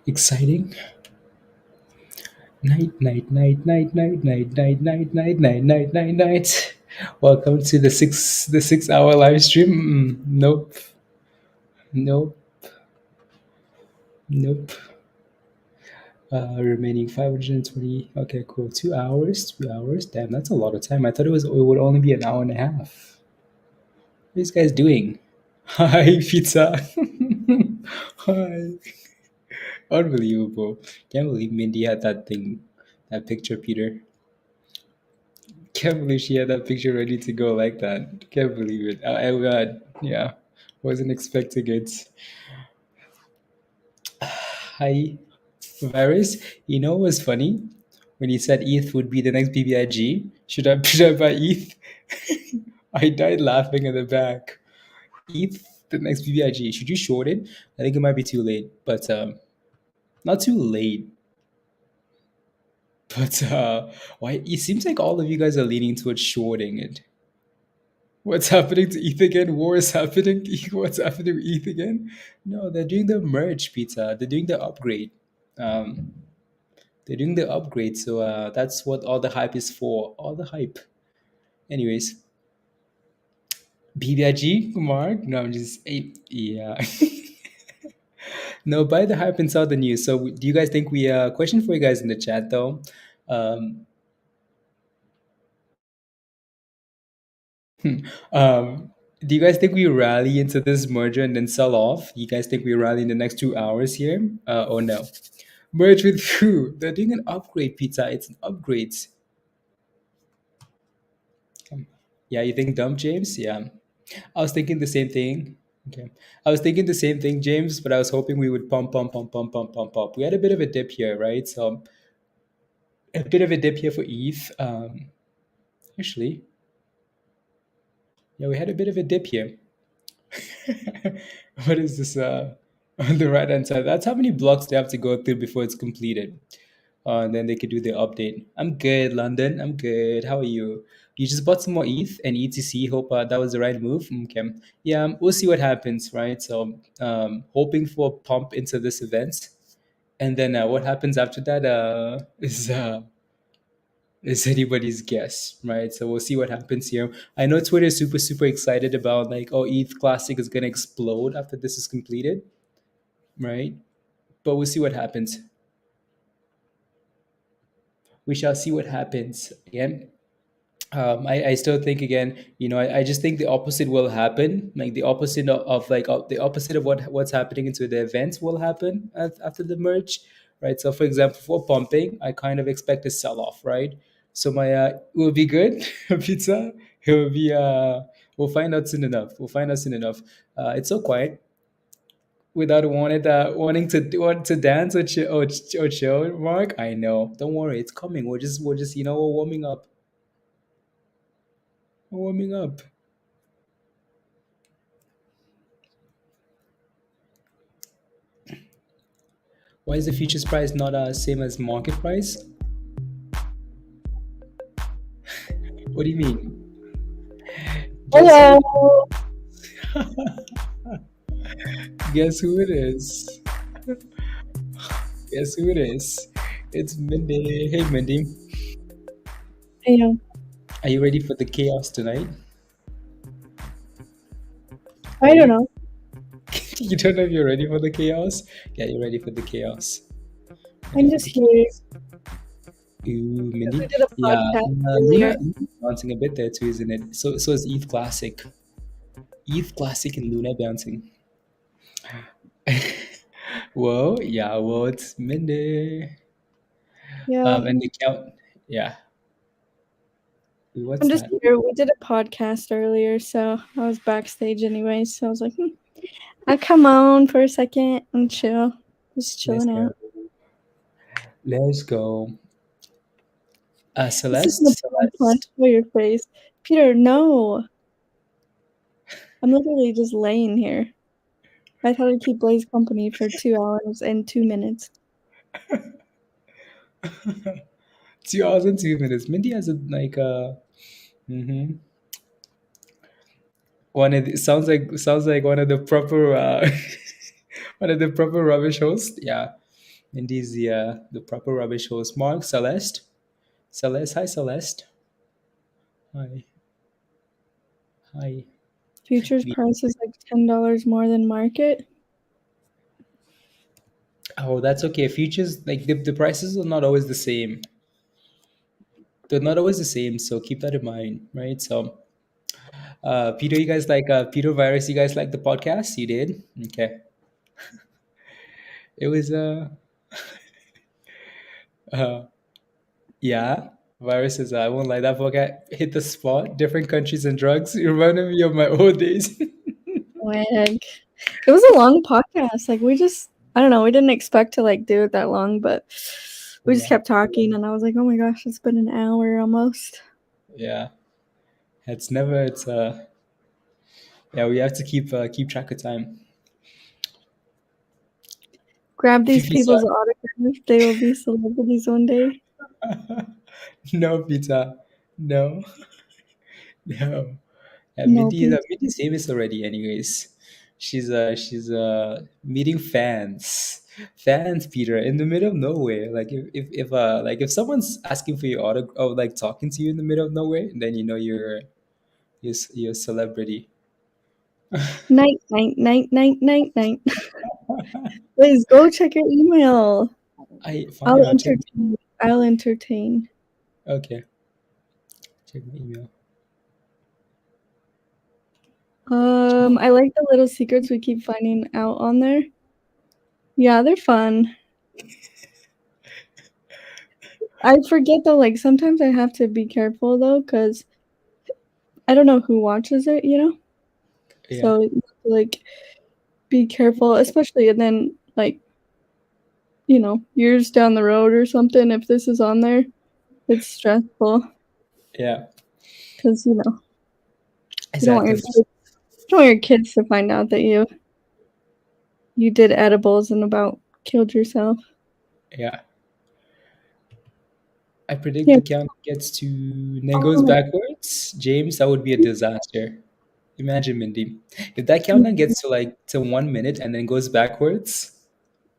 Exciting. Night, night, night, night, night, night, night, night, night, night, night, night, night. Welcome to the 6 hour live stream. Nope, nope, nope. Remaining 520. Okay, cool. 2 hours. 2 hours. Damn, that's a lot of time. I thought it would only be an hour and a half. What are these guys doing? Hi, pizza. Hi. Unbelievable. Can't believe Mindy had that thing, that picture, Peter. Can't believe she had that picture ready to go like that. Can't believe it. Yeah, wasn't expecting it. Hi, Virus. You know what was funny? When he said ETH would be the next BBIG, should I buy ETH? I died laughing in the back. ETH, the next BBIG. Should you short it? I think it might be too late, but not too late. But why? It seems like all of you guys are leaning towards shorting it. What's happening to ETH again? War is happening. What's happening with ETH again? No, they're doing the merge, pizza. They're doing the upgrade. Um, they're doing the upgrade, so that's what all the hype is for. All the hype. Anyways, BBIG, Mark. No, I'm just yeah. No, buy the hype and sell the news. So, do you guys think we question for you guys in the chat though? Um, Do you guys think we rally into this merger and then sell off? You guys think we rally in the next 2 hours here? Or no? Merge with who? They're doing an upgrade, pizza. It's an upgrade. Yeah, you think dumb, James? Yeah. I was thinking the same thing. Okay. I was thinking the same thing, James, but I was hoping we would pump, pump, pump, pump, pump, pump, pump. We had a bit of a dip here, right? So a bit of a dip here for ETH. Actually, yeah, we had a bit of a dip here. What is this? On the right hand side, that's how many blocks they have to go through before it's completed. And then they could do the update. I'm good, London. I'm good. How are you? You just bought some more ETH and ETC. Hope that was the right move. Okay. Yeah, we'll see what happens, right? So, hoping for a pump into this event, and then what happens after that is anybody's guess, right? So we'll see what happens here. I know Twitter is super, super excited about like, oh, ETH Classic is gonna explode after this is completed, right? But we'll see what happens. We shall see what happens. Again, I still think again, I just think the opposite will happen. Like the opposite the opposite of what's happening into the events will happen after the merge, right? So for example, for pumping, I kind of expect a sell off, right? So my will be good pizza. It will be we'll find out soon enough. We'll find out soon enough. It's so quiet without want to dance or chill, Mark. I know. Don't worry, it's coming. We're just we're warming up. We're warming up. Why is the futures price not same as market price? What do you mean? Guess who? Hello. Guess who it is? Guess who it is? It's Mindy. Hey, Mindy. Yeah, Are you ready for the chaos tonight? I don't Hey, know. you don't know if you're ready for the chaos? Yeah, you're ready for the chaos. Ready I'm for just the here chaos. Ooh, because we Mindy. did a Yeah, podcast Luna earlier. bouncing a bit there too, isn't it? So is ETH Classic. ETH Classic and Luna bouncing. Whoa, yeah, well, it's Mindy. Yeah, And the count, yeah. I'm What's just that? here. We did a podcast earlier, so I was backstage anyway. So I was like, I'll come on for a second and chill. Just Let's chilling go. out. Let's go. This isn't a podcast Celeste. for your face. Peter, no. I'm literally just laying here. I thought I'd keep Blaze company for 2 hours and 2 minutes. 2 hours and 2 minutes. Mindy has a like hmm one of the, sounds like one of the proper one of the proper rubbish hosts. Yeah, Mindy's the proper rubbish host. Mark Celeste. Celeste, hi Celeste. Hi. Hi. Futures We- price is like $10 more than market. Oh, that's okay. Futures like the prices are not always the same. They're not always the same, so keep that in mind, right? So Peter, you guys like Peter Virus? You guys like the podcast? You did, okay. It was uh yeah. Viruses. I won't lie. That podcast hit the spot. Different countries and drugs. You reminded me of my old days. Like, it was a long podcast. Like I don't know, we didn't expect to like do it that long, but we just Yeah, kept talking and I was like, oh my gosh, it's been an hour almost. yeah. It's never. It's yeah. We have to keep track of time. Grab these Pizza. people's autographs. They will be celebrities one day. No pizza. No. No. Yeah, No, please. Mindy's famous already. Anyways, she's meeting fans, Peter, in the middle of nowhere. Like if someone's asking for your autograph or like talking to you in the middle of nowhere, then you know you're a celebrity. Night, night, night, night, night, night. Please go check your email. I fine. I'll I'll check. entertain. I'll entertain. Okay, check my email. I like the little secrets we keep finding out on there. Yeah, they're fun. I forget though, like sometimes I have to be careful though, because I don't know who watches it, you know? Yeah, So like be careful, especially and then like, years down the road or something, if this is on there, it's stressful yeah, because you don't want exactly. your kids to find out that you did edibles and about killed yourself. Yeah, I predict Yeah. the count gets to then goes backwards. James, that would be a disaster. Imagine, Mindy, if that countdown gets to like to 1 minute and then goes backwards.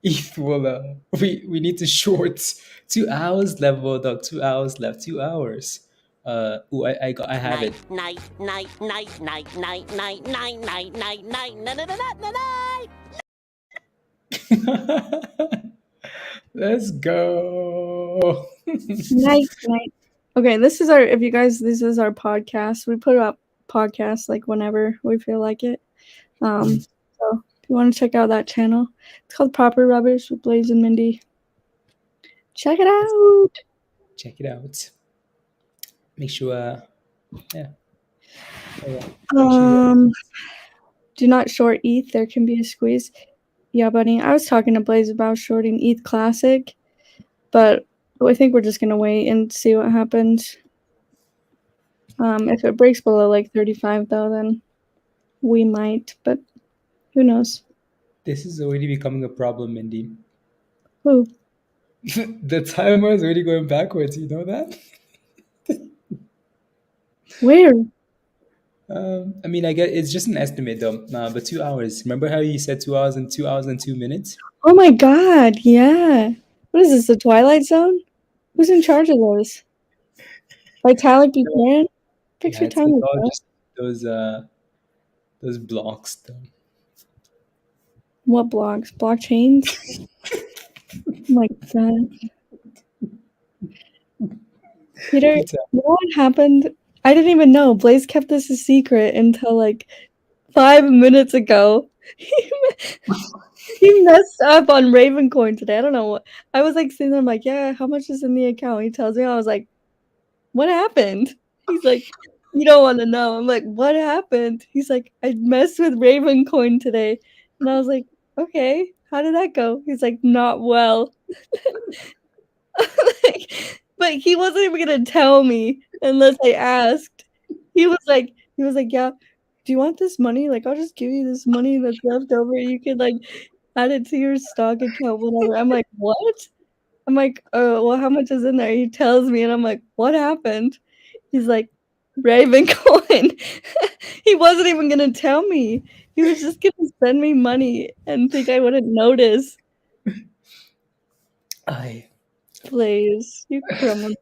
ETH will we need to short 2 hours left, dog. 2 hours left. 2 hours. Ooh, I have it. Night, night, night, night, night, night, night, night, night, night, night, night, night. Let's go. Night, night. Okay, this is our podcast. We put up podcasts like whenever we feel like it. So if you want to check out that channel, it's called Proper Rubbish with Blaze and Mindy. Check it out. Check it out. Make sure, yeah. Oh, yeah. Do not short ETH. There can be a squeeze. Yeah, buddy. I was talking to Blaze about shorting ETH Classic, but I think we're just gonna wait and see what happens. If it breaks below like 35, though, then we might. But who knows? This is already becoming a problem, Mindy. Who? The timer is already going backwards. You know that? Where? I mean, I get it's just an estimate though. But 2 hours. Remember how you said 2 hours and 2 hours and 2 minutes? Oh my God! Yeah. What is this? The Twilight Zone? Who's in charge of those? Vitalik Buchanan? Fix Yeah, your it's timer, all bro. just those blocks though. What blocks? Blockchains? Oh my God. Peter, Pizza. you know what happened? I didn't even know. Blaze kept this a secret until like 5 minutes ago. He messed up on Ravencoin today. I don't know what. I was like sitting there, I'm like, yeah, how much is in the account? He tells me, I was like, what happened? He's like, you don't want to know. I'm like, what happened? He's like, I messed with Ravencoin today. And I was like, okay, how did that go? He's like, not well. But he wasn't even gonna tell me unless I asked. He was like, yeah, do you want this money? Like, I'll just give you this money that's left over. You could like add it to your stock account, whatever. I'm like, what? I'm like, oh, well, how much is in there? He tells me, and I'm like, what happened? He's like, Ravencoin. He wasn't even gonna tell me. He was just gonna send me money and think I wouldn't notice. I. Please, you criminal.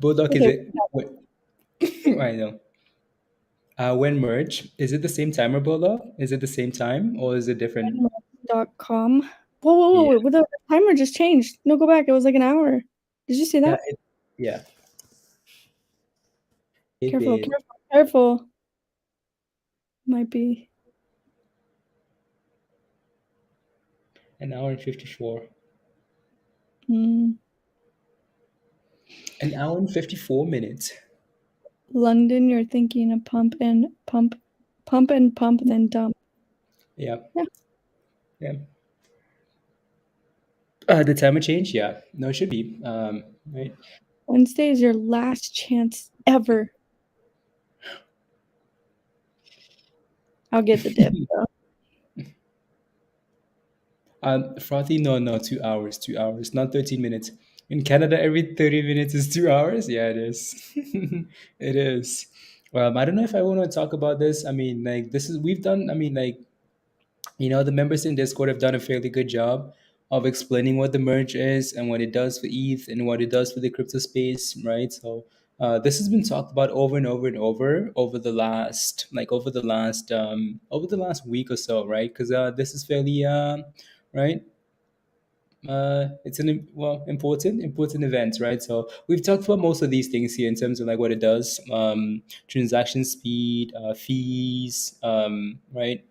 Bulldog, is Okay. it? Wait, I know. When merge, is it the same timer, Bulldog? Is it the same time or is it different? .com. Whoa, Yeah, the timer just changed. No, go back. It was like an hour. Did you see yeah, that? yeah. It Careful, did. careful, careful. Might be. An hour and 54. Mm. An hour and 54 minutes. London, you're thinking of pump and pump, then dump. Yeah, Yeah. yeah. The timer change? Yeah. No, it should be. Right. Wednesday is your last chance ever. I'll get the dip, though. Frothy, no, 2 hours, 2 hours, not 13 minutes. In Canada, every 30 minutes is 2 hours. Yeah, it is. It is. I don't know if I want to talk about this. I mean, like, we've done, I mean, like, the members in Discord have done a fairly good job of explaining what the merge is and what it does for ETH and what it does for the crypto space, right? So this has been talked about over and over and over the last over the last week or so, right? Because this is fairly right. It's an important event, right? So we've talked about most of these things here in terms of like what it does, transaction speed, fees, right?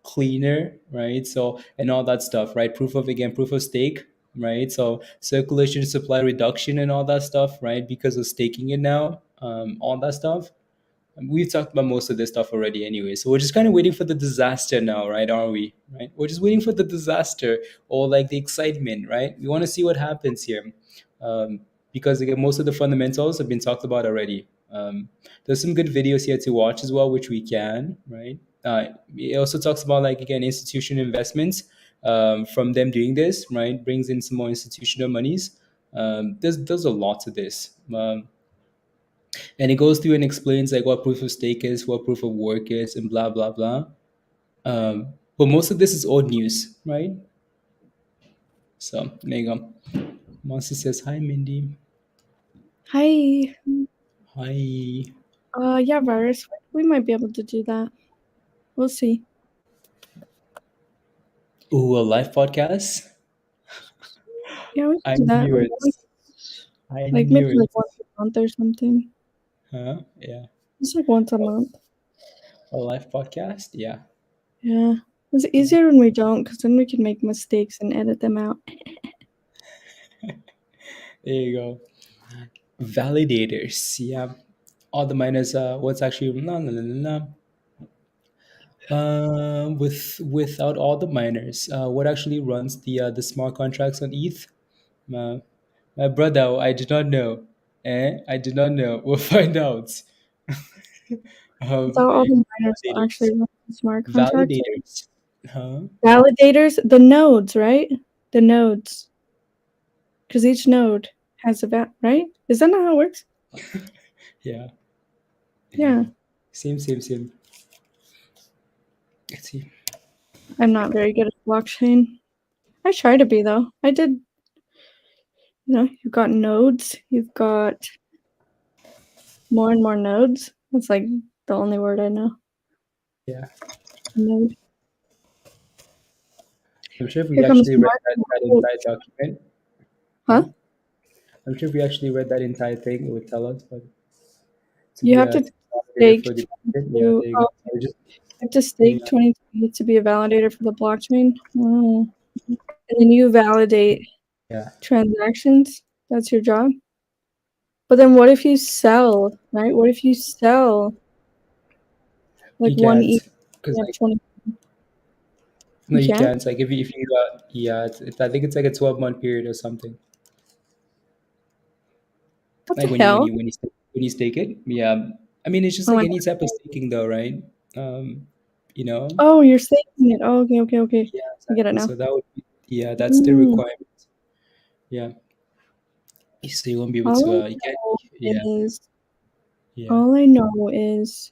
Cleaner, right? So and all that stuff, right? Proof of stake, right? So circulation, supply reduction, and all that stuff, right? Because of staking it now, all that stuff. We've talked about most of this stuff already anyway, so we're just kind of waiting for the disaster now, right? Are we? Right, we're just waiting for the disaster or like the excitement, right? We want to see what happens here, because again most of the fundamentals have been talked about already. There's some good videos here to watch as well, which we can, right? It also talks about like again institutional investments, from them doing this, right? Brings in some more institutional monies. There's a lot to this. And it goes through and explains like what proof of stake is, what proof of work is, and blah blah blah. But most of this is old news, right? So there you go. Monster says hi, Mindy. Hi. Hi. Yeah, virus. We might be able to do that. We'll see. Ooh, a live podcast. Yeah, we I can do that. knew it. I Like knew maybe it. like once a month or something. Huh? Yeah. Just like once a month. A live podcast. Yeah. Yeah. It's easier when we don't, because then we can make mistakes and edit them out. There you go. Validators. Yeah. All the miners. What's actually no no no no no. Without all the miners, what actually runs the smart contracts on ETH? Uh, my brother, I did not know. I did not know. We'll find out. Without all the miners will Validators. actually run the smart contracts. Validators. Huh? Validators, the nodes, right? The nodes. Because each node has a right? Is that not how it works? Yeah. Yeah. Same. Let's see. I'm not very good at blockchain. I try to be though. I did, you've got nodes, you've got more and more nodes. That's like the only word I know. Yeah. Node. I'm sure if we Here comes actually read Mark. that entire document. Huh? I'm sure if we actually read that entire thing, it would tell us. But to You be have to to validator stake for the yeah, to, there you go. I was just you have to stake 20 to be a validator for the blockchain. Oh. And then you validate yeah. transactions. That's your job. But then what if you sell, right? What if you sell like You one can't ETH? because You have like 20. no, You you can't? can't. Like if you yeah, I think it's like a 12-month period or something. What the Like hell? when you stake it, yeah. I mean, it's just Oh, like my any type of staking, though, right? Um, you know, Oh, you're staking it. Oh, okay. yeah, I get it exactly. now. So that would be yeah, that's the Mm, requirement. Yeah, so you won't be able all to. I You can't. know Yeah, is yeah. all I know is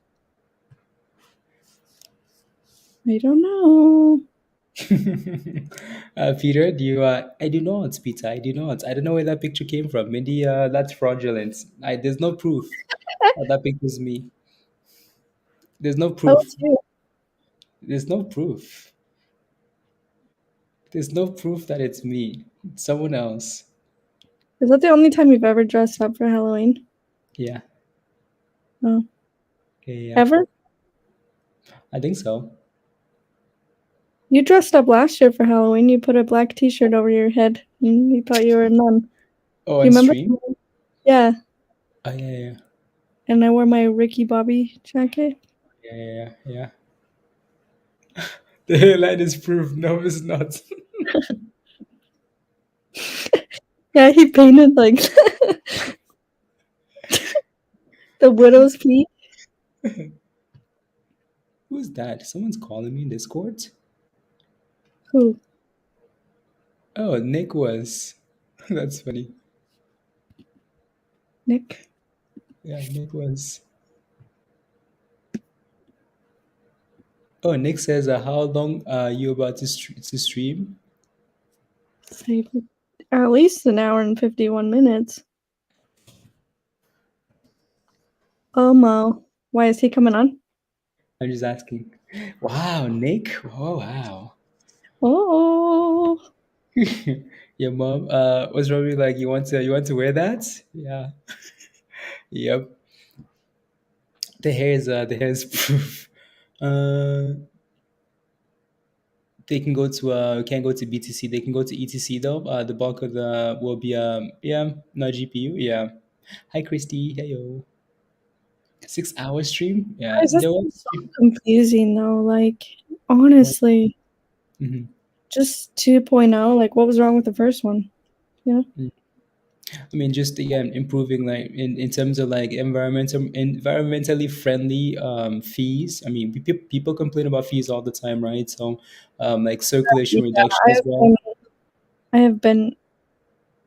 I don't know. Peter, do you? I do not, Peter. I do not. I don't know where that picture came from. Maybe that's fraudulent. There's no proof that picture's me. There's no Oh, proof. it's you. There's no proof. There's no proof that it's me. It's someone else. Is that the only time you've ever dressed up for Halloween? Yeah. Oh, Yeah. ever? I think so. You dressed up last year for Halloween. You put a black T-shirt over your head, and you thought you were a nun. Oh, Do you on remember? stream? Yeah. Oh, yeah. And I wore my Ricky Bobby jacket. Yeah. The hairline is proof. No, it's not. Yeah, he painted like the widow's peak. Who's that? Someone's calling me in Discord? Who? Oh, Nick was. That's funny. Nick? Yeah, Nick was. Oh, Nick says, how long are you about to stream? Save at least an hour and 51 minutes. Oh, Mo. Why is he coming on? I'm just asking. Wow, Nick. Oh, wow. Oh. Your mom was probably like, you want to wear that? Yeah. Yep. The hair is proof. Uh, they can go to BTC. They can go to ETC though. The bulk of the will be yeah, not GPU. Yeah. Hi Christy. Hey yo. 6 hour stream. Yeah. Guys, this There is was. so confusing though. Like, honestly, Mhm. just 2.0. Like, what was wrong with the first one? Yeah. I mean, just again, improving like in terms of like environmentally friendly fees. I mean, people complain about fees all the time, right? So, like circulation reduction I as have well. been, I have been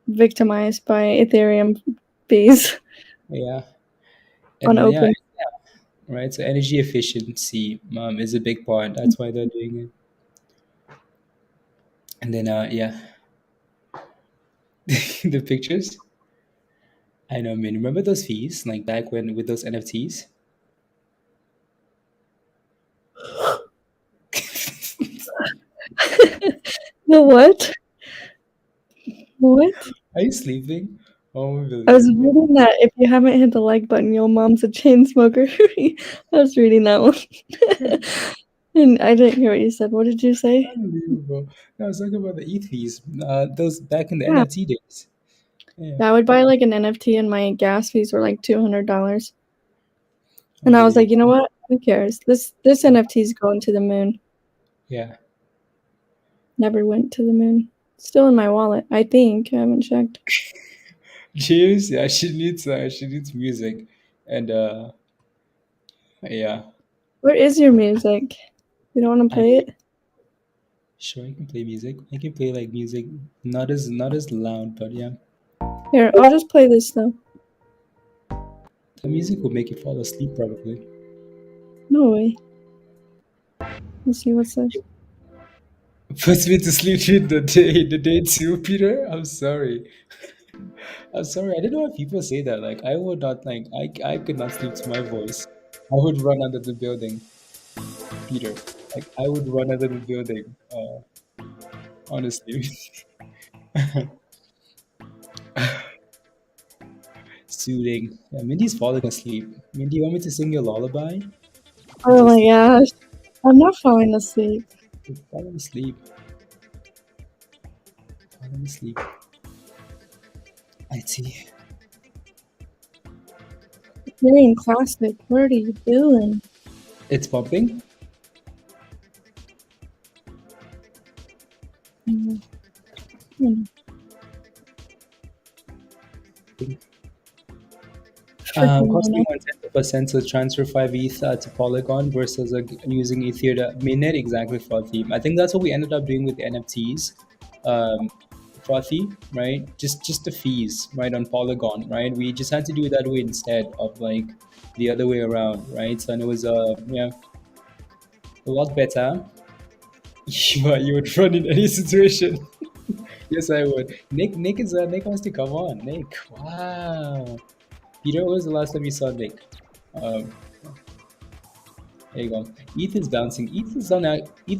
victimized by Ethereum fees Yeah, on and yeah, open. right. So energy efficiency is a big part. That's why they're doing it. And then yeah, the pictures. I know, man. Remember those fees like back when with those NFTs? The what? What? Are you sleeping? Oh, I was unbelievable. reading that if you haven't hit the like button, your mom's a chain smoker. I was reading that one. And I didn't hear what you said. What did you say? Unbelievable. No, I was talking about the ETH fees. Those back in the Yeah. NFT days. Yeah, I would buy like an NFT and my gas fees were like $200. And I was like, unbelievable. you know what? Who cares? This NFT is going to the moon. Yeah. Never went to the moon. Still in my wallet, I think. I haven't checked. Cheers. Yeah, she needs music, and yeah. Where is your music? You don't want to I play it? sure I can play music. I can play like music, not as loud, but yeah, Here, I'll just play this though. the music will make you fall asleep probably. No way. Let's see what's this. Puts me to sleep during the day too, Peter. I'm sorry. I'm sorry. I don't know why people say that. Like I would not like I could not sleep to my voice. I would run under the building, Peter. Like I would run under the building. Honestly. Soothing. Yeah, Mindy's falling asleep. Mindy, you want me to sing your lullaby? Oh Just my gosh. I'm not falling asleep. falling asleep. Falling asleep. I see. You're in classic. What are you doing? It's pumping. Mm. Costing 1/10% to transfer 5 ETH to Polygon versus using Ether to mainnet exactly Frothy. I think that's what we ended up doing with the NFTs. Frothy, right? Just the fees, right, on Polygon, right? We just had to do it that way instead of like the other way around, right? So and it was yeah, a lot better. You would run in any situation. Yes, I would. Nick wants to come on. Nick, wow. Peter, when was the last time you saw Nick? Um, there you go. ETH is bouncing. ETH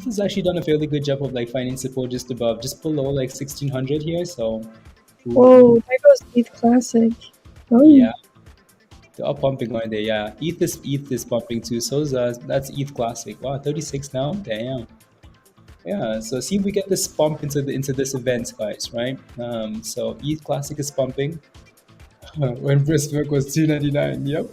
has actually done a fairly good job of like finding support just below like 1600 here. So, Whoa, there goes ETH Classic. Oh, yeah, they are pumping on there. Yeah, ETH is pumping too. So is, that's ETH Classic. Wow, 36 now. Damn. Yeah. So see if we get this pump into this event, guys. Right. So ETH Classic is pumping. When Breastwork was 299. Yep.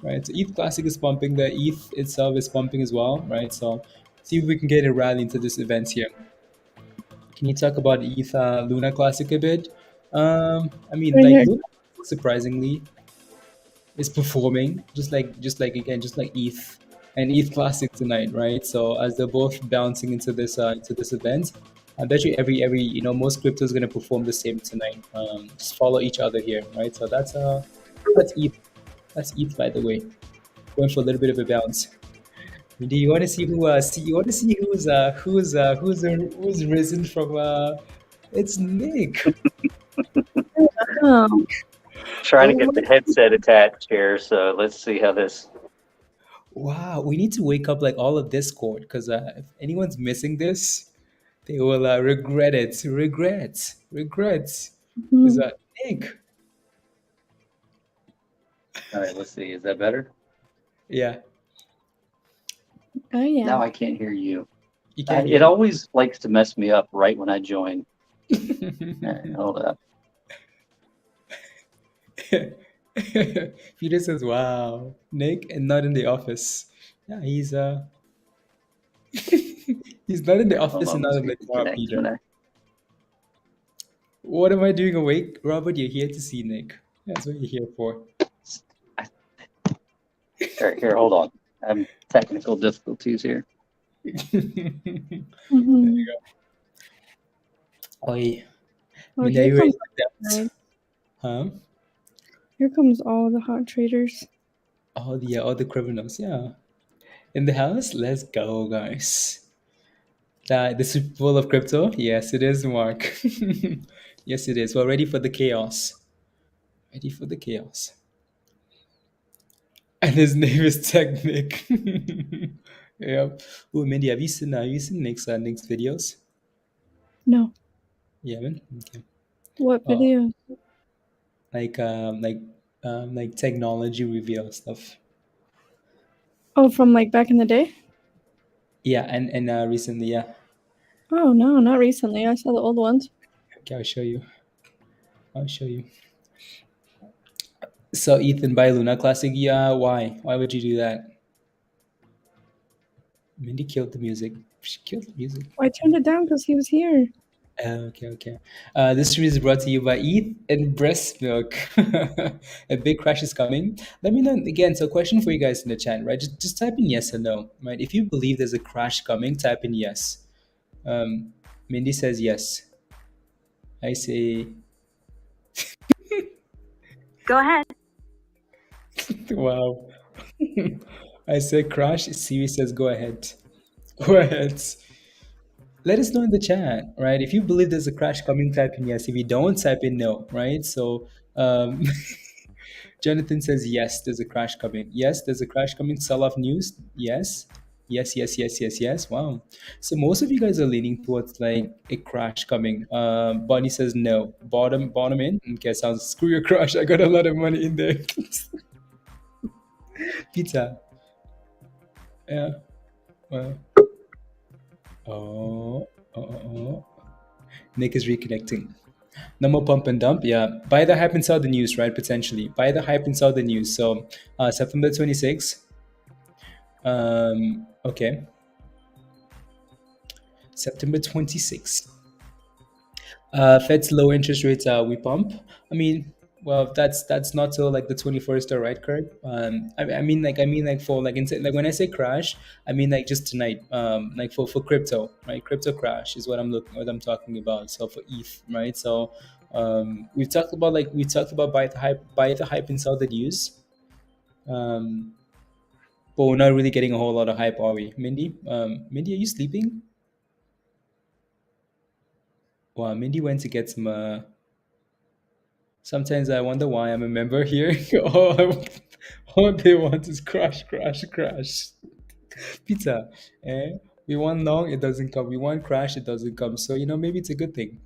Right. So ETH Classic is pumping. The ETH itself is pumping as well. Right. So see if we can get a rally into this event here. Can you talk about ETH Luna Classic a bit? I mean, right like here. Luna surprisingly is performing just like ETH and ETH Classic tonight, right? So as they're both bouncing into this event, I bet you every most crypto is gonna perform the same tonight. Just follow each other here, right? So that's ETH. That's ETH, by the way. Going for a little bit of a bounce. Do you want to see you want to see who's risen from it's Nick. Oh, Trying to get the headset attached here, so let's see how this. Wow, we need to wake up like all of Discord because if anyone's missing this, They will regret it. Regrets. Is Mhm. that Nick? All right, let's see. Is that better? Yeah. Oh yeah. Now I can't hear you. You can't It hear. always likes to mess me up right when I join. All right, hold up. Peter says, "Wow, Nick, and not in the office." Yeah, he's he's not in the Hold office and on, not let's in see the if it car, connects. Peter. What am I doing awake, Robert? You're here to see Nick. That's what you're here for. Here, hold on. I'm technical difficulties here. Mhm. Oi, Oh, Minda, here you comes ready for that? Huh? here comes all the hot traders. All the criminals, yeah. In the house, let's go, guys. The Super Bowl of crypto? Yes, it is, Mark. Yes, it is. We're ready for the chaos. Ready for the chaos. And his name is Technic. Yeah. Oh, Mindy, have you seen Nick's videos? No. Yeah, man. Okay. What Oh, video? like like technology reveal stuff. Oh, from like back in the day? Yeah, and recently, yeah. Oh no, not recently. I saw the old ones. Okay, I'll show you. I'll show you. So Ethan by Luna Classic, yeah. Why? Why would you do that? Mindy killed the music. She killed the music. I turned it down because he was here. Okay. This stream is brought to you by ETH and breast milk. A big crash is coming. Let me know again. So, question for you guys in the chat, right? Just type in yes or no, right? If you believe there's a crash coming, type in yes. Mindy says yes. I say Go ahead. wow. I say crash. Siri says go ahead. Go ahead. Let us know in the chat, right? If you believe there's a crash coming, type in yes. If you don't, type in no, right? So um, Jonathan says yes, there's a crash coming. Yes, there's a crash coming. Sell off news. Yes. Yes. Wow. So most of you guys are leaning towards like a crash coming. Bonnie says no. Bottom in. Okay, sounds screw your crash. I got a lot of money in there. Pizza. Yeah. Well. Oh. Nick is reconnecting. No more pump and dump. Yeah. Buy the hype and sell the news, right? Potentially. Buy the hype and sell the news. So September 26th. Okay. September 26th. Fed's low interest rates, we pump. I mean, well, that's not till like the 21st, right, Kurt? I mean like for like like when I say crash, I mean like just tonight. Like for crypto, right? Crypto crash is what I'm talking about. So for ETH, right? So we talked about buy the hype and sell the news. But we're not really getting a whole lot of hype, are we, Mindy? Mindy, are you sleeping? Wow, Mindy went to get some. Sometimes I wonder why I'm a member here. All they want is crash. Pizza. Eh? We want long, it doesn't come. We want crash, it doesn't come. So, maybe it's a good thing.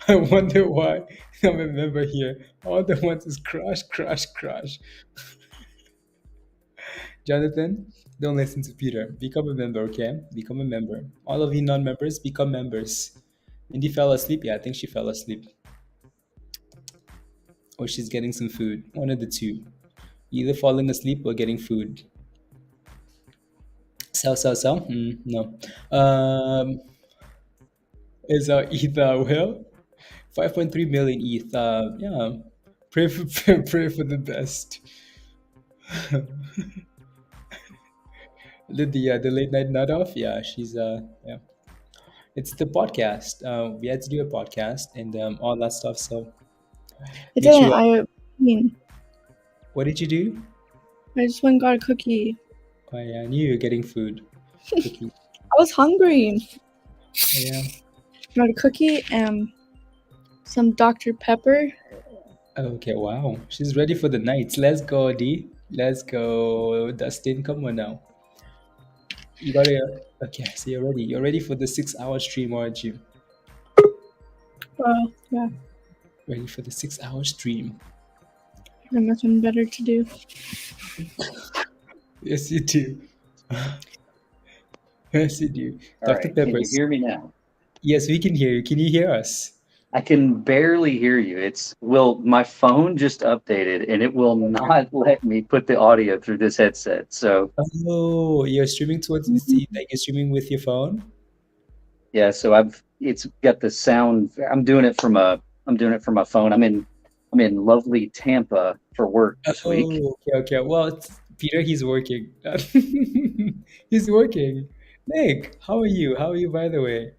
I wonder why I'm a member here. All they want is crash. Jonathan, don't listen to Peter. Become a member, okay? Become a member. All of you non-members, become members. Mindy fell asleep. Yeah, I think she fell asleep. Or she's getting some food. One of the two. Either falling asleep or getting food. Sell. No. Is ETH well? 5.3 million ETH. Yeah. Pray for pray for the best. The late night nut off. Yeah, she's yeah. It's the podcast. We had to do a podcast and all that stuff. So It make didn't. sure. What did you do? I just went and got a cookie. Oh, yeah, I knew you were getting food. Cookie. I was hungry. Yeah. Got a cookie and some Dr. Pepper. Okay, wow. She's ready for the nights. Let's go, D. Let's go. Dustin, come on now. You gotta. Okay, so you're ready. You're ready for the 6 hour stream, aren't you? Well, yeah, Ready for the 6 hour stream? I have nothing better to do. Yes, you do. Yes, you do. All Dr. right, can you Peppers. hear me now? Yes, we can hear you. Can you hear us? I can barely hear you. My phone just updated and it will not let me put the audio through this headset. So Oh, you're streaming towards like you're streaming with your phone? yeah, so it's got the sound. I'm doing it from my phone. I'm in lovely Tampa for work this week. Oh, okay. Well, Peter, he's working. He's working. Nick, how are you? How are you, by the way?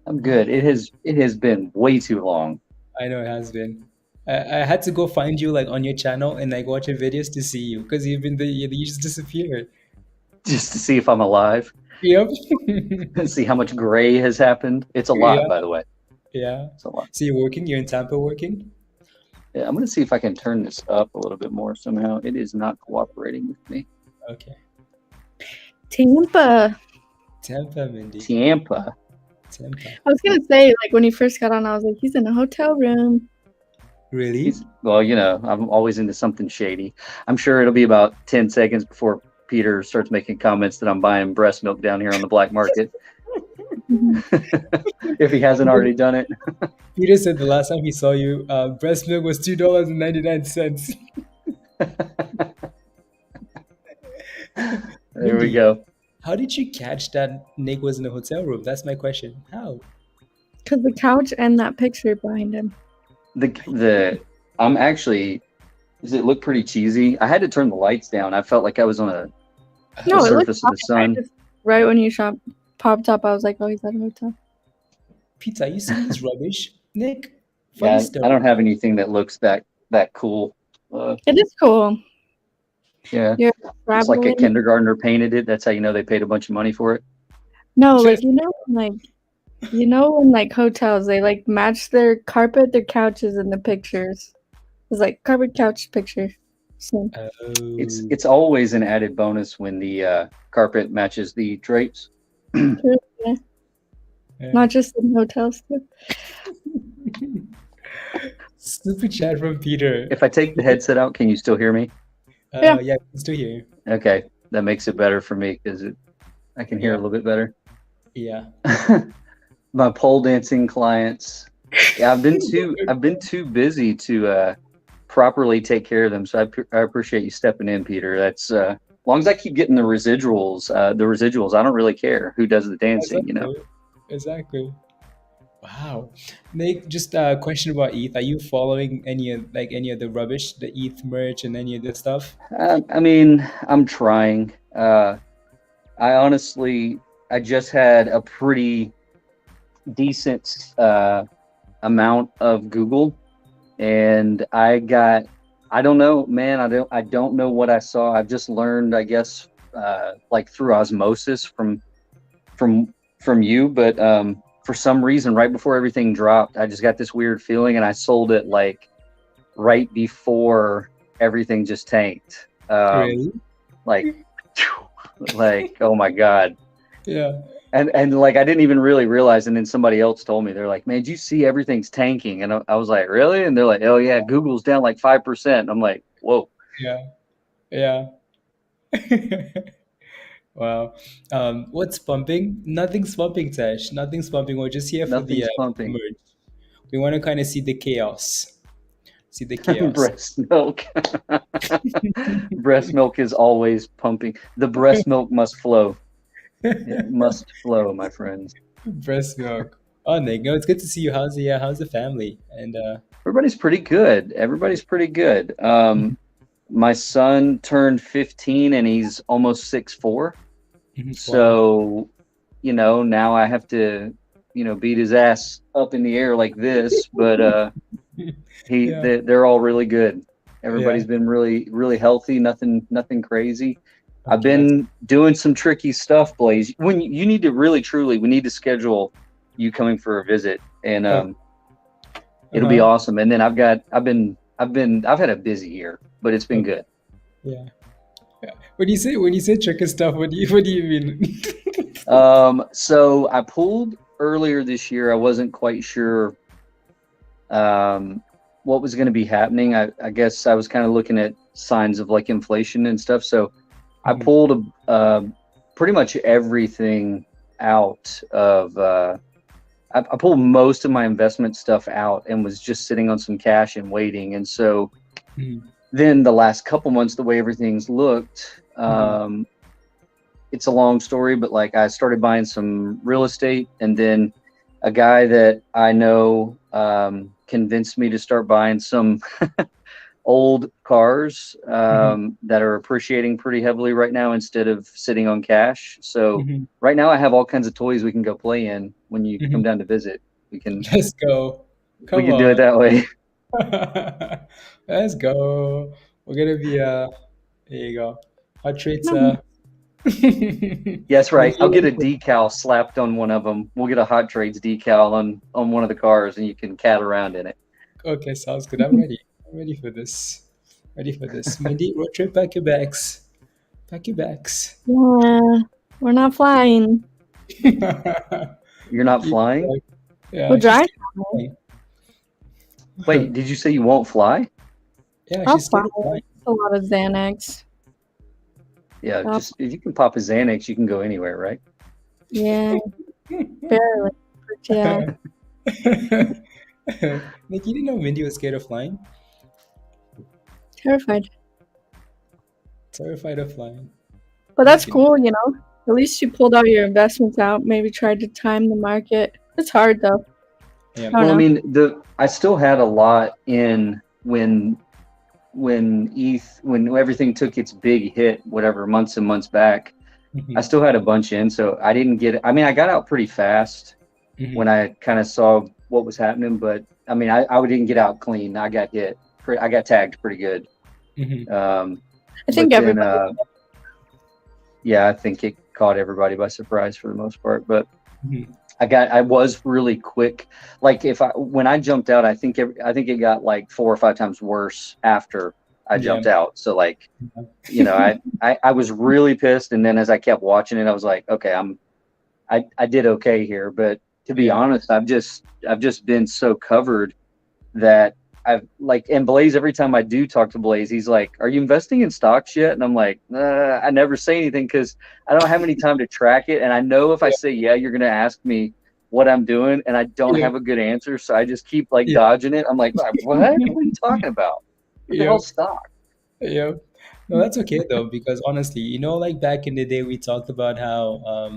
I'm good. It has been way too long. I know it has been. I had to go find you like on your channel and like watch your videos to see you because you just disappeared. Just to see if I'm alive. Yep. See how much gray has happened. It's a lot, Yeah. by the way. Yeah. It's a lot. So you're working? You're in Tampa working? Yeah, I'm gonna see if I can turn this up a little bit more somehow. It is not cooperating with me. Okay. Tampa. Tampa, Mindy. Tampa. Tampa. I was gonna say, like, when he first got on, I was like, he's in a hotel room. Really? Well, I'm always into something shady. I'm sure it'll be about 10 seconds before Peter starts making comments that I'm buying breast milk down here on the black market. If he hasn't already done it. Peter said the last time he saw you, breast milk was $2.99. There we go. How did you catch that Nick was in a hotel room? That's my question. How? Because the couch and that picture behind him. I'm actually. Does it look pretty cheesy? I had to turn the lights down. I felt like I was on the No, it looked surface of the sun. right when you popped up, I was like, oh, he's at a hotel. Peter, you see this rubbish? Nick? Yeah, Funny I don't have anything that looks that cool. It is cool. Yeah, You're it's like a traveling. kindergartner painted it. That's how you know they paid a bunch of money for it. No, like in like hotels, they like match their carpet, their couches, and the pictures. It's like carpet, couch, picture. So It's always an added bonus when the carpet matches the drapes. yeah. Not just in hotels too. Super chat from Peter. If I take the headset out, can you still hear me? Yeah, I can still hear you. Okay, that makes it better for me because I can hear a little bit better. Yeah. My pole dancing clients. Yeah, I've been too busy to properly take care of them. So I appreciate you stepping in, Peter. That's as long as I keep getting the residuals, I don't really care who does the dancing. Exactly. Wow. Nick, just a question about ETH. Are you following any of the rubbish, the ETH merge and any of the stuff? I mean, I'm trying. I just had a pretty decent amount of Google, and I don't know, man. I don't know what I saw. I've just learned, I guess, like through osmosis from you, but for some reason, right before everything dropped, I just got this weird feeling, and I sold it like right before everything just tanked. Really? Like, oh my God. Yeah. And like I didn't even really realize, and then somebody else told me, they're like, "Man, did you see everything's tanking?" And I was like, "Really?" And they're like, "Oh yeah, Google's down like 5%." I'm like, "Whoa." Yeah. Wow. What's pumping? Nothing's pumping, Tash. Nothing's pumping. We're just here for the pumping. merge. We want to kind of see the chaos. Breast milk. Breast milk is always pumping. The breast milk must flow. It must flow, my friends. Breast milk. Oh, Nick, no, it's good to see you. How's the family? And everybody's pretty good. My son turned 15 and he's almost 6'4". So, now I have to, beat his ass up in the air like this, but they're all really good. Everybody's been really, really healthy. Nothing crazy. Okay, I've been doing some tricky stuff, Blaze. When you need to we need to schedule you coming for a visit, and it'll be awesome. And then I've had a busy year, but it's been good. Yeah. when you say tricky stuff, what do you mean? So I pulled earlier this year. I wasn't quite sure what was going to be happening. I guess I was kind of looking at signs of like inflation and stuff. So I pulled pretty much everything out of. I pulled most of my investment stuff out and was just sitting on some cash and waiting. And so then the last couple months, the way everything's looked, it's a long story, but like I started buying some real estate, and then a guy that I know convinced me to start buying some old cars that are appreciating pretty heavily right now instead of sitting on cash. So right now I have all kinds of toys we can go play in when you come down to visit. We can Let's go. We can do it that way. Let's go. We're gonna be there you go. Hot Trades. Yes, right. I'll get a decal slapped on one of them. We'll get a Hot Trades decal on one of the cars, and you can cat around in it. Okay, sounds good. I'm ready. I'm ready for this. Mindy, road trip, pack your bags. Pack your bags. Yeah, we're not flying. You're not flying? Yeah, We'll drive. Wait, did you say you won't fly? Yeah, I'll she's gonna fly. fly. A lot of Xanax. Yeah, just if you can pop a Xanax, you can go anywhere, right? Yeah, barely. But yeah. Nick, you didn't know Mindy was scared of flying? Terrified. Terrified of flying. But that's cool, you know. At least you pulled all your investments out. Maybe tried to time the market. It's hard though. Yeah. Well, I mean, I still had a lot in when everything took its big hit, whatever, months and months back. I still had a bunch in, so I didn't get it. I mean, I got out pretty fast when I kind of saw what was happening, but I mean, I didn't get out clean. I got hit. I got tagged pretty good. I think everybody. Yeah, I think it caught everybody by surprise for the most part, but I was really quick. Like when I jumped out, I think it got like 4 or 5 times worse after I jumped out. So like, you know, I was really pissed. And then as I kept watching it, I was like, okay, I did okay here. But to be honest, I've just been so covered that and Blaze, every time I do talk to Blaze, he's like, are you investing in stocks yet? And I'm like, I never say anything because I don't have any time to track it. And I know if I say, yeah, you're going to ask me what I'm doing, and I don't have a good answer. So I just keep like dodging it. I'm like, what? What are you talking about? What the hell stock? Yeah. No, that's okay though, because honestly, you know, like back in the day, we talked about how,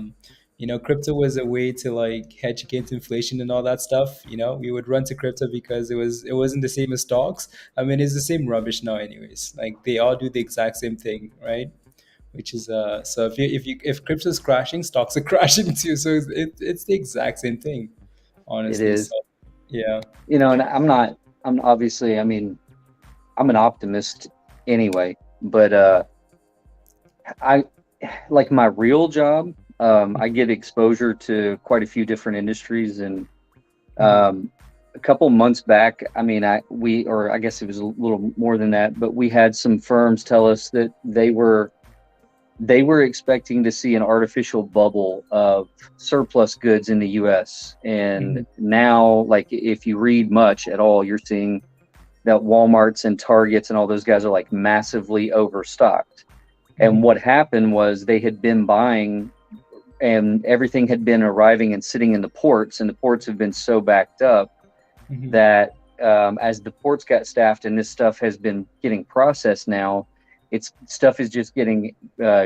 you know, crypto was a way to like hedge against inflation and all that stuff. You know, we would run to crypto because it wasn't the same as stocks. I mean, it's the same rubbish now, anyways. Like they all do the exact same thing, right? Which is so if crypto is crashing, stocks are crashing too. So it's the exact same thing, honestly. It is. So, yeah. You know, and I'm obviously, I mean, I'm an optimist anyway, but I like my real job. I get exposure to quite a few different industries, and a couple months back, I mean, I guess it was a little more than that, but we had some firms tell us that they were expecting to see an artificial bubble of surplus goods in the U.S. And now, like, if you read much at all, you're seeing that Walmarts and Targets and all those guys are like massively overstocked. And what happened was they had been buying, and everything had been arriving and sitting in the ports, and the ports have been so backed up that as the ports got staffed and this stuff has been getting processed now, stuff is just getting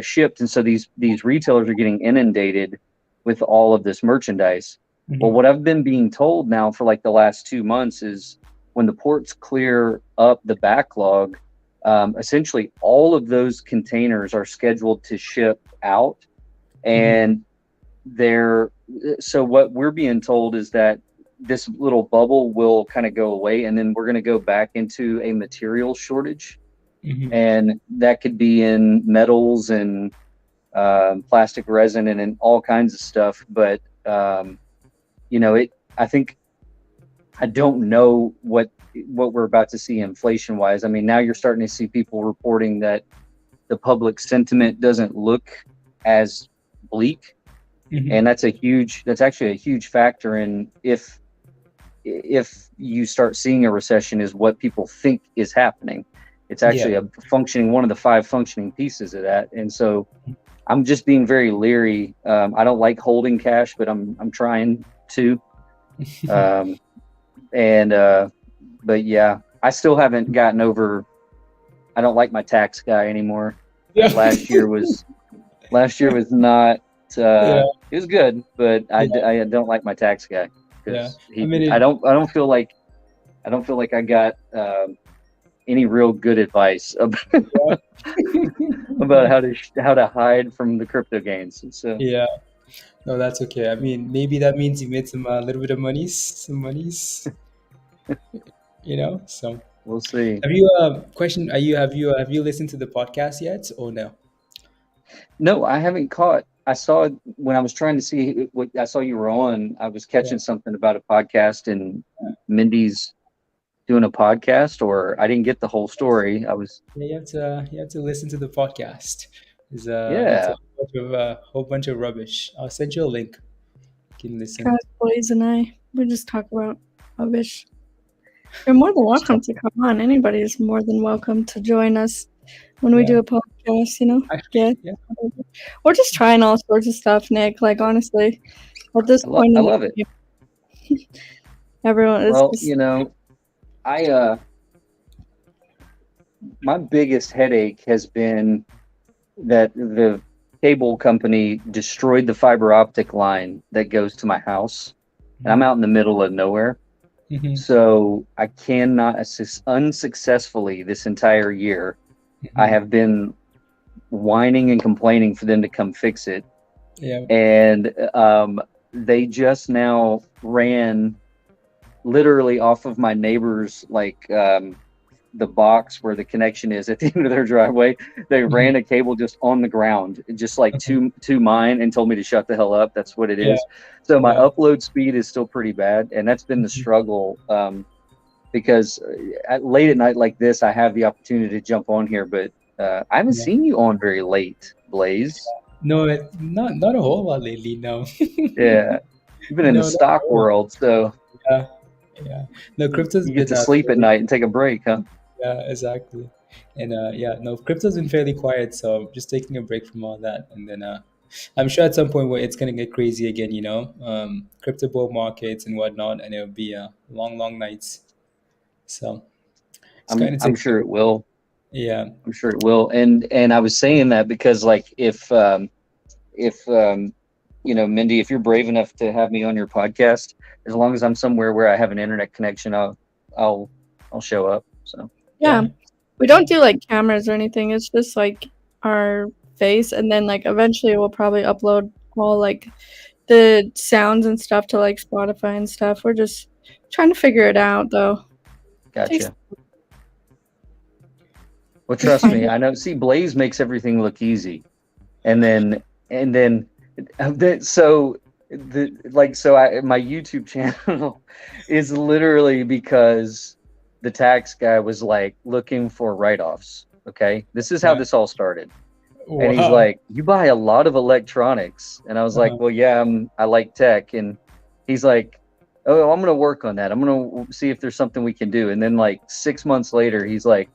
shipped, and so these retailers are getting inundated with all of this merchandise. Well, what I've been being told now for like the last 2 months is when the ports clear up the backlog, essentially all of those containers are scheduled to ship out. And so what we're being told is that this little bubble will kind of go away, and then we're going to go back into a material shortage. And that could be in metals and plastic resin and in all kinds of stuff. But, you know, I don't know what we're about to see inflation wise. I mean, now you're starting to see people reporting that the public sentiment doesn't look as bleak. And that's actually a huge factor in if you start seeing a recession, is what people think is happening. It's actually one of the 5 functioning pieces of that. And so I'm just being very leery. I don't like holding cash, but I'm trying to. But yeah, I still haven't gotten over. I don't like my tax guy anymore. Yeah. Last year was not. It was good, but I don't like my tax guy because I don't feel like I got any real good advice about how to hide from the crypto gains. So yeah. No, that's okay. I mean, maybe that means you made some little bit of some monies. So we'll see. have you have you listened to the podcast yet or no? No, I haven't caught. I saw when I was trying to see what I saw you were on. I was catching something about a podcast, and Mindy's doing a podcast, or I didn't get the whole story. You have to listen to the podcast. It's a whole bunch of rubbish. I'll send you a link. You can listen. Boys and we just talk about rubbish. You're more than welcome to come on. Anybody is more than welcome to join us when we do a podcast, We're just trying all sorts of stuff, Nick. Like, honestly, at this point, I love it. Everyone is. Well, my biggest headache has been that the cable company destroyed the fiber optic line that goes to my house, and I'm out in the middle of nowhere. So I cannot unsuccessfly this entire year. I have been whining and complaining for them to come fix it. And they just now ran literally off of my neighbor's, the box where the connection is at the end of their driveway. They ran a cable just on the ground, just like to mine, and told me to shut the hell up. That's what it is. So my upload speed is still pretty bad, and that's been the struggle. Because late at night like this, I have the opportunity to jump on here, but I haven't seen you on very late, Blaze. No, not a whole lot lately. No. Yeah, you've been in the stock world, so No, crypto's you get to sleep at night and take a break, huh? Yeah, exactly. And crypto's been fairly quiet, so I'm just taking a break from all that, and then I'm sure at some point where it's gonna get crazy again, crypto bull markets and whatnot, and it'll be long nights. So I'm sure it will. Yeah, I'm sure it will. And I was saying that because, like, if Mindy, if you're brave enough to have me on your podcast, as long as I'm somewhere where I have an internet connection, I'll show up. So we don't do like cameras or anything. It's just like our face, and then like eventually we'll probably upload all like the sounds and stuff to like Spotify and stuff. We're just trying to figure it out, though. Gotcha. Well, trust me, I know. See, Blaze makes everything look easy, and then my YouTube channel is literally because the tax guy was like looking for write-offs. Okay, this is how this all started. And he's like, "You buy a lot of electronics," and I was like, "Well, yeah, I like tech." And he's like, "Oh, I'm gonna work on that. I'm gonna see if there's something we can do." And then like 6 months later, he's like,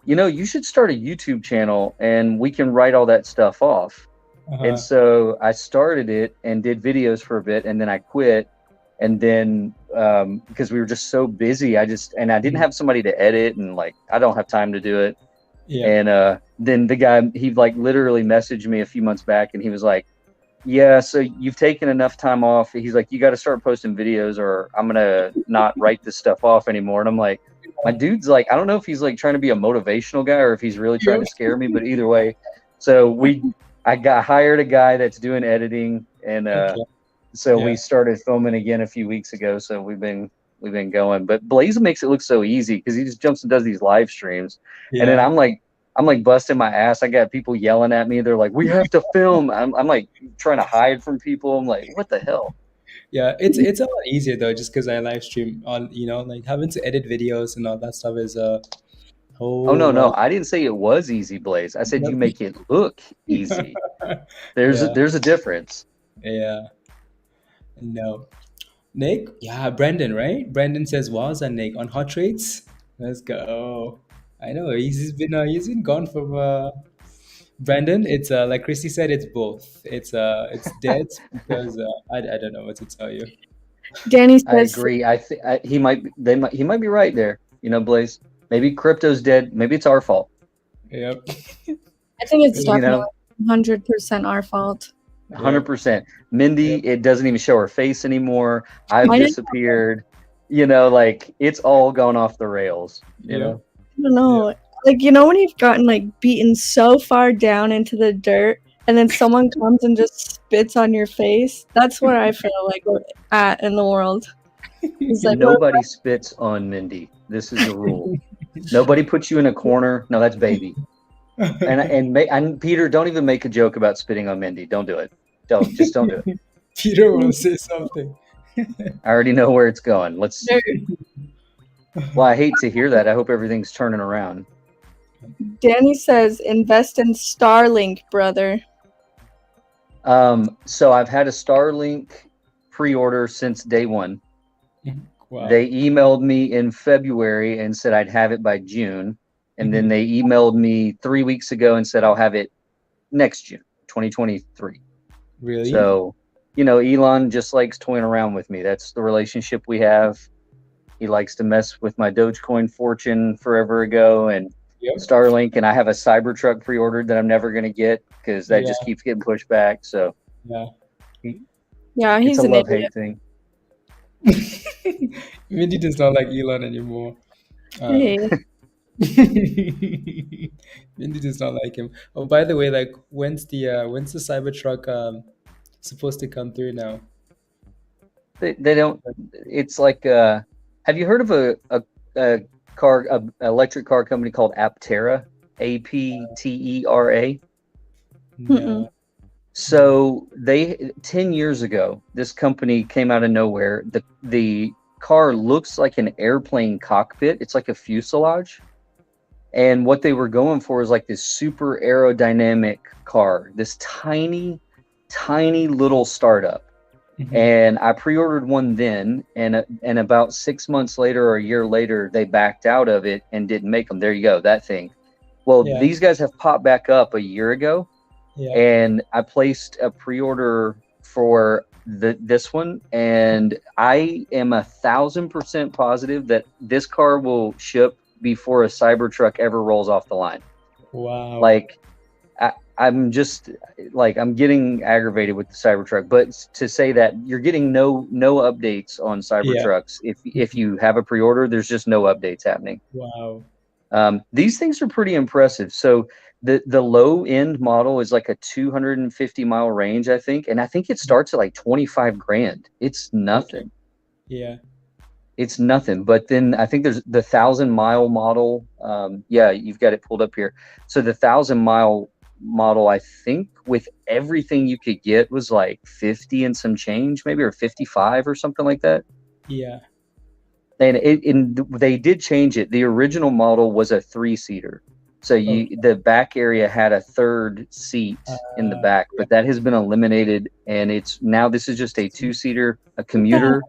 "You should start a YouTube channel, and we can write all that stuff off." And so I started it and did videos for a bit, and then I quit. And then because we were just so busy, I didn't have somebody to edit, and like I don't have time to do it. And then the guy, he like literally messaged me a few months back, and he was like, "Yeah, so you've taken enough time off." He's like, "You got to start posting videos, or I'm gonna not write this stuff off anymore." And I'm like, my dude's like, I don't know if he's like trying to be a motivational guy or if he's really trying to scare me, but either way. So I hired a guy that's doing editing, and we started filming again a few weeks ago. So we've been going, but Blaze makes it look so easy because he just jumps and does these live streams, and then I'm like busting my ass. I got people yelling at me. They're like, "We have to film." I'm like trying to hide from people. I'm like, what the hell? Yeah, it's a lot easier though, just because I live stream on, like having to edit videos and all that stuff is Oh no, wow. I didn't say it was easy, Blaze. I said you make it look easy. There's Yeah. a difference. Yeah. No. Nick? Yeah, Brandon, right? Brandon says was and Nick on hot trades. Let's go. I know he's been gone from Brandon. It's like Christy said, it's both. It's dead because I don't know what to tell you. Danny I says agree. He might be right there. You know, Blaze. Maybe crypto's dead. Maybe it's our fault. Yep. I think it's You definitely know, 100% our fault. 100%. Mindy, Yep. it doesn't even show her face anymore. I've I didn't- disappeared. You know, like it's all gone off the rails. You Yep. know. I don't know. Like, you know, when you've gotten like beaten so far down into the dirt and then someone comes and just spits on your face? That's where I feel like we're at in the world. It's like, Nobody spits on Mindy. This is the rule. Nobody puts you in a corner. No, that's baby. And Peter, don't even make a joke about spitting on Mindy. Don't do it. Don't do it. Peter will say something. I already know where it's going. Well, I hate to hear that. I hope everything's turning around. Danny says, invest in Starlink, brother. So I've had a Starlink pre-order since day one. Wow. They emailed me in February and said I'd have it by June. And then they emailed me 3 weeks ago and said I'll have it next June, 2023. Really? So, you know, Elon just likes toying around with me. That's the relationship we have. He likes to mess with my Dogecoin fortune forever ago and Starlink. And I have a Cybertruck pre-ordered that I'm never going to get because that just keeps getting pushed back. So, yeah, he's it's a an love-hate idiot. thing. Mindy does not like Elon anymore. Hey. Mindy does not like him. Oh, by the way, like when's the Cybertruck supposed to come through now? They don't. It's like have you heard of a electric car company called Aptera? APTERA? No. So 10 years ago, this company came out of nowhere. The car looks like an airplane cockpit. It's like a fuselage. And what they were going for is like this super aerodynamic car, this tiny, tiny little startup. And I pre-ordered one then, and about 6 months later or a year later, they backed out of it and didn't make them. There you go, that thing. Well, these guys have popped back up a year ago, and I placed a pre-order for this one, and I am 1,000% positive that this car will ship before a Cybertruck ever rolls off the line. Wow. Like, I'm just like, I'm getting aggravated with the Cybertruck, but to say that you're getting no updates on Cybertrucks. If you have a pre-order, there's just no updates happening. Wow. These things are pretty impressive. So the low end model is like a 250-mile range, I think. And I think it starts at like 25 grand. It's nothing. Yeah. It's nothing. But then I think there's the 1,000-mile model. You've got it pulled up here. So the 1,000-mile model, I think with everything you could get was like 50 and some change, maybe, or 55 or something like that. Yeah. And they did change it. The original model was a 3-seater. So the back area had a third seat in the back, but that has been eliminated, and this is just a 2-seater, a commuter.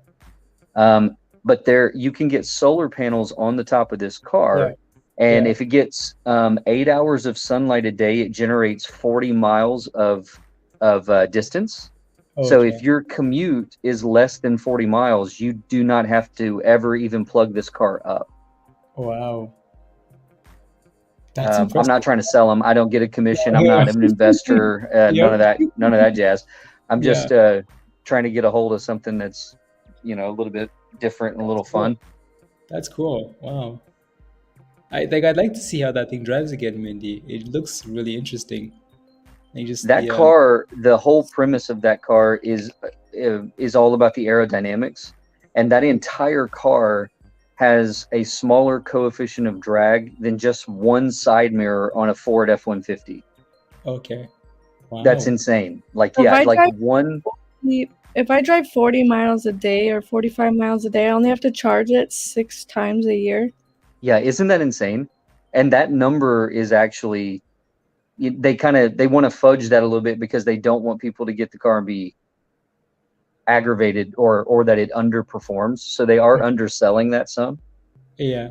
But you can get solar panels on the top of this car. And if it gets 8 hours of sunlight a day, it generates 40 miles of distance. So if your commute is less than 40 miles, you do not have to ever even plug this car up. Wow. That's impressive. I'm not trying to sell them. I don't get a commission. I'm not an investor. None of that jazz. I'm just trying to get a hold of something that's, a little bit different and a little fun. That's cool. Wow. I'd like to see how that thing drives again, Mindy. It looks really interesting. Car, the whole premise of that car is all about the aerodynamics, and that entire car has a smaller coefficient of drag than just one side mirror on a Ford F-150. Okay. Wow. That's insane. If I drive 40 miles a day or 45 miles a day, I only have to charge it 6 times a year. Yeah, isn't that insane? and that number is actually, they want to fudge that a little bit because they don't want people to get the car and be aggravated or that it underperforms. So they are underselling that some. Yeah.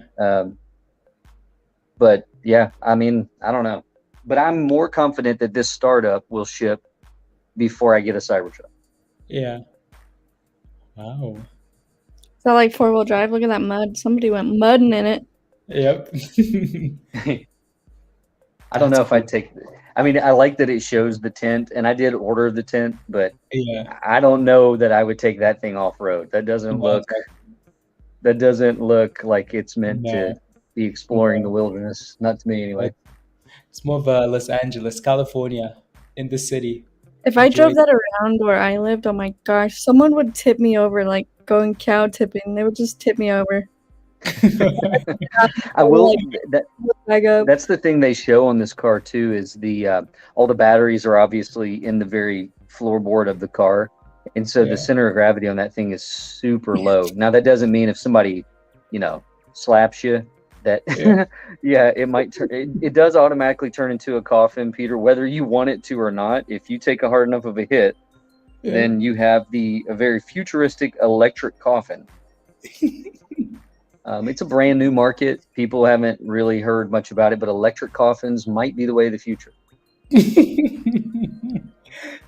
But yeah, I mean, I don't know, but I'm more confident that this startup will ship before I get a Cybertruck. Yeah. Wow. Is that like 4-wheel drive? Look at that mud. Somebody went mudding in it. Yep. I don't know if I'd take. I mean, I like that it shows the tent, and I did order the tent, but Yeah. I don't know that I would take that thing off road. That doesn't look. That doesn't look like it's meant to be exploring the wilderness. Not to me, anyway. It's more of Los Angeles, California, in the city. If I drove that around where I lived, oh my gosh, someone would tip me over, like going cow tipping. They would just tip me over. I will. That's the thing they show on this car too. Is the all the batteries are obviously in the very floorboard of the car, and so the center of gravity on that thing is super low. Now that doesn't mean if somebody, slaps you, that it might turn. It does automatically turn into a coffin, Peter, whether you want it to or not. If you take a hard enough of a hit, then you have a very futuristic electric coffin. It's a brand new market. People haven't really heard much about it, but electric coffins might be the way of the future.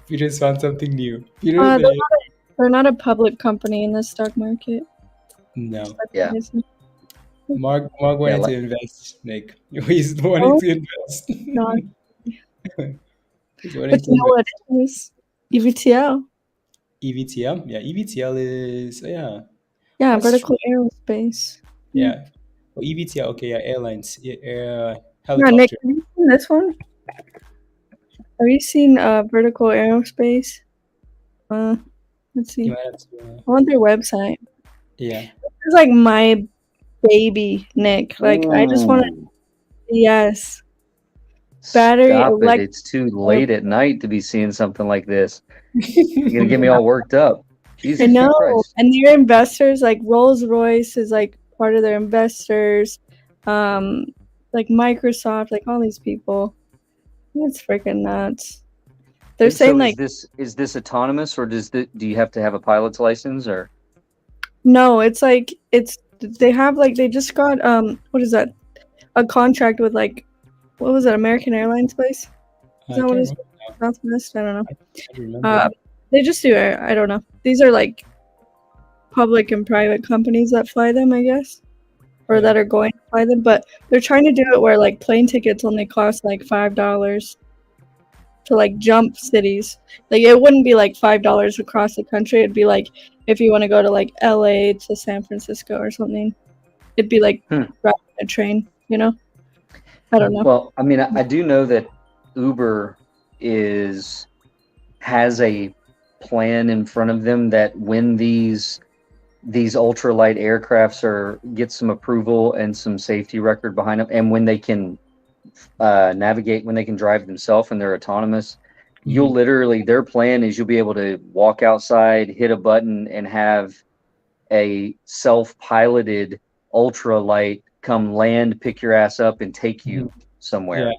Peter's found something new. They're not a public company in the stock market. No. Yeah. Mark wanted to invest, Nick. He's wanting to invest. No. But you know what it is? EVTL. EVTL? Yeah, EVTL is, Yeah, That's vertical aerospace. Yeah. Well, EVTL, okay, yeah, airlines. Nick, Helicopter. have you seen this one? Have you seen vertical aerospace? Let's see. I want their website. Yeah. It's like my baby, Nick. Like, I just want to. Yes. Battery. Stop it. It's too late at night to be seeing something like this. You're going to get me all worked up. Jesus I know. Christ. And their investors, like Rolls-Royce is like part of their investors. Like Microsoft, like all these people. It's freaking nuts. They're saying like, is this autonomous, or do you have to have a pilot's license, or? No, it's like they just got what is that? A contract with like, what was it? American Airlines place? Is that what it's Southwest? I don't know. I remember. They just do it. I don't know. These are like public and private companies that fly them, I guess, or that are going to fly them. But they're trying to do it where like plane tickets only cost like $5 to like jump cities. Like it wouldn't be like $5 across the country. It'd be like if you want to go to like LA to San Francisco or something. It'd be like riding a train. I don't know. Well, I mean, I do know that Uber has a plan in front of them that when these ultralight aircrafts get some approval and some safety record behind them, and when they can navigate, when they can drive themselves and they're autonomous, you'll literally, their plan is you'll be able to walk outside, hit a button, and have a self-piloted ultralight come land, pick your ass up, and take you somewhere.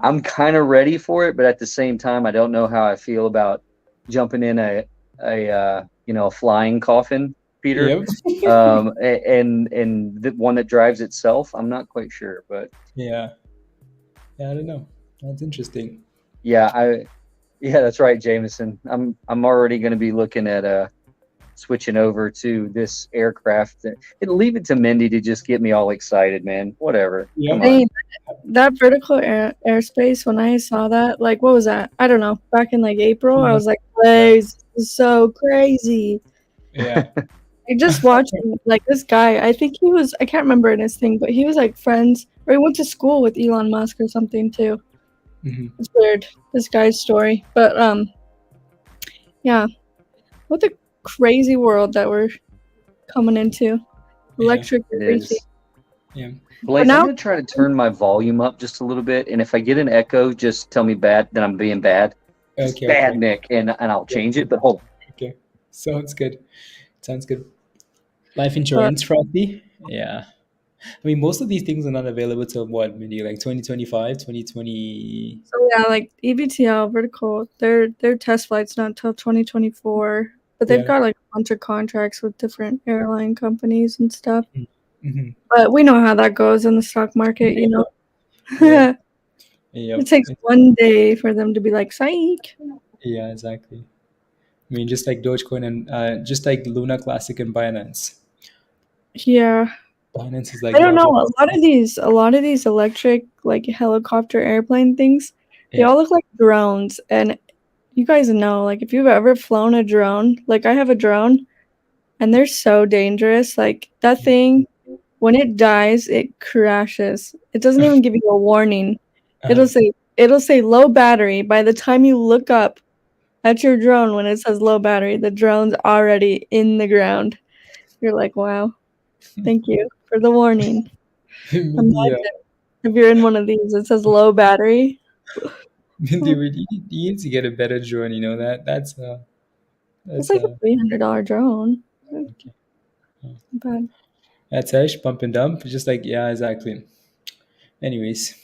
I'm kind of ready for it, but at the same time, I don't know how I feel about jumping in a flying coffin, Peter. And the one that drives itself. I'm not quite sure, but yeah, I don't know. That's interesting. Yeah, that's right, Jameson. I'm already going to be looking at switching over to this aircraft. And leave it to Mindy to just get me all excited, man. Whatever. Hey, that vertical airspace, when I saw that, like, what was that? I don't know. Back in like April, I was like, this is so crazy. Yeah. I just watched like this guy. I think I can't remember his thing, but he was like friends, or he went to school with Elon Musk or something too. It's weird, this guy's story. But yeah, what the crazy world that we're coming into. Electric everything. Yeah. Blake, I'm going to try to turn my volume up just a little bit, and if I get an echo, just tell me bad that I'm being bad. Okay. Bad, Nick, and I'll change it, but hold on. Okay. Sounds good. Life insurance, Frothy? Yeah. I mean, most of these things are not available till what, maybe like 2025, 2020. So yeah, like EVTL vertical, their test flight's not until 2024, but they've Yeah. got like a bunch of contracts with different airline companies and stuff. Mhm. But we know how that goes in the stock market, you know. Yeah. Yep. It takes one day for them to be like, psych. Yeah, exactly. I mean, just like Dogecoin and just like Luna Classic and Binance. Yeah. Binance is I like don't know. larger. A lot of these electric like helicopter airplane things, they Yeah. all look like drones. And you guys know, like if you've ever flown a drone, like I have a drone and they're so dangerous. Like that thing, when it dies, it crashes. It doesn't even give you a warning. Uh, It'll say low battery. By the time you look up at your drone when it says low battery, the drone's already in the ground. You're like, wow, thank you for the warning. Mindy, Imagine if you're in one of these, it says low battery. Mindy, you need to get a better drone. You know that It's that's like a $300 drone. okay. But That's Ash pump and dump. Just like yeah, exactly. Anyways,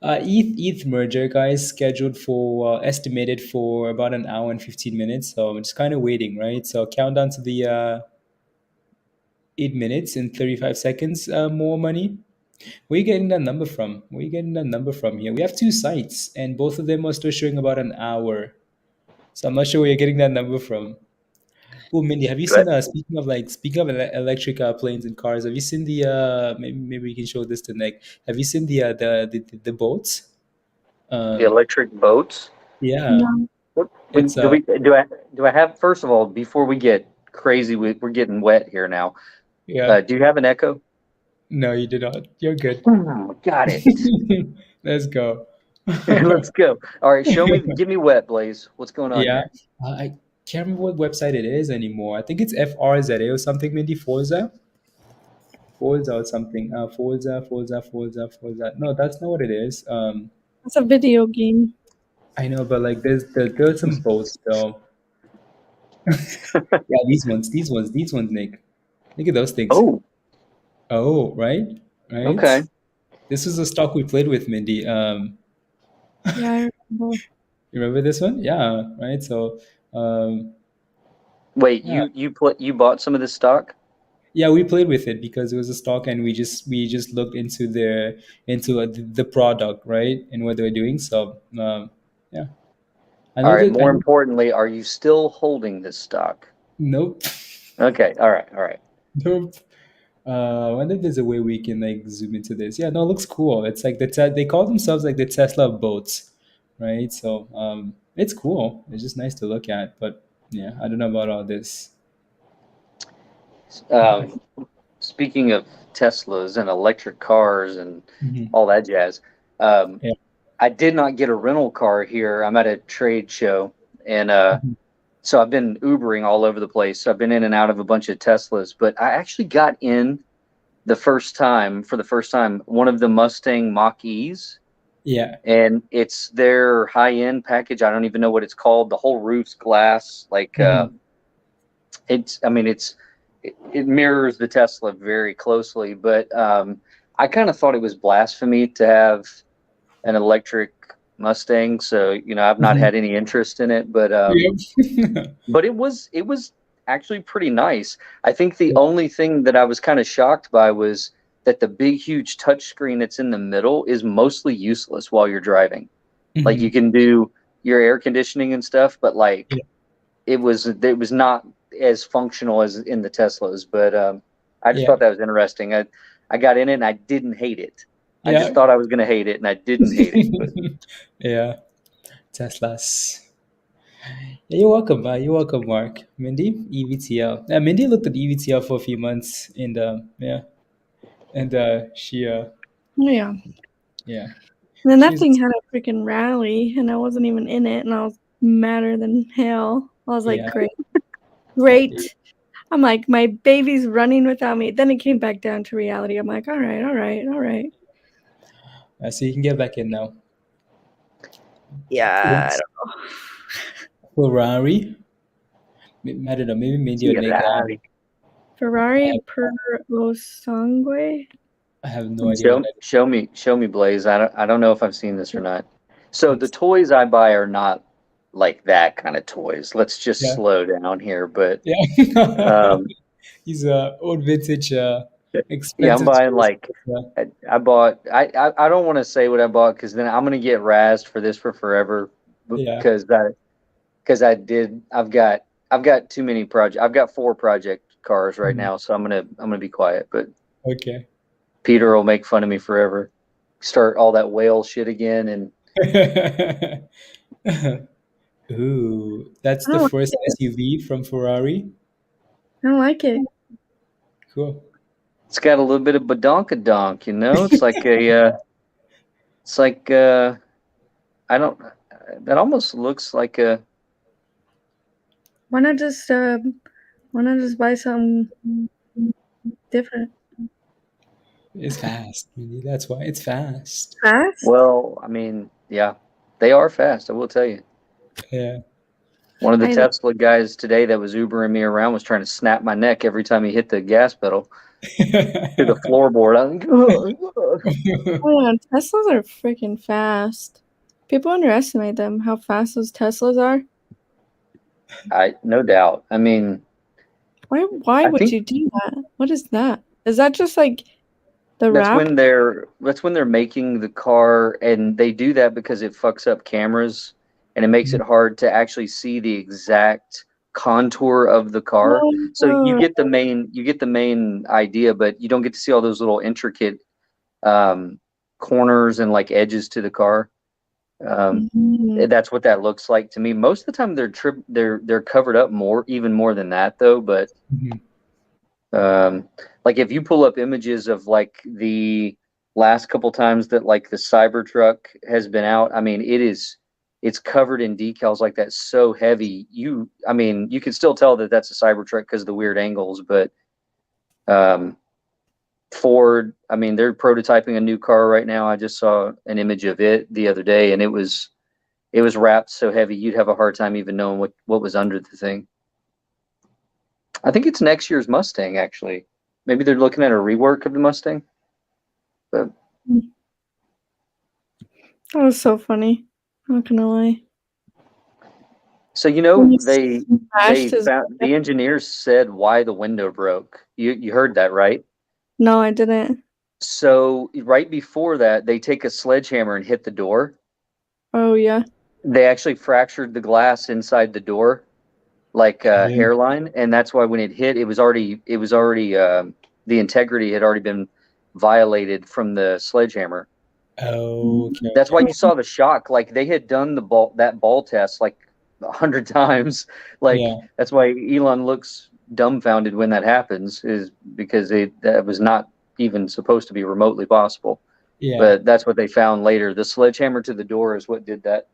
ETH merger, guys, scheduled for estimated for about an hour and 15 minutes. So I'm just kind of waiting, right? So countdown to the 8 minutes and 35 seconds. More money. Where are you getting that number from? Where are you getting that number from here? We have two sites, and both of them are still showing about an hour. So I'm not sure where you're getting that number from. Oh, Mindy, have you seen? Speaking of electric planes and cars, have you seen the? Maybe we can show this to Nick. Have you seen the boats? The Um, electric boats. yeah, no. it's Do I have, first of all, before we get crazy, we're getting wet here now. yeah. Do you have an echo? No, you did not. You're good. Oh, got it. Let's go. Let's go. All right, give me wet, Blaze. What's going on Yeah, here? I can't remember what website it is anymore. I think it's FRZA or something. Maybe Forza or something. Forza. No, that's not what it is. It's a video game. I know, but like there's some boats though. Yeah, these ones, Nick. Look at those things. Oh, Oh, right, right. okay. This is a stock we played with, Mindy. Yeah, I remember. You remember this one? Yeah, right. So, Wait, yeah, you bought some of this stock? yeah, we played with it because it was a stock, and we just looked into the product, right, and what they're doing. So, yeah, I All know right. that. I More know. importantly, are you still holding this stock? Nope, Okay. All right. All right. nope. I wonder if there's a way we can like zoom into this. Yeah, no, it looks cool. It's like they call themselves like the Tesla of boats, right? So it's cool. It's just nice to look at. But yeah, I don't know about all this. Um, Speaking of Teslas and electric cars and Mhm. all that jazz, um, Yeah. I did not get a rental car here. I'm at a trade show, and Mhm. so I've been Ubering all over the place. I've been in and out of a bunch of Teslas, but I actually got in for the first time, one of the Mustang Mach-E's, Yeah. and it's their high-end package. I don't even know what it's called. The whole roof's glass. Like Mhm. I mean, it mirrors the Tesla very closely, but I kind of thought it was blasphemy to have an electric Mustang. So, I've not Mhm. had any interest in it, but Yep. it was actually pretty nice. I think the only thing that I was kind of shocked by was that the big, huge touchscreen that's in the middle is mostly useless while you're driving. Like you Mhm. can do your air conditioning and stuff, but like Yeah. it was not as functional as in the Teslas. But I just Yeah. thought that was interesting. I got in it and I didn't hate it. I just Yeah. thought I was going to hate it and I didn't hate it. But Yeah. Teslas. Yeah, you're welcome. You're welcome, Mark. Mindy, EVTL. Mindy looked at EVTL for a few months, and yeah, and she Yeah. yeah, And then that she's thing had a freaking rally, and I wasn't even in it, and I was madder than hell. I was like, yeah. great, great. I'm like, my baby's running without me. Then it came back down to reality. I'm like, all right, all right, all right. So you can get back in now. Yeah, I Yes. don't Ferrari. I don't know. Maybe Mindy or Nick. Ferrari. Ferrari per Lo Sangue. I have no idea what that is. Show me, Blaze. I don't know if I've seen this or not. So the toys I buy are not like that kind of toys. Let's just Yeah. slow down here. But Yeah. He's old vintage, expensive. yeah, I'm buying toys. like I bought. I don't want to say what I bought because then I'm gonna get razzed for this for forever. Yeah. Because I've got too many projects. I've got 4 project cars right now, so I'm gonna be quiet. But Okay. Peter will make fun of me forever. Start all that whale shit again, and Ooh, that's I the don't first SUV from Ferrari. I don't like it. Cool. it's got a little bit of badonkadonk, you know. It's like it's like I don't. That almost looks like a. Why not just buy something different? It's fast. Maybe that's why it's fast. Fast? Well, I mean, yeah, they are fast. I will tell you. Yeah. One of the Tesla guys today that was Ubering me around was trying to snap my neck every time he hit the gas pedal to the floorboard. I think, Oh yeah, Teslas are freaking fast. People underestimate them, how fast those Teslas are. no doubt. I mean, why would you do that? What is that? Is that just like the wrap? That's when they're making the car, and they do that because it fucks up cameras and it makes it hard to actually see the exact contour of the car. So you get the main idea, but you don't get to see all those little intricate corners and like edges to the car. That's what that looks like to me. Most of the time they're covered up even more than that though, but like if you pull up images of like the last couple times that like the Cybertruck has been out, I mean it's covered in decals like that, so heavy. You can still tell that that's a Cybertruck because of the weird angles, but Ford, I mean, they're prototyping a new car right now. I just saw an image of it the other day, and it was wrapped so heavy you'd have a hard time even knowing what was under the thing. I think it's next year's Mustang, actually. Maybe they're looking at a rework of the Mustang. But that was so funny. I'm not gonna lie. So the engineers said why the window broke. You heard that, right? No, I didn't. So right before that, they take a sledgehammer and hit the door. Oh yeah. They actually fractured the glass inside the door, like a hairline, and that's why when it hit, it was already the integrity had already been violated from the sledgehammer. Oh, okay. That's why you saw the shock. Like they had done that ball test like 100 times. Like that's why Elon looks dumbfounded when that happens, is because that was not even supposed to be remotely possible. Yeah. But that's what they found later. The sledgehammer to the door is what did that.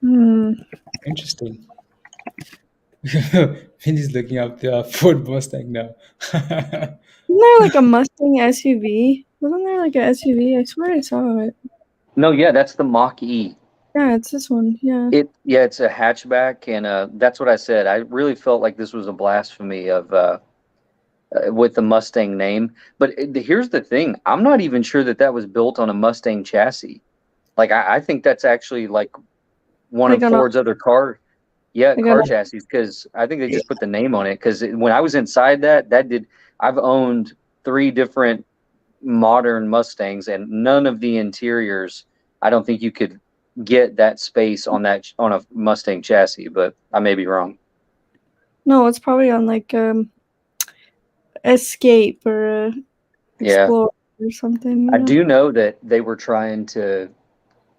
Interesting. Mindy's looking up the Ford Mustang now. Isn't there like a Mustang SUV? Wasn't there like an SUV? I swear I saw it. No, yeah, that's the Mach-E. Yeah, it's this one. Yeah. It's a hatchback, and that's what I said. I really felt like this was a blasphemy of with the Mustang name. But here's the thing: I'm not even sure that was built on a Mustang chassis. Like I think that's actually like one of Ford's other car chassis, because I think they just put the name on it. Because when I was inside I've owned 3 different modern Mustangs, and none of the interiors, I don't think you could get that space on a Mustang chassis, but I may be wrong. No, it's probably on like Escape or Explorer or something. I do know that they were trying to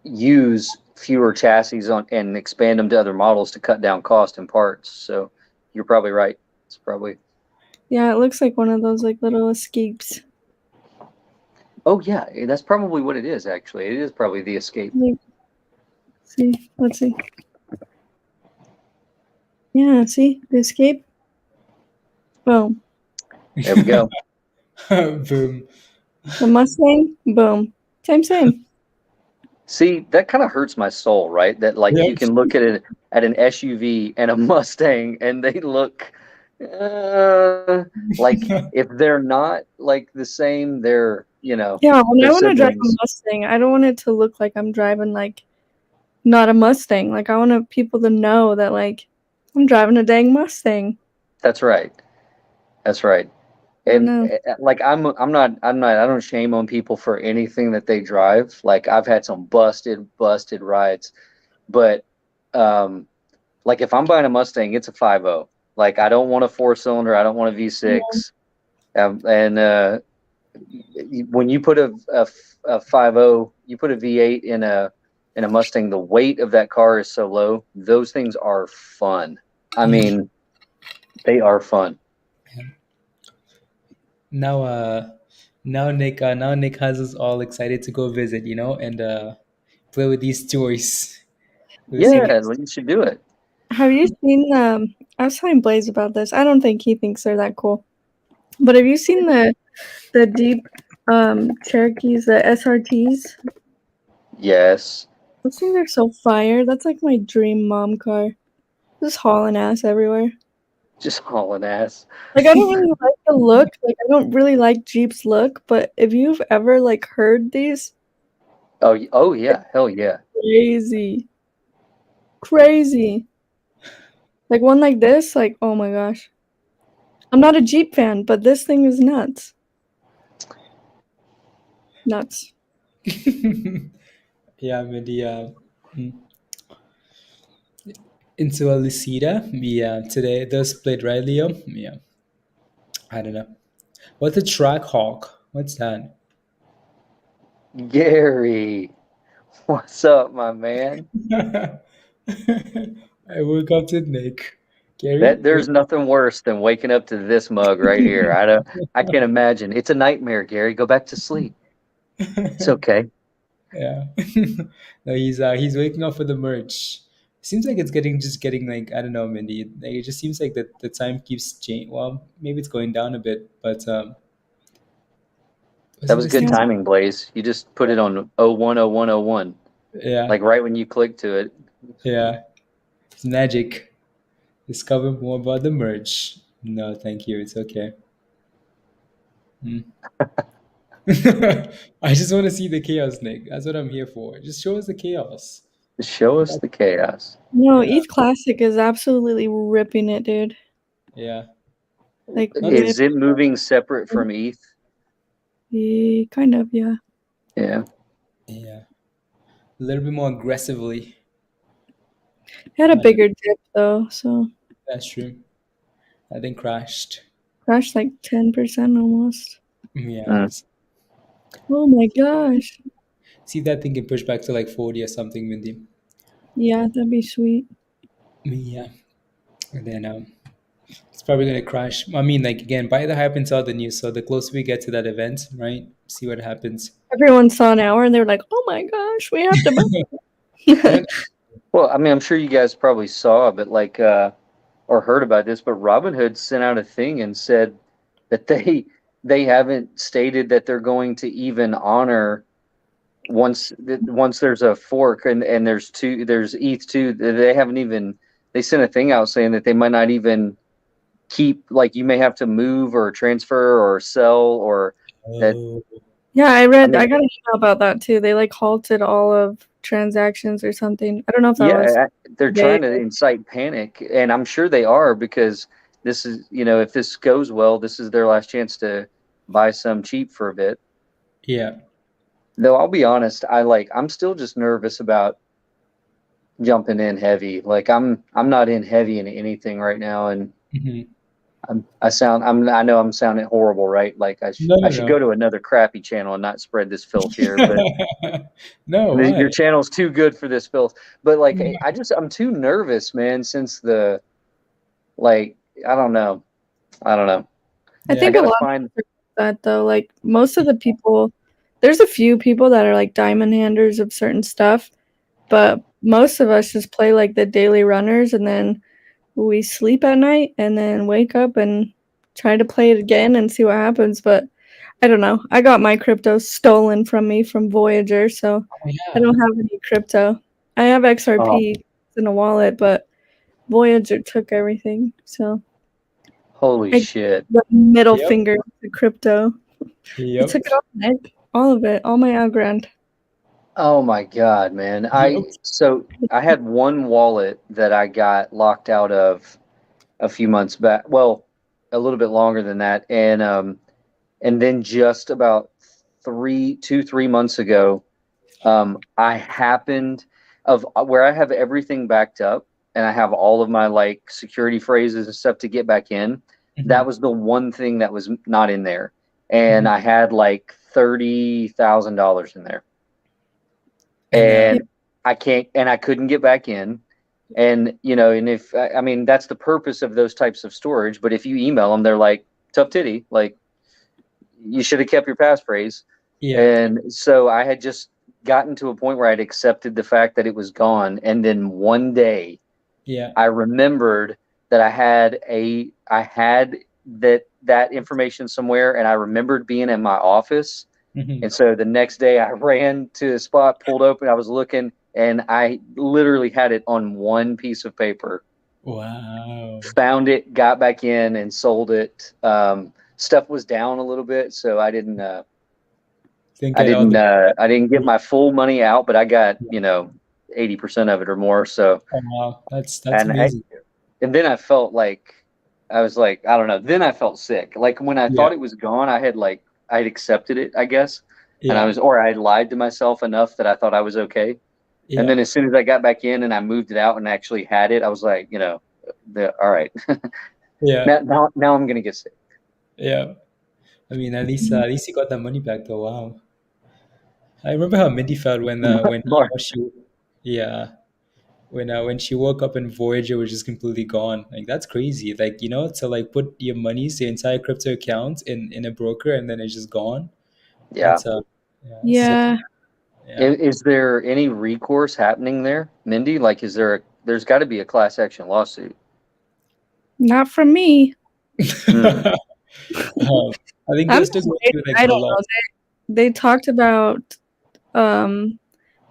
use fewer chassis and expand them to other models to cut down cost and parts. So you're probably right. It's probably. Yeah, it looks like one of those like little Escapes. Oh yeah, that's probably what it is. Actually, it is probably the Escape. Let's see. Yeah, see the Escape. Boom. There we go. Boom. The Mustang. Boom. Same. See, that kind of hurts my soul, right? That like you can look at an SUV and a Mustang, and they look Like if they're not like the same, they're Yeah, when they're I want to drive a siblings. Mustang, I don't want it to look like I'm driving like not a Mustang. Like I want people to know that like I'm driving a dang Mustang. That's right. That's right. I And know. like I don't shame on people for anything that they drive. Like I've had some busted rides, but like if I'm buying a Mustang, it's a 5.0. Like I don't want a 4-cylinder, I don't want a V6. And when you put a 5.0, you put a V8 in a Mustang, the weight of that car is so low. Those things are fun. I mean, they are fun. Now Nick has us all excited to go visit, and play with these toys. Yeah, you should do it. Have you seen I was telling Blaze about this. I don't think he thinks they're that cool. But have you seen the Jeep Cherokees, the SRTs? Yes. I think they're so fire. That's like my dream mom car. Just hauling ass everywhere. Just hauling ass. Like I don't really like the look. Like I don't really like Jeep's look. But if you've ever like heard these, Oh yeah, hell yeah. Crazy. Like one like this, like oh my gosh. I'm not a Jeep fan, but this thing is nuts. Nuts. Yeah, maybe into a Lucida. Yeah, today those played right, Leo. Yeah, I don't know. What's a track hawk? What's that? Gary, what's up, my man? I woke up to Nick. Gary, There's nothing worse than waking up to this mug right here. I can't imagine. It's a nightmare, Gary. Go back to sleep. It's okay. Yeah. No, he's waking up for the merge. Seems like it's getting like, I don't know, Mindy. Like, it just seems like the time keeps changing. Well, maybe it's going down a bit, but That was good Yeah. timing, Blaze. You just put it on 010101. Yeah. Like right when you click to it. Yeah. It's magic. Discover more about the merge. No, thank you. It's okay. I just want to see the chaos, Nick. That's what I'm here for. Just show us the chaos. Show us the chaos. No, Yeah. ETH Classic is absolutely ripping it, dude. Yeah. Like Is it moving separate from ETH? yeah, kind of, yeah. Yeah. Yeah. A little bit more aggressively. It had a bigger dip though, so That's true. I think crashed. crashed like 10% almost. Yeah. Oh my gosh. See if that thing can push back to like 40 or something, Mindy. Yeah, that'd be sweet. Yeah. And then it's probably gonna crash. I mean, like again, buy the hype and sell the news. So the closer we get to that event, right? See what happens. Everyone saw an hour and they were like, oh my gosh, we have to buy. Well, I mean, I'm sure you guys probably saw, but like, or heard about this, but Robinhood sent out a thing and said that they haven't stated that they're going to even honor once there's a fork and there's ETH2. They haven't even, they sent a thing out saying that they might not even keep, like you may have to move or transfer or sell or that. Yeah, I got an email about that too. They like halted all of transactions or something. I don't know if that was. They're trying to incite panic, and I'm sure they are, because this is, if this goes well, this is their last chance to buy some cheap for a bit. Yeah. Though I'll be honest, I'm still just nervous about jumping in heavy. Like I'm not in heavy in anything right now, and I know I'm sounding horrible, right? Like I should go to another crappy channel and not spread this filth here. But no, your channel's too good for this filth. But like I'm too nervous, man. Since I don't know. I think a lot of that though. Like most of the people, there's a few people that are like diamond handers of certain stuff, but most of us just play like the daily runners, and then we sleep at night and then wake up and try to play it again and see what happens. But I don't know. I got my crypto stolen from me from Voyager, so I don't have any crypto. I have XRP in a wallet, but Voyager took everything. So Holy Like, shit. the middle Yep. finger to crypto. He Yep. took it all, Nick. All of it. All my Algorand. Oh my God, man. Yep. So I had one wallet that I got locked out of a few months back. Well, a little bit longer than that. And then just about 3 months ago, I happened of where I have everything backed up and I have all of my like security phrases and stuff to get back in. That was the one thing that was not in there. And I had like $30,000 in there. And I couldn't get back in. And, you know, and if, I mean, that's the purpose of those types of storage. But if you email them, they're like, tough titty, like, you should have kept your passphrase. Yeah. And so I had just gotten to a point where I'd accepted the fact that it was gone. And then one day, I remembered that I had that information somewhere, and I remembered being in my office. And so the next day I ran to a spot, pulled open, I was looking, and I literally had it on one piece of paper. Wow. Found it, got back in and sold it. Stuff was down a little bit, so I didn't get my full money out, but I got, 80% of it or more. So wow, that's amazing. And then I felt like I don't know. Then I felt sick. Like when I thought it was gone, I'd accepted it, I guess. And I lied to myself enough that I thought I was okay. And then as soon as I got back in and I moved it out and actually had it, I was like, all right. Now I'm going to get sick. Yeah. I mean, at least you got that money back though. Wow. I remember how Mindy felt when she woke up and Voyager was just completely gone. Like that's crazy. Like, to like put your money, your entire crypto account in a broker and then it's just gone. Yeah. Yeah. Is there any recourse happening there, Mindy? Like, there's got to be a class action lawsuit. Not from me. I think they're still going through like I don't know.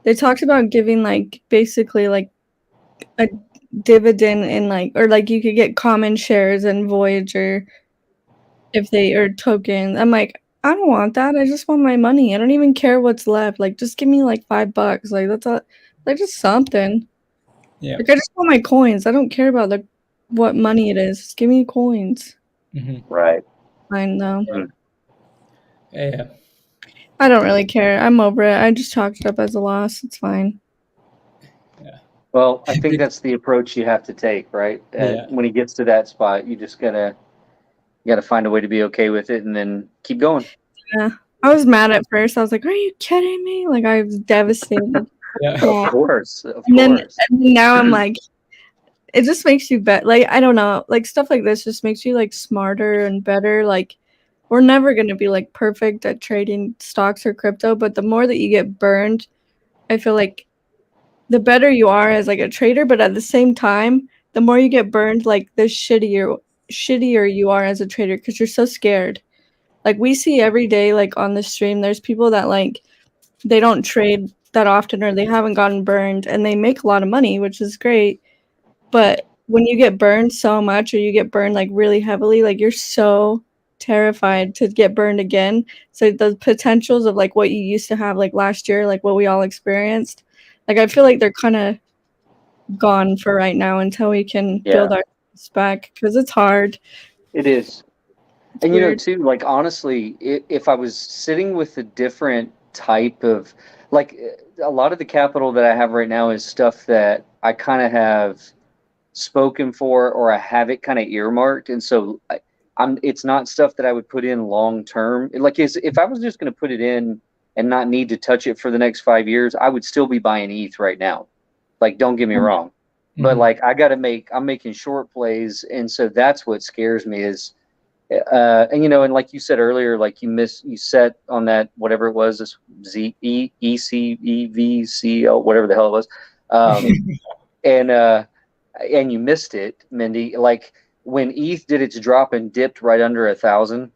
They talked about giving like basically like a dividend in like, or like you could get common shares in Voyager if they or tokens. I'm like, I don't want that. I just want my money. I don't even care what's left. Like, just give me like $5. Like that's like just something. Yeah. Like I just want my coins. I don't care about what money it is. Just give me coins. Right. Fine though. Yeah. I don't really care. I'm over it. I just chalked it up as a loss. It's fine. Yeah. Well, I think that's the approach you have to take, right? When he gets to that spot, you just gotta find a way to be okay with it and then keep going. Yeah. I was mad at first. I was like, are you kidding me? Like I was devastated. Of course. And then now I'm like, it just makes you like, I don't know, like stuff like this just makes you like smarter and better. Like we're never going to be like perfect at trading stocks or crypto, but the more that you get burned, I feel like the better you are as like a trader, but at the same time, the more you get burned, like the shittier you are as a trader because you're so scared. Like we see every day, like on the stream, there's people that like they don't trade that often or they haven't gotten burned and they make a lot of money, which is great. But when you get burned so much or you get burned like really heavily, like you're so terrified to get burned again. So the potentials of like what you used to have like last year, like what we all experienced, like I feel like they're kind of gone for right now until we can build our back because it's hard. It is. And weird. Too, like honestly, if I was sitting with a different type of, like a lot of the capital that I have right now is stuff that I kind of have spoken for or I have it kind of earmarked. And so it's not stuff that I would put in long term. Like if I was just going to put it in and not need to touch it for the next 5 years, I would still be buying ETH right now. Like, don't get me wrong. But like I'm making short plays. And so that's what scares me is, and like you said earlier, like you set on that, whatever it was, this ECEVCL, whatever the hell it was. And you missed it, Mindy. Like when ETH did its drop and dipped right under 1,000,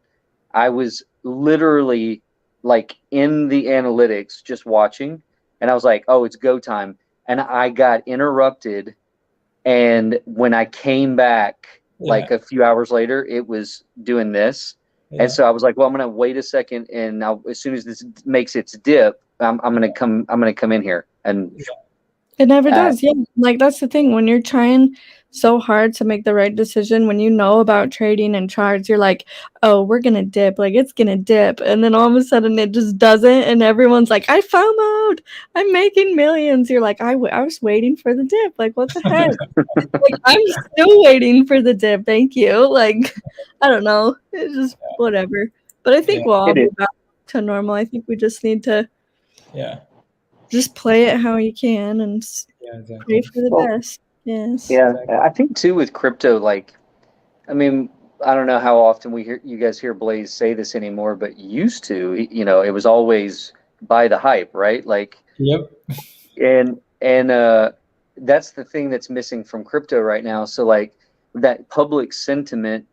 I was literally like in the analytics just watching, and I was like, oh, it's go time. And I got interrupted. And when I came back, like a few hours later, it was doing this. And so I was like, well, I'm going to wait a second. And now as soon as this makes its dip, I'm going to come in here. And it never does. Yeah. Like that's the thing. When you're trying so hard to make the right decision, when you know about trading and charts, you're like, oh, we're going to dip. Like it's going to dip. And then all of a sudden it just doesn't. And everyone's like, I FOMO'd. I'm making millions. You're like, I was waiting for the dip. Like, what the heck? Like, I'm still waiting for the dip. Thank you. Like, I don't know. It's just whatever. But I think we'll all be back to normal. I think we just need to just play it how you can and pray for the best. Yes. Yeah, I think too with crypto, like, I mean, I don't know how often you guys hear Blaze say this anymore, but used to, you know, it was always buy the hype, right? Like, and that's the thing that's missing from crypto right now. So like that public sentiment,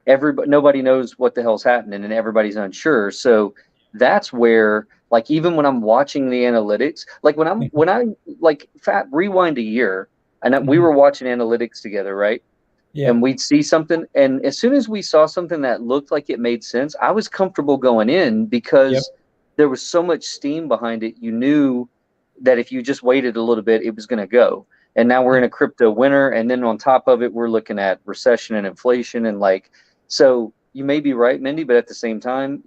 nobody knows what the hell's happening and everybody's unsure. So that's where, like, even when I'm watching the analytics, like when I like rewind a year and we were watching analytics together, right? And we'd see something, and as soon as we saw something that looked like it made sense, I was comfortable going in because there was so much steam behind it. You knew that if you just waited a little bit, it was going to go. And now we're in a crypto winter, and then on top of it, we're looking at recession and inflation, and like, so you may be right, Mindy, but at the same time,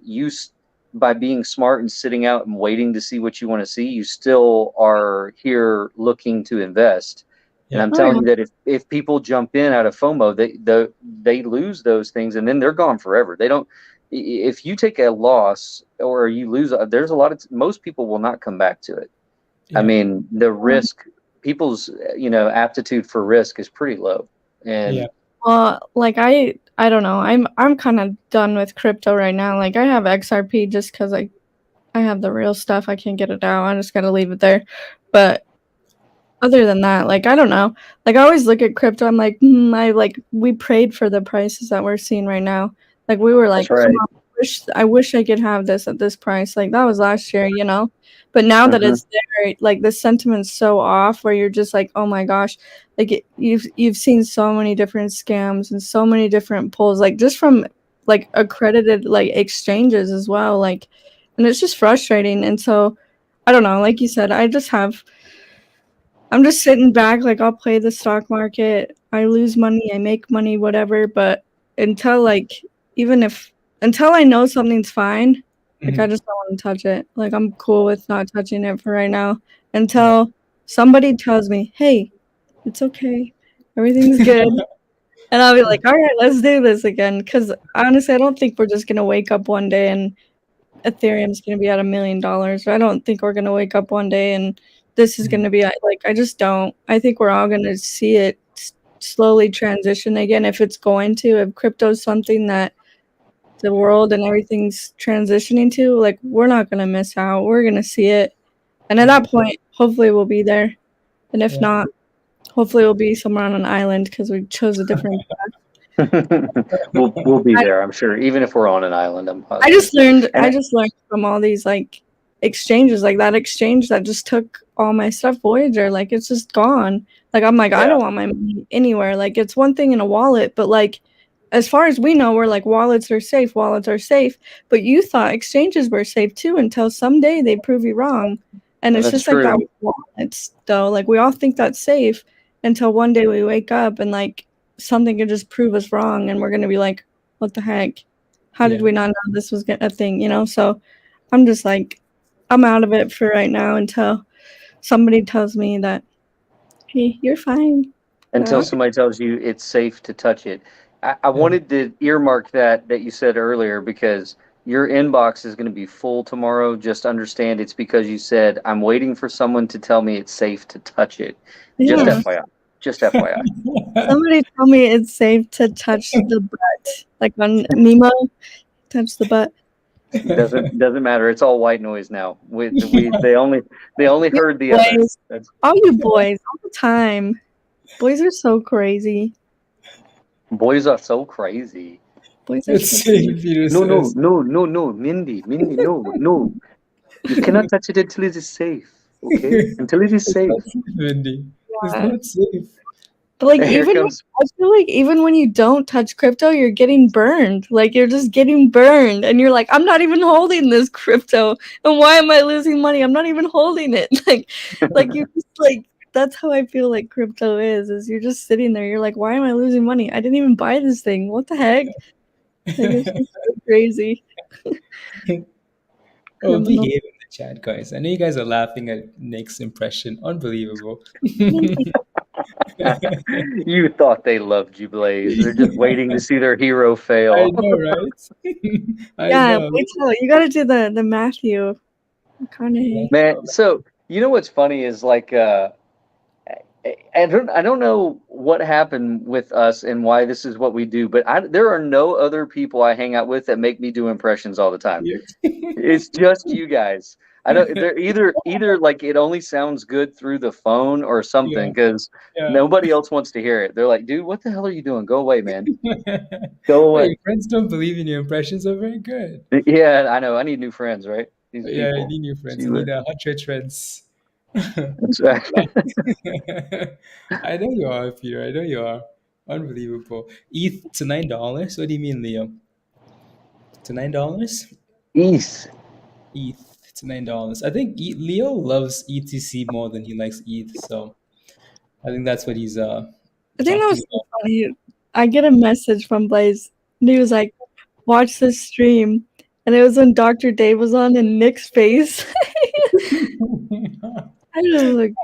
by being smart and sitting out and waiting to see what you want to see, you still are here looking to invest. And I'm telling you that if people jump in out of FOMO, they lose those things, and then they're gone forever. They don't. If you take a loss or you lose, there's most people will not come back to it. I mean, the risk, people's aptitude for risk is pretty low. And well, like I don't know. I'm kind of done with crypto right now. Like I have XRP just because I have the real stuff. I can't get it out. I just gotta leave it there. But other than that, like I don't know. Like I always look at crypto. I'm like, we prayed for the prices that we're seeing right now. Like we were like, come on, I wish I could have this at this price. Like that was last year, you know. But now that it's there, like the sentiment's so off where you're just like, oh my gosh, like you've seen so many different scams and so many different pulls, like just from like accredited like exchanges as well, like, and it's just frustrating. And so I don't know, like you said, I'm just sitting back, like I'll play the stock market. I lose money, I make money, whatever. But until I know something's fine, like I just don't want to touch it. Like I'm cool with not touching it for right now until somebody tells me, hey, it's okay. Everything's good. And I'll be like, all right, let's do this again. Because honestly, I don't think we're just going to wake up one day and Ethereum's going to be at $1 million. I don't think we're going to wake up one day and this is going to be like, I just don't. I think we're all going to see it slowly transition again if it's going to. If crypto's something that the world and everything's transitioning to, like, we're not going to miss out. We're going to see it. And at that point, hopefully we'll be there. And if not, hopefully we'll be somewhere on an island because we chose a different path. we'll be there, I'm sure. Even if we're on an island, I'm positive. I just learned from all these like exchanges, like that exchange that just took all my stuff, Voyager, like it's just gone. Like I'm like, I don't want my money anywhere. Like it's one thing in a wallet, but like as far as we know, we're like wallets are safe, but you thought exchanges were safe too until someday they prove you wrong. And it's just true. Like that with wallets though. Like we all think that's safe until one day we wake up and like something could just prove us wrong and we're gonna be like, what the heck? How did we not know this was a thing, you know? So I'm just like, I'm out of it for right now until somebody tells me that, hey, you're fine. Until somebody tells you it's safe to touch it. I wanted to earmark that you said earlier because your inbox is going to be full tomorrow. Just understand it's because you said, I'm waiting for someone to tell me it's safe to touch it. Just FYI. Just FYI. Somebody told me it's safe to touch the butt. Like on Nemo, touch the butt. Doesn't matter. It's all white noise now. They only heard the boys. All you boys all the time. Boys are so crazy. Boys are so crazy. Boys are so crazy. No, Mindy, no. You cannot touch it until it is safe. Okay? Until it is safe. Mindy. It's not safe. But like Here even comes- I feel like even when you don't touch crypto, you're getting burned. Like you're just getting burned, and you're like, I'm not even holding this crypto, and why am I losing money? I'm not even holding it. Like you just like that's how I feel like crypto is you're just sitting there. You're like, why am I losing money? I didn't even buy this thing. What the heck? Like it's just so crazy. Oh, Criminal. behave in the chat, guys. I know you guys are laughing at Nick's impression. Unbelievable. You thought they loved you, Blaze. They're just waiting to see their hero I fail. know, right? I Yeah, know. wait till you gotta do the Matthew McConaughey. Man, so you know what's funny is like I don't know what happened with us and why this is what we do, but there are no other people I hang out with that make me do impressions all the time. Yeah. It's just you guys. I don't. They're either like it only sounds good through the phone or something because Yeah. nobody else wants to hear it. They're like, dude, what the hell are you doing? Go away, man. Well, Go your away. friends don't believe in your impressions are very good. Yeah, I know. I need new friends, right? These Yeah, you people. need new friends. See You what- need hot trade friends. That's right. I know you are, Peter. I know you are. Unbelievable. ETH to $9. What do you mean, Leo? To $9? East. ETH to $9. I think Leo loves ETC more than he likes ETH, so I think that's what he's I think that was talking so funny. I get a message from Blaze, and he was like, "Watch this stream," and it was when Dr. Dave was on, and Nick's face. about. I was like,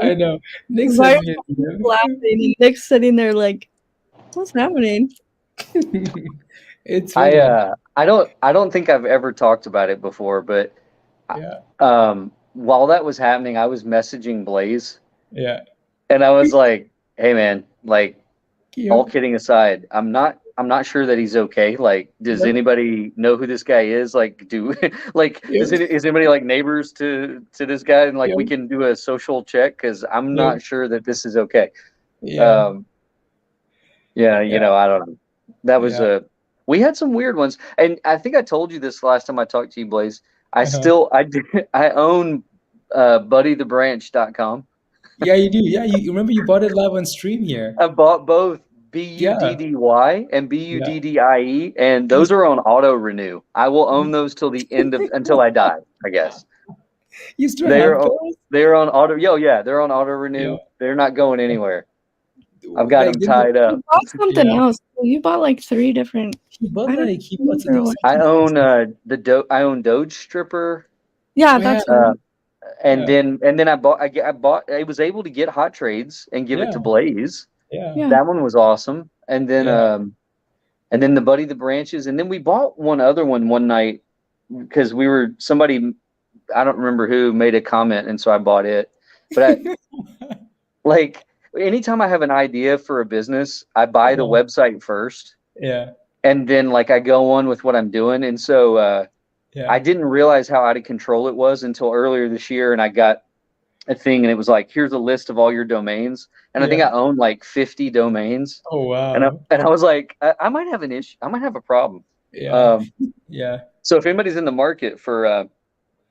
I know. Nick's Why sent me a DM. laughing, and Nick's sitting there like, "What's happening?" It's funny. I don't think I've ever talked about it before, but Yeah. while that was happening, I was messaging Blaze Yeah. and I was like, hey man, like Yeah. all kidding aside, I'm not sure that he's okay. Like, does Yep. anybody know who this guy is? Like, like is anybody like neighbors to this guy? And like we Yep. can do a social check because I'm Yep. not sure that this is okay. Yeah. Yeah, Yeah. I don't know. That was Yeah. we had some weird ones, and I think I told you this last time I talked to you, Blaze. I own buddythebranch.com. Yeah, you do. Yeah, you remember you bought it live on stream here. I bought both BUDDY and BUDDIE, and those are on auto renew. I will own those till the end of until I die, I guess. You still have those? They're on auto. Yeah, they're on auto renew. Yeah. They're not going anywhere. I've got them didn't tied up. You bought something Yeah. else. You bought like 3 different. He bought I don't he bought remember what- I own I own Doge Stripper. Yeah, Oh, that's yeah. And Yeah. then I bought I was able to get hot trades and give it to Yeah. Blaze. Yeah. Yeah. That one was awesome. And then Yeah. and then the Buddy the Branches, and then we bought one other one night because somebody, I don't remember who, made a comment, and so I bought it. But like anytime I have an idea for a business, I buy the website first. Yeah. And then like I go on with what I'm doing. And so Yeah. I didn't realize how out of control it was until earlier this year, and I got a thing, and it was like, here's a list of all your domains, and I think I own like 50 domains. Oh wow. And I was like, I might have an issue. I might have a problem. Yeah. Yeah. So if anybody's in the market for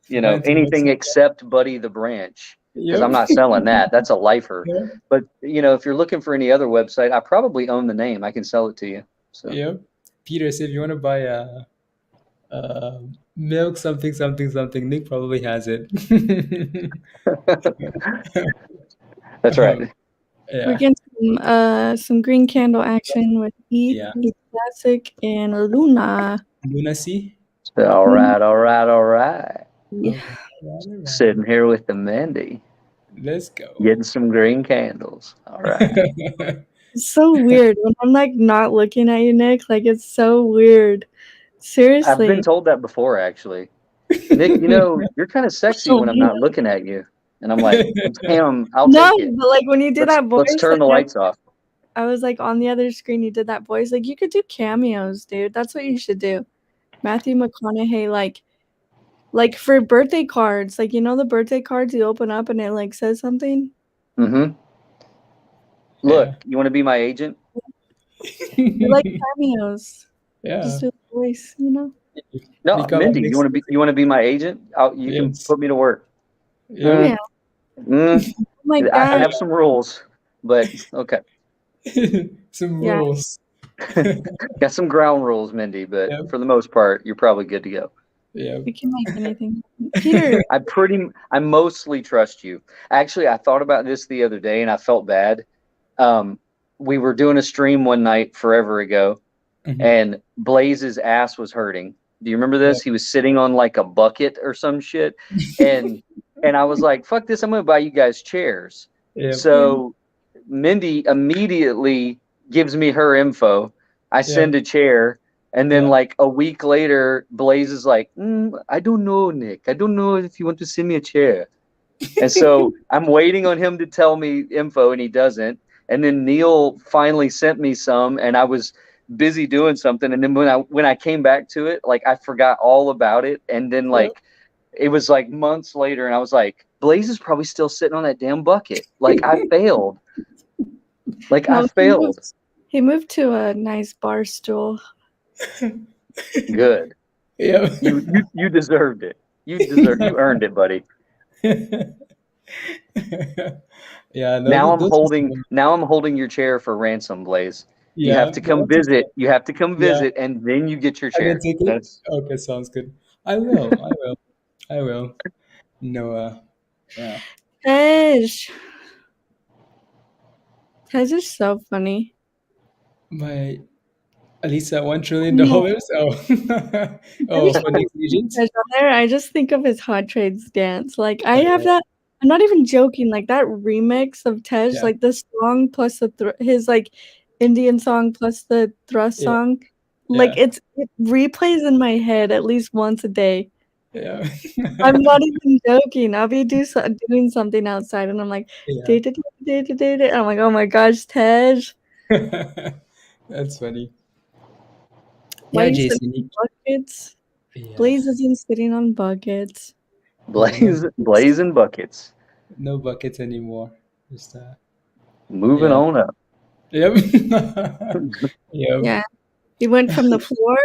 anything except Buddy the Branch, because I'm not selling that. That's a lifer. Yeah. But if you're looking for any other website, I probably own the name. I can sell it to you. So Yep. Peter, so if you want to buy milk something, Nick probably has it. that's right. Yeah. We're getting some green candle action with ETH, Yeah. ETH Classic, and Luna. Lunacy? All right. Yeah. Alright. Sitting here with the Mandy, Let's go. getting some green candles. All right. It's so weird when I'm like not looking at you, Nick. Like it's so weird. Seriously. I've been told that before, actually. Nick, you're kind of sexy when I'm not looking at you. And I'm like, damn, I'll No, take it. but like when you did that voice, Let's turn the like, lights off. I was like on the other screen. You did that voice. Like you could do cameos, dude. That's what you should do. Matthew McConaughey, like for birthday cards, like the birthday cards you open up and it like says something. Mm-hmm. Look, you want to be my agent? You like cameos. Yeah. Just do the voice, No, Become Mindy, a you want to be my agent? You can put me to work. Yeah. Yeah. Oh my I god. have some rules. but okay. Some Yeah. rules. Got some ground rules, Mindy, but Yep. for the most part, you're probably good to go. Yeah. We can make anything. Peter, I mostly trust you. Actually, I thought about this the other day and I felt bad. We were doing a stream one night forever ago, and Blaze's ass was hurting. Do you remember this? Yep. He was sitting on like a bucket or some shit, and I was like, "Fuck this! I'm gonna buy you guys chairs." Yep. So Mindy immediately gives me her info. I send a chair. And then, Yeah. like a week later, Blaze is like, I don't know, Nick. I don't know if you want to send me a chair. And so I'm waiting on him to tell me info, and he doesn't. And then Neil finally sent me some, and I was busy doing something. And then when I came back to it, like I forgot all about it. And then like it was like months later, and I was like, Blaze is probably still sitting on that damn bucket. Like I failed. Like I failed. He moved to a nice bar stool. Good. Yeah. You deserved it. You earned it, buddy. Yeah. Now I'm holding your chair for ransom, Blaze. Yeah, you have to come visit. You have to come visit, and then you get your I chair. can take it. Okay, sounds good. I will. I will. No. Yeah. Tej is so funny. My Alisa, $1 trillion. Oh, for Nick's Legions. I just think of his hot trades dance. Like I have that. I'm not even joking. Like that remix of Tej, like the song plus his like Indian song plus the thrust song. Like it replays in my head at least once a day. Yeah. I'm not even joking. I'll be doing something outside, and I'm like, I'm like, oh my gosh, Tej. That's funny. Why Jason. Buckets? Yeah. Blaze isn't sitting on buckets. Blaze and buckets. No buckets anymore. Just that. Moving on up. Yep. Yeah. He went from the floor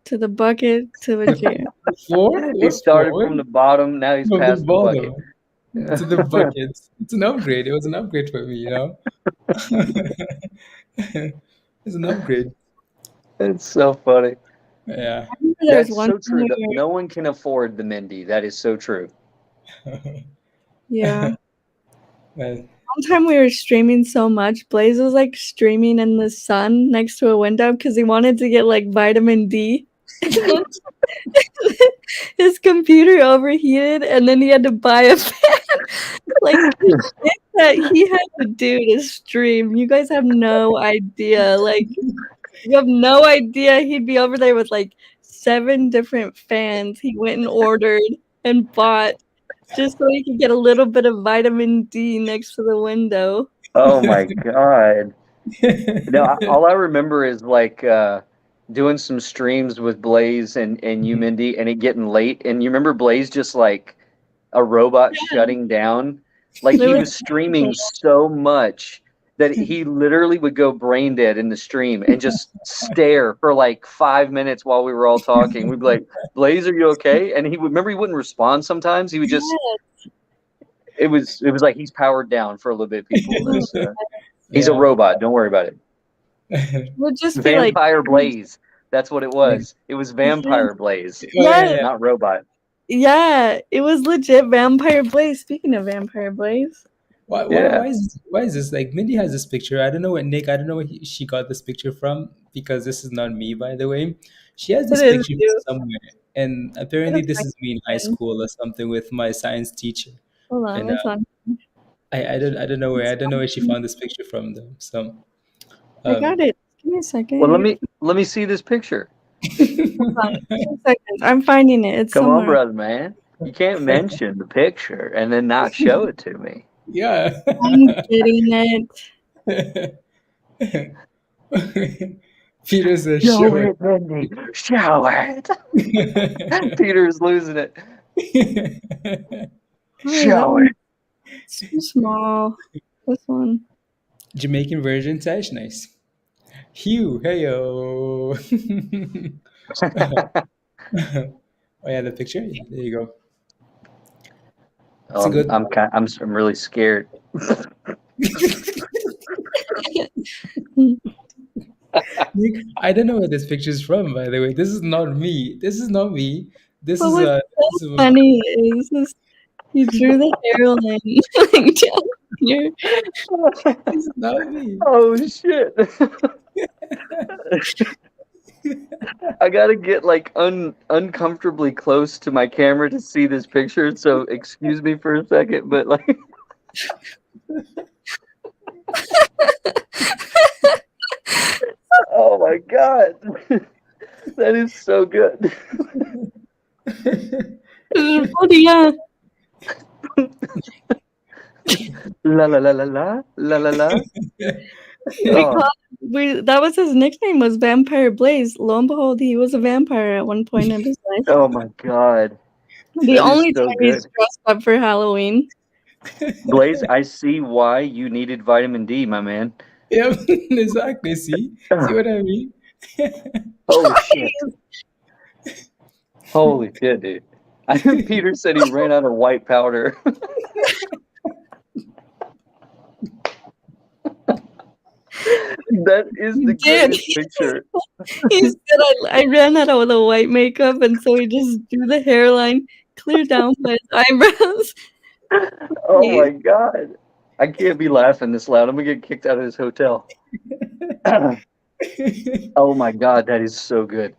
to the bucket to the chair. Floor? He started from the bottom. Now he's past the bucket. To the bucket. It's an upgrade. It was an upgrade for me, you know? It's an upgrade. It's so funny. Yeah. That's so true. No one can afford the Mindy. That is so true. Yeah. One time we were streaming so much, Blaze was like streaming in the sun next to a window because he wanted to get like vitamin D. His computer overheated, and then he had to buy a fan. Like that he had to do to stream. You guys have no idea. Like you have no idea. He'd be over there with like 7 different fans. He went and ordered and bought just so he could get a little bit of vitamin D next to the window. Oh my god! No, all I remember is like doing some streams with Blaze and you, Mindy, and it getting late. And you remember Blaze just like a robot shutting down? Like he was streaming so much that he literally would go brain dead in the stream and just stare for like 5 minutes while we were all talking. We'd be like, Blaze, are you okay? And he wouldn't respond sometimes. He would just, it was like he's powered down for a little bit, people. He's a robot. Don't worry about it. We'll just Vampire Blaze. That's what it was. It was Vampire Blaze, not robot. Yeah, it was legit Vampire Blaze. Speaking of Vampire Blaze. Why is this? Like, Mindy has this picture. I don't know what she got this picture from, because this is not me, by the way. She has this picture somewhere, and apparently this is me in high school or something with my science teacher. Hold on, it's on. I don't know where she found this picture from though. So I got it. Give me a second. Well, let me see this picture. Hold on, 2 seconds. I'm finding it. It's Come somewhere. on, brother, man. You can't mention the picture and then not show it to me. Yeah. I'm getting it. Peter says, show it, Mindy. Show it. Peter's losing it. Show it. It's too small. This one. Jamaican version, Tash, nice. Hugh, heyo. Oh yeah, the picture. There you go. I'm really scared. Nick, I don't know where this picture is from, by the way. This is not me. This is not me. This What is was this so is funny is you drew the hairline like down here. this is not me. Oh shit! I gotta get like uncomfortably close to my camera to see this picture. So excuse me for a second, but like, oh my god, that is so good. Yeah. La la la la la la la la. Oh. That was his nickname, was Vampire Blaze. Lo and behold, he was a vampire at one point in his life. Oh my god. The That only is so time he's good. dressed up for Halloween. Blaze, I see why you needed vitamin D, my man. Yeah, exactly. See what I mean? Holy shit. Holy shit, dude. I think Peter said he ran out of white powder. That is the greatest picture. He said I ran out of the white makeup, and so he just drew the hairline clear down by his eyebrows. Oh my god. I can't be laughing this loud. I'm gonna get kicked out of this hotel. Oh my god, that is so good.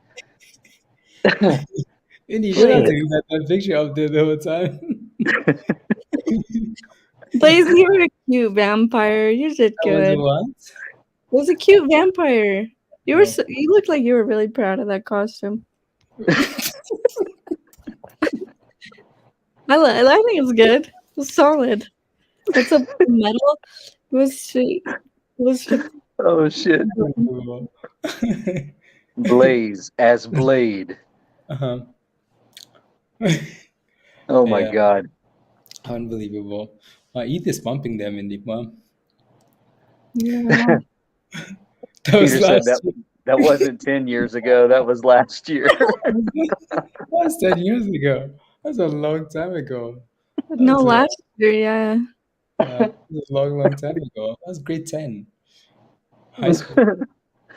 Indy, you're not taking that picture up there the whole time. Blaze, you were a cute vampire. You did good. What? It was a cute vampire. You looked like you were really proud of that costume. I think it's good. It was solid. It's a metal. It was sweet. It was. Oh shit. Blaze as Blade. Uh-huh. Oh my god. Unbelievable. ETH is pumping them in the mom. Yeah. Peter said that wasn't 10 years ago. That was last year. That was 10 years ago. That's a long time ago. No, last year, yeah. It was a long time ago. That was grade 10. High school.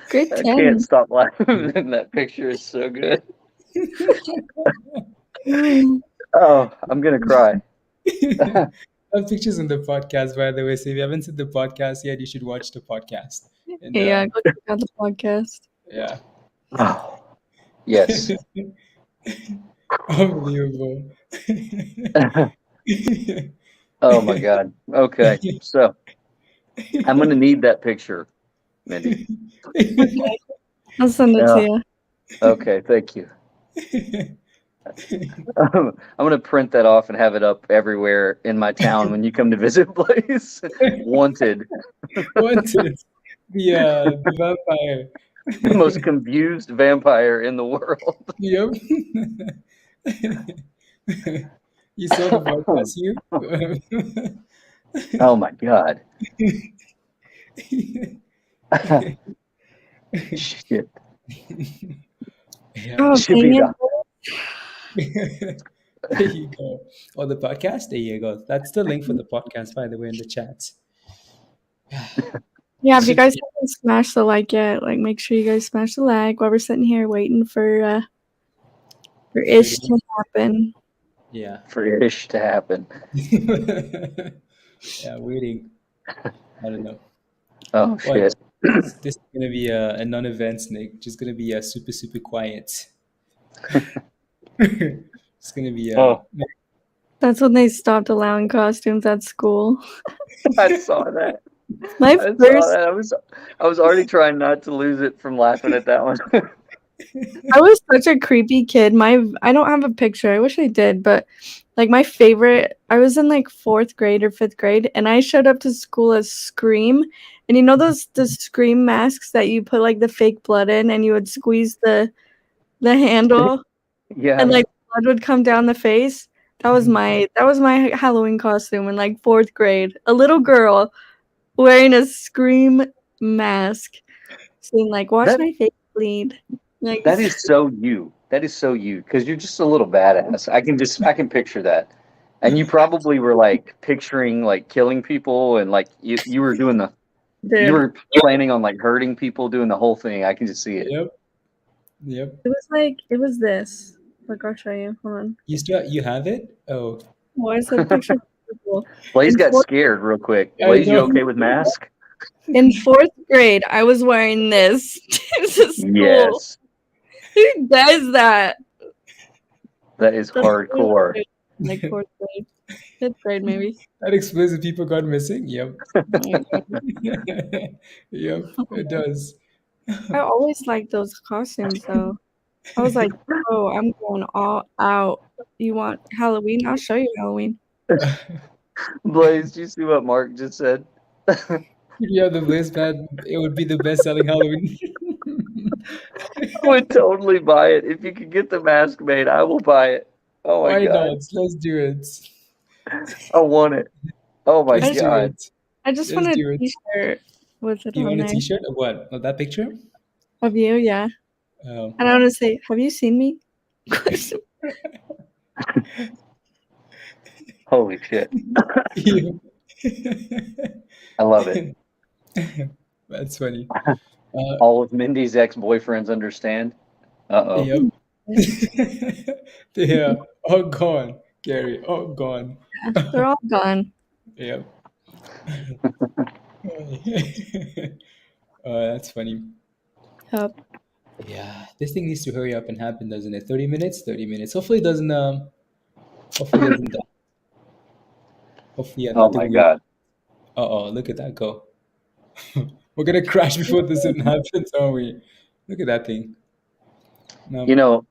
Grade 10. I can't stop laughing. That picture is so good. Oh, I'm going to cry. I have pictures in the podcast, by the way. So if you haven't seen the podcast yet, you should watch the podcast. And, yeah, go check out the podcast. Yeah. Oh, yes. Unbelievable. Oh my god. Okay, so I'm gonna need that picture, Mindy. Okay. I'll send it to you. Okay, thank you. I'm gonna print that off and have it up everywhere in my town when you come to visit, Blaze. Wanted. Wanted. The vampire. The most confused vampire in the world. Yep. You saw the podcast, you? Oh my god. Shit. Yeah. Oh, Shibida. There you go. Oh, the podcast? There you go. That's the link for the podcast, by the way, in the chat. Yeah, if you guys haven't smashed the like yet, like make sure you guys smash the like while we're sitting here waiting for ish to happen. Yeah. For ish to happen. Yeah, waiting. I don't know. Oh shit. This is gonna be a non-event, Nick. Just gonna be super, super quiet. It's gonna be That's when they stopped allowing costumes at school. I saw that. I was already trying not to lose it from laughing at that one. I was such a creepy kid. I don't have a picture. I wish I did, but like my favorite, I was in like 4th grade or 5th grade, and I showed up to school as Scream. And you know the Scream masks that you put like the fake blood in, and you would squeeze the handle, Yeah. and like blood would come down the face. That was my Halloween costume in like 4th grade. A little girl wearing a Scream mask, saying like, "Watch my face bleed." Like, that is so you. That is so you, because you're just a little badass. I can picture that. And you probably were like picturing like killing people, and like you were doing the You were planning on like hurting people, doing the whole thing. I can just see it. Yep. It was this. Look, I'll show you. Hold on. You have it? Oh. Why is that picture cool? Blaze got scared real quick. Blaze, you okay with mask? In 4th grade, I was wearing this to school. Yes. Who does that? That is hardcore. Like 4th grade. 5th grade, maybe. That explains if people got missing. Yep. Yep, it does. I always liked those costumes, though. I was like, oh, I'm going all out. You want Halloween? I'll show you Halloween. Blaze, do you see what Mark just said? If you have the Blaze pad, it would be the best-selling Halloween. I would totally buy it. If you could get the mask made, I will buy it. Oh my Why god. not? Let's do it. I want it. Oh my Let's do god. it. I just Let's want a do it. t-shirt with it You on want a there. t-shirt of what? Of that picture? Of you, yeah. Oh. And I want to say, have you seen me? Holy shit. I love it. That's funny. All of Mindy's ex-boyfriends understand. Uh-oh. Yep. Yeah. All gone, Gary. All gone. They're all gone. Yep. That's funny. Yep. Yeah, this thing needs to hurry up and happen, doesn't it? 30 minutes? 30 minutes. Hopefully it doesn't hopefully it doesn't die. Hopefully Oh my god. Uh-oh, look at that go. We're gonna crash before this even happens, aren't we? Look at that thing. No. You know,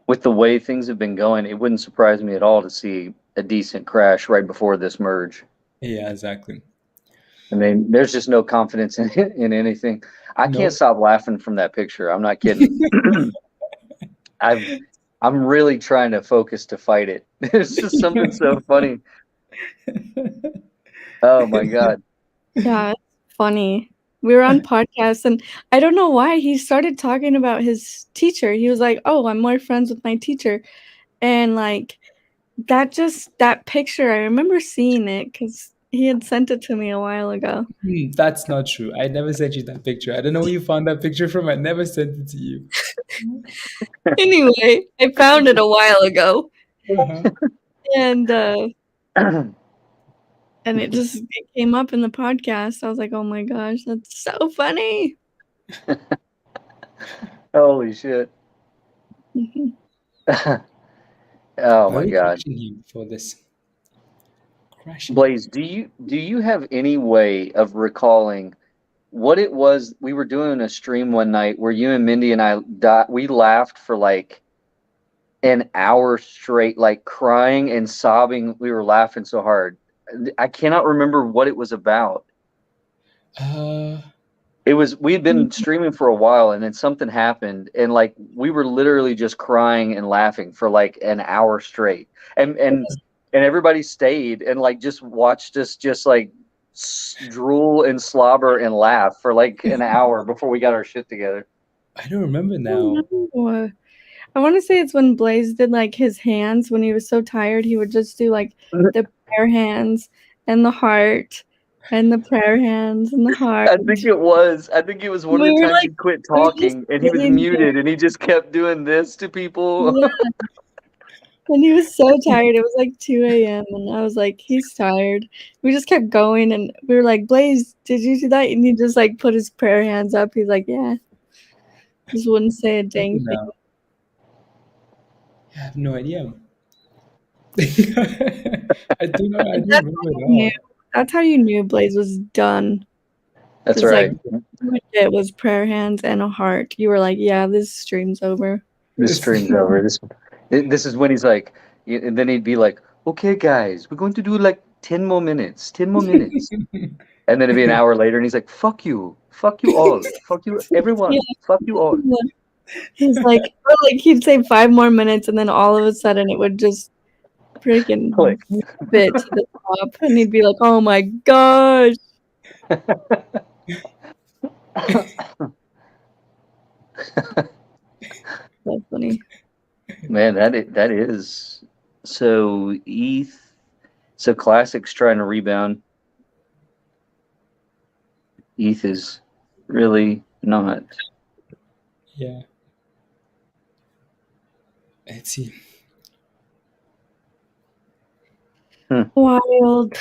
with the way things have been going, it wouldn't surprise me at all to see a decent crash right before this merge. Yeah, exactly. I mean, there's just no confidence in anything. I can't stop laughing from that picture. I'm not kidding. I'm really trying to focus to fight it. It's just something so funny. Oh my god. Yeah, it's funny. We were on podcasts, and I don't know why he started talking about his teacher. He was like, "Oh, I'm more friends with my teacher," and like that picture, I remember seeing it because he had sent it to me a while ago. That's not true. I never sent you that picture. I don't know where you found that picture from. I never sent it to you. Anyway, I found it a while ago, and it came up in the podcast. I was like, "Oh my gosh, that's so funny!" Holy shit. Oh my god. For this crashing. Blaze, do you have any way of recalling what it was? We were doing a stream one night where you and Mindy and I we laughed for like an hour straight, like crying and sobbing. We were laughing so hard. I cannot remember what it was about. We had been streaming for a while, and then something happened, and like we were literally just crying and laughing for like an hour straight, and everybody stayed and like just watched us just like drool and slobber and laugh for like an hour before we got our shit together. I don't remember now. I want to say it's when Blaze did like his hands when he was so tired. He would just do like the prayer hands and the heart and the prayer hands and the heart. I think it was one of the times he quit talking and he was muted and he just kept doing this to people. Yeah. And he was so tired. It was like 2 a.m. and I was like, he's tired. We just kept going and we were like, Blaze, did you do that? And he just like put his prayer hands up. He's like, yeah. Just wouldn't say a dang thing. I have no idea. I do not remember at all. That's how you knew Blaze was done. That's right. Like, it was prayer hands and a heart. You were like, yeah, this stream's over. This stream's over. This is when he's like, and then he'd be like, okay, guys, we're going to do like 10 more minutes. And then it'd be an hour later and he's like, fuck you all. Fuck you, everyone. Yeah. Fuck you all. He's like, he'd say 5 more minutes and then all of a sudden it would just freaking click bit to the top and he'd be like, oh my gosh. That's funny. Man, that is so ETH. So Classic's trying to rebound. ETH is really not. Yeah. Let's see. Wild.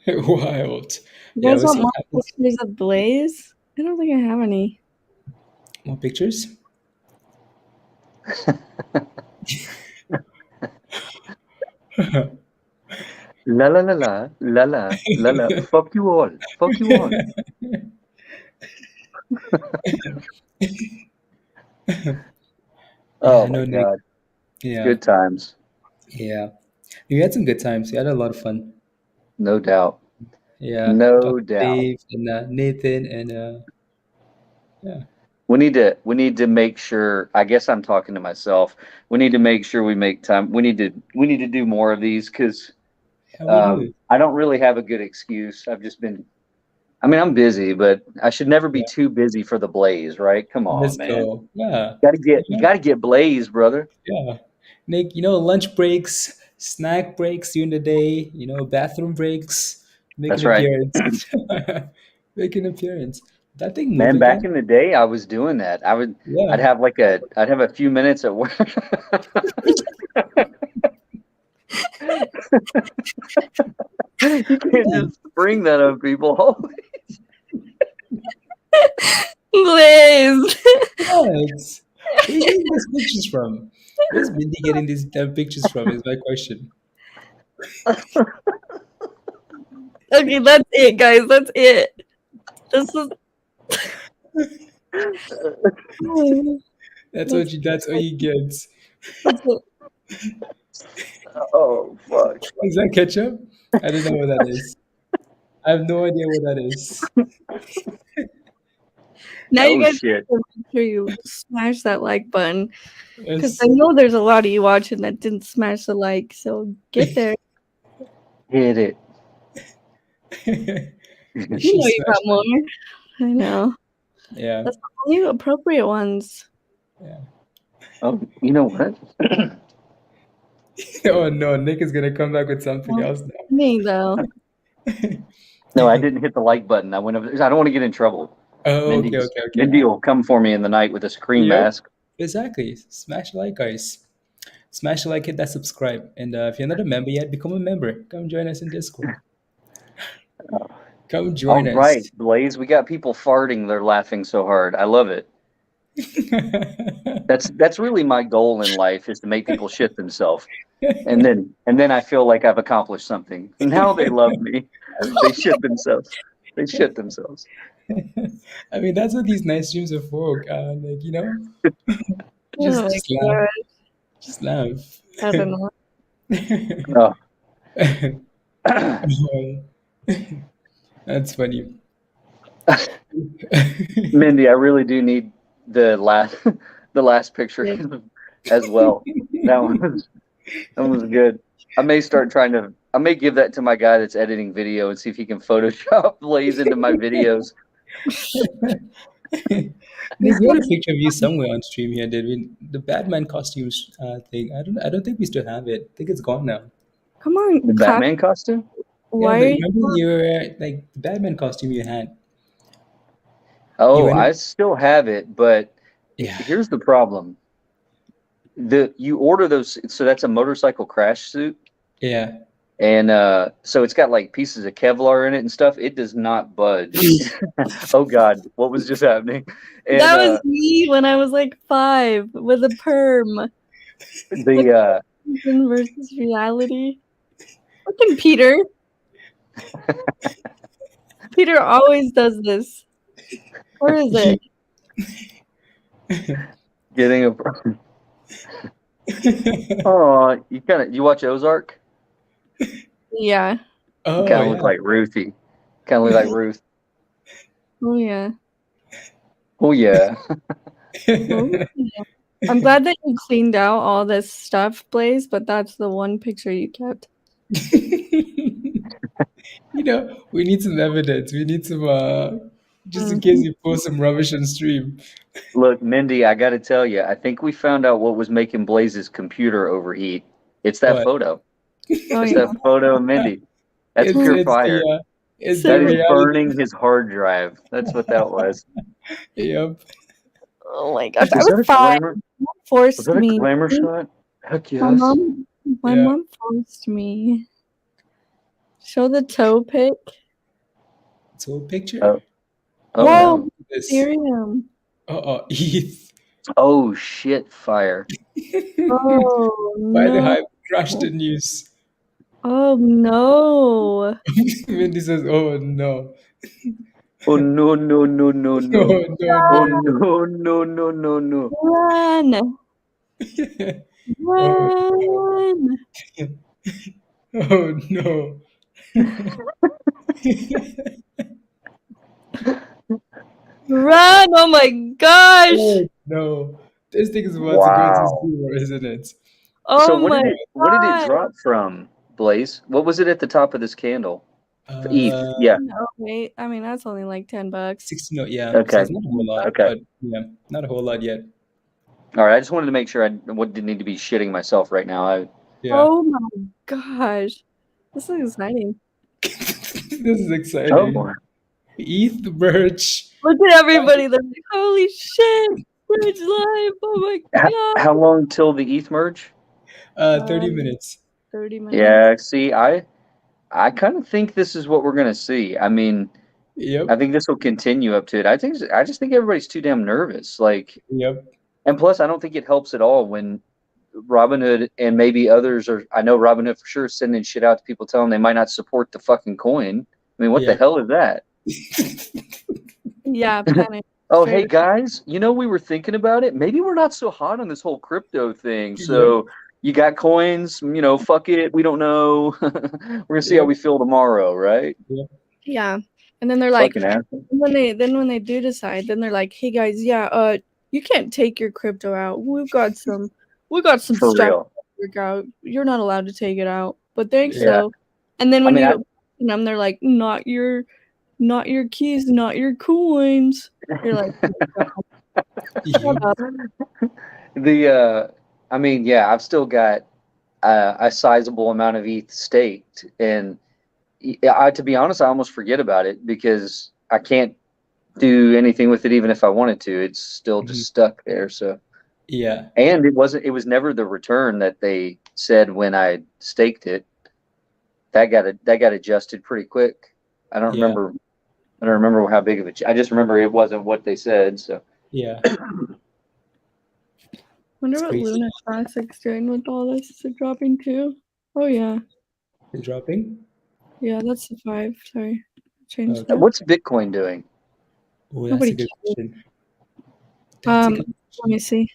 Wild. You Yeah, guys we'll want see more what happens. pictures of Blaze? I don't think I have any. More pictures? La la la la la la la la. Fuck you all. Fuck you all. Yeah, Oh I my know, Nick. god. Yeah. Good times. Yeah. We had some good times. We had a lot of fun. No doubt. Yeah. No Talking to doubt. Dave and Nathan and yeah. We need to make sure, I guess I'm talking to myself. We need to make sure we make time. We need to do more of these because Yeah, we do. I don't really have a good excuse. I've just been, I mean, I'm busy, but I should never be Yeah. too busy for the blaze, right? Come on, Let's man. go. Yeah. You gotta get blaze, brother. Yeah. Nick, lunch breaks, snack breaks during the day, bathroom breaks, make That's an right. appearance. Make an appearance. That thing Man, moving, back guys? in the day, I was doing that. Yeah. I'd have a few minutes at work. You can't just spring that on people. Holy. Blaze. Yes. Where are you getting these pictures from? Where's Mindy getting these damn pictures from is my question. Okay, that's it, guys. That's it. This is. That's all you get. That's it. Oh fuck. Is that ketchup? I don't know what that is. I have no idea what that is. Now you Oh guys shit. have to make sure you smash that like button because Yes. I know there's a lot of you watching that didn't smash the like. So get there. Hit it. You know you got more. I know. Yeah. That's the only appropriate ones. Yeah. Oh, you know what? Oh no, Nick is gonna come back with something else now. Me though. No, I didn't hit the like button. I went over. I don't want to get in trouble. Oh, Mindy, okay. Mindy will come for me in the night with a scream Yep. mask. Exactly. Smash the like, guys. Smash the like, hit that subscribe. And if you're not a member yet, become a member. Come join us in Discord. Come join All us. right, Blaze. We got people farting. They're laughing so hard. I love it. That's really my goal in life is to make people shit themselves. And then I feel like I've accomplished something. Now they love me. They shit themselves. They shit themselves. I mean, that's what these nice streams are for. Just, Oh just my laugh. God. Just laugh. I don't know. Oh. That's funny. Mindy, I really do need the last picture as well. That was good. I may give that to my guy that's editing video and see if he can Photoshop Blaze into my videos. We had a picture of you somewhere on stream here, did we? The Batman costumes thing. I don't think we still have it. I think it's gone now. Come on, The Batman costume? Why? Remember your the Batman costume you had? Oh, I still have it, but Yeah. here's the problem. You order those, so that's a motorcycle crash suit. Yeah. And so it's got like pieces of Kevlar in it and stuff. It does not budge. Oh God, what was just happening? And, that was me when I was like 5 with a perm. The versus reality. Fucking Peter. Peter always does this. Where is it? getting a. Oh, you watch Ozark? Yeah. Oh, Kind of look like Ruthie. Kind of look like Ruth. Oh yeah. Oh yeah. Oh, yeah. I'm glad that you cleaned out all this stuff, Blaze, but that's the one picture you kept. We need some evidence. We need some just in case you post some rubbish on stream. Look, Mindy, I got to tell you, I think we found out what was making Blaze's computer overheat. It's that What? photo. Oh, It's yeah. that photo of Mindy. That's pure fire. It's So- the That is reality. burning his hard drive. That's what that was. Yep. Oh my gosh, I Was that was a 5. glamour? Was Forced that a me. glamour shot? Heck My yes. my Yeah. mom forced me. Show the toe pic. So picture. Oh. Oh, Whoa, no. This. Ethereum. ETH. Oh shit! Fire. Oh By the no. hype, crashed the news. Oh no. Wendy says, "Oh no, Oh no no no no oh no. no, Oh no." no no no no no. Run. Oh, Run. oh no. Run. Oh my gosh. Oh no. This thing is about to go to Wow. zero, isn't it? Oh So what my did it God. drop from, Blaze? What was it at the top of this candle? ETH. Yeah. No, wait. I mean, that's only like $10. 16, no, yeah. Okay. So it's not a whole lot, Okay. but yeah, not a whole lot yet. All right. I just wanted to make sure I didn't need to be shitting myself right now. Yeah. Oh my gosh. This is exciting. This is Oh exciting. boy. ETH Merge. Look at everybody. They're like, holy shit. Bridge live. Oh my God. How long till the ETH merge? 30 minutes. 30 minutes. Yeah. See, I kind of think this is what we're gonna see. I mean, Yep. I think this will continue up to it. I just think everybody's too damn nervous. Like, Yep. and plus, I don't think it helps at all when Robinhood and maybe others are. I know Robinhood for sure is sending shit out to people telling they might not support the fucking coin. I mean, what the Yeah. hell is that? Yeah, panic. Oh, Straight hey up. guys, we were thinking about it. Maybe we're not so hot on this whole crypto thing. So you got coins, fuck it. We don't know. We're gonna see how we feel tomorrow, right? Yeah. And then they're like, Fucking asshole. when they do decide, then they're like, hey guys, yeah, you can't take your crypto out. We've got some For stuff to real. work out. You're not allowed to take it out. But thanks Yeah. though. And then when I mean, you and them, they're like, not your keys, not your coins. You're like, shut up. I've still got a sizable amount of ETH staked, and to be honest, I almost forget about it because I can't do anything with it even if I wanted to. It's still just stuck there. So Yeah. and it was never the return that they said when I staked it. That got adjusted pretty quick. I don't remember how big of I just remember it wasn't what they said. So Yeah. Wonder It's what crazy. Luna Classic's doing with all this. Is it dropping too? Oh yeah. It's dropping. Yeah, that's the 5. Sorry. Changed Okay. that. what's Bitcoin doing? Oh, that's Nobody a good cares. question. That's a good Let me see.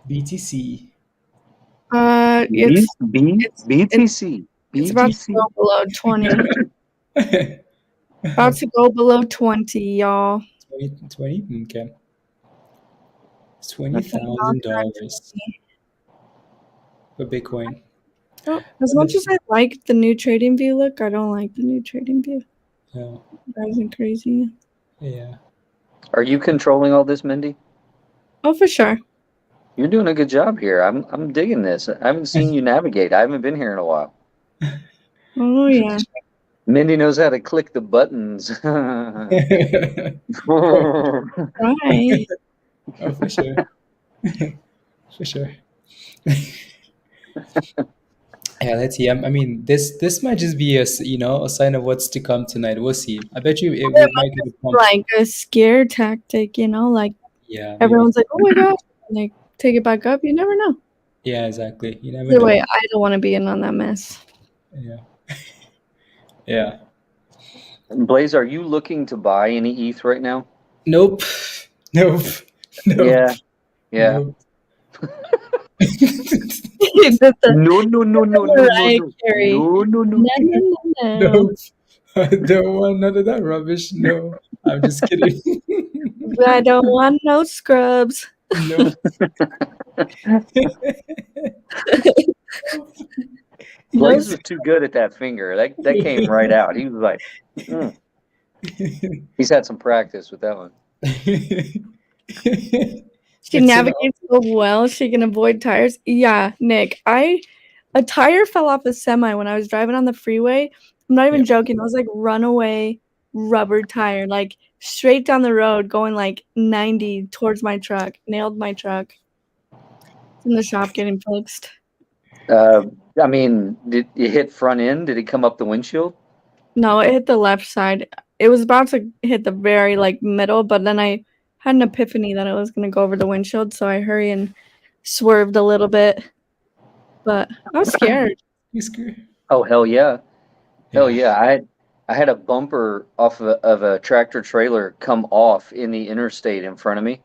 BTC. BTC. It's about to go below 20. About to go below 20, y'all. 20? Okay. $20,000 for Bitcoin. As much as I like the new TradingView look, I don't like the new TradingView. Yeah. It drives me crazy. Yeah. Are you controlling all this, Mindy? Oh, for sure. You're doing a good job here. I'm digging this. I haven't seen you navigate. I haven't been here in a while. Oh yeah. Mindy knows how to click the buttons. Right. Oh, for sure. For sure. Yeah, let's see. I mean, this might just be a sign of what's to come tonight. We'll see. I bet you we might get a pump. Like a scare tactic, like Yeah. everyone's like, oh my gosh, and they take it back up. You never know. Yeah, exactly. You never Either know. way, I don't want to be in on that mess. Yeah. Yeah. Blaze, are you looking to buy any ETH right now? Nope. Nope. Yeah. Nope. No. Mariah Carey. No. No. Nope. I don't want none of that rubbish. No. I'm just kidding. I don't want no scrubs. No. Blaze was too good at that finger. That came right out. He was like, He's had some practice with that one. She navigates so well. She can avoid tires. Yeah, Nick. A tire fell off a semi when I was driving on the freeway. I'm not even joking. I was like runaway rubber tire, like straight down the road, going like 90 towards my truck. Nailed my truck. It's in the shop getting fixed. I mean, did you hit front end? Did it come up the windshield? No, it hit the left side. It was about to hit the very like middle, but then I had an epiphany that it was gonna go over the windshield, so I hurried and swerved a little bit. But I was scared. You scared? Oh hell yeah, hell yeah! I had a bumper off of a tractor trailer come off in the interstate in front of me,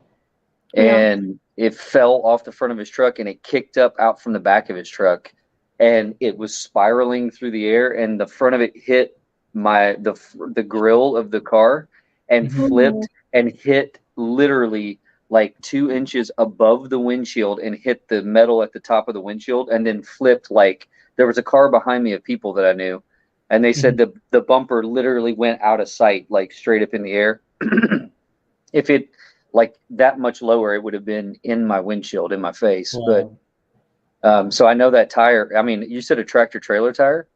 and it fell off the front of his truck and it kicked up out from the back of his truck, and it was spiraling through the air, and the front of it hit the grill of the car and flipped and hit literally like 2 inches above the windshield and hit the metal at the top of the windshield, and then flipped. Like, there was a car behind me of people that I knew, and they said the bumper literally went out of sight, like straight up in the air. If it like that much lower, it would have been in my windshield, in my face. Wow. But so I know that tire. I mean, you said a tractor trailer tire?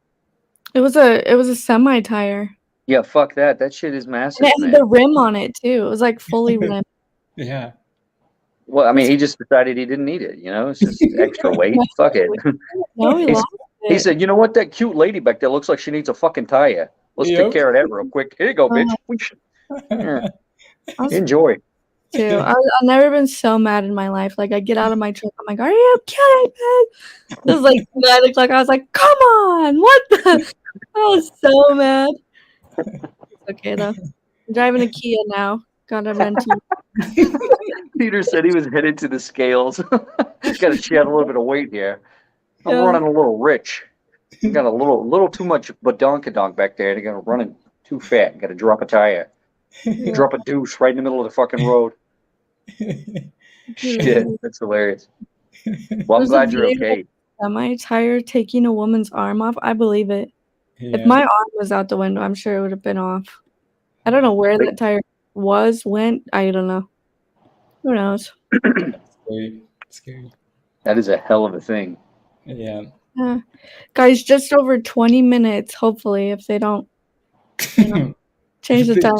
It was a semi tire. Yeah, fuck that. That shit is massive. And it had the rim on it too. It was like fully rimmed. Yeah. Well, I mean, he just decided he didn't need it. You know, it's just extra weight. Fuck it. No, he said, you know what? That cute lady back there looks like she needs a fucking tire. Let's take care of that real quick. Here you go, bitch. Yeah. Enjoy. Too. I've never been so mad in my life. Like, I get out of my truck, I'm like, "Are you kidding me?" It was like 9 o'clock. I was like, "Come on, what the?" I was so mad. It's okay though. I'm driving a Kia now. Got a rental. Peter said he was headed to the scales. Got to shed a little bit of weight here. I'm running a little rich. Got a little too much badonkadonk back there. They're running too fat. Got to drop a tire. Drop a deuce right in the middle of the fucking road. Shit, that's hilarious. Well, I'm glad you're okay. Semi tire taking a woman's arm off. I believe it. Yeah. If my arm was out the window, I'm sure it would have been off. I don't know where that tire went. I don't know. Who knows? Scary. That is a hell of a thing. Yeah. Guys, just over 20 minutes, hopefully, if they don't change the time.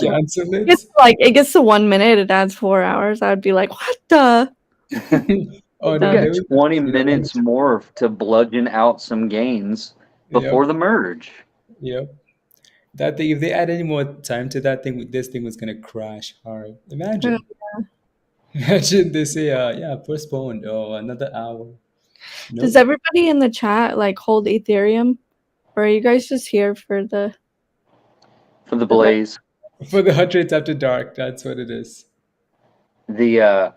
It gets to 1 minute, it adds 4 hours. I would be like, what the? Oh, no, we got 20 minutes more to bludgeon out some gains before the merge. Yep. That thing, if they add any more time to that thing, this thing was gonna crash hard. Imagine. Imagine they say, postponed or another hour. Nope. Does everybody in the chat like hold Ethereum? Or are you guys just here for the blaze? For the hundreds after dark, that's what it is. I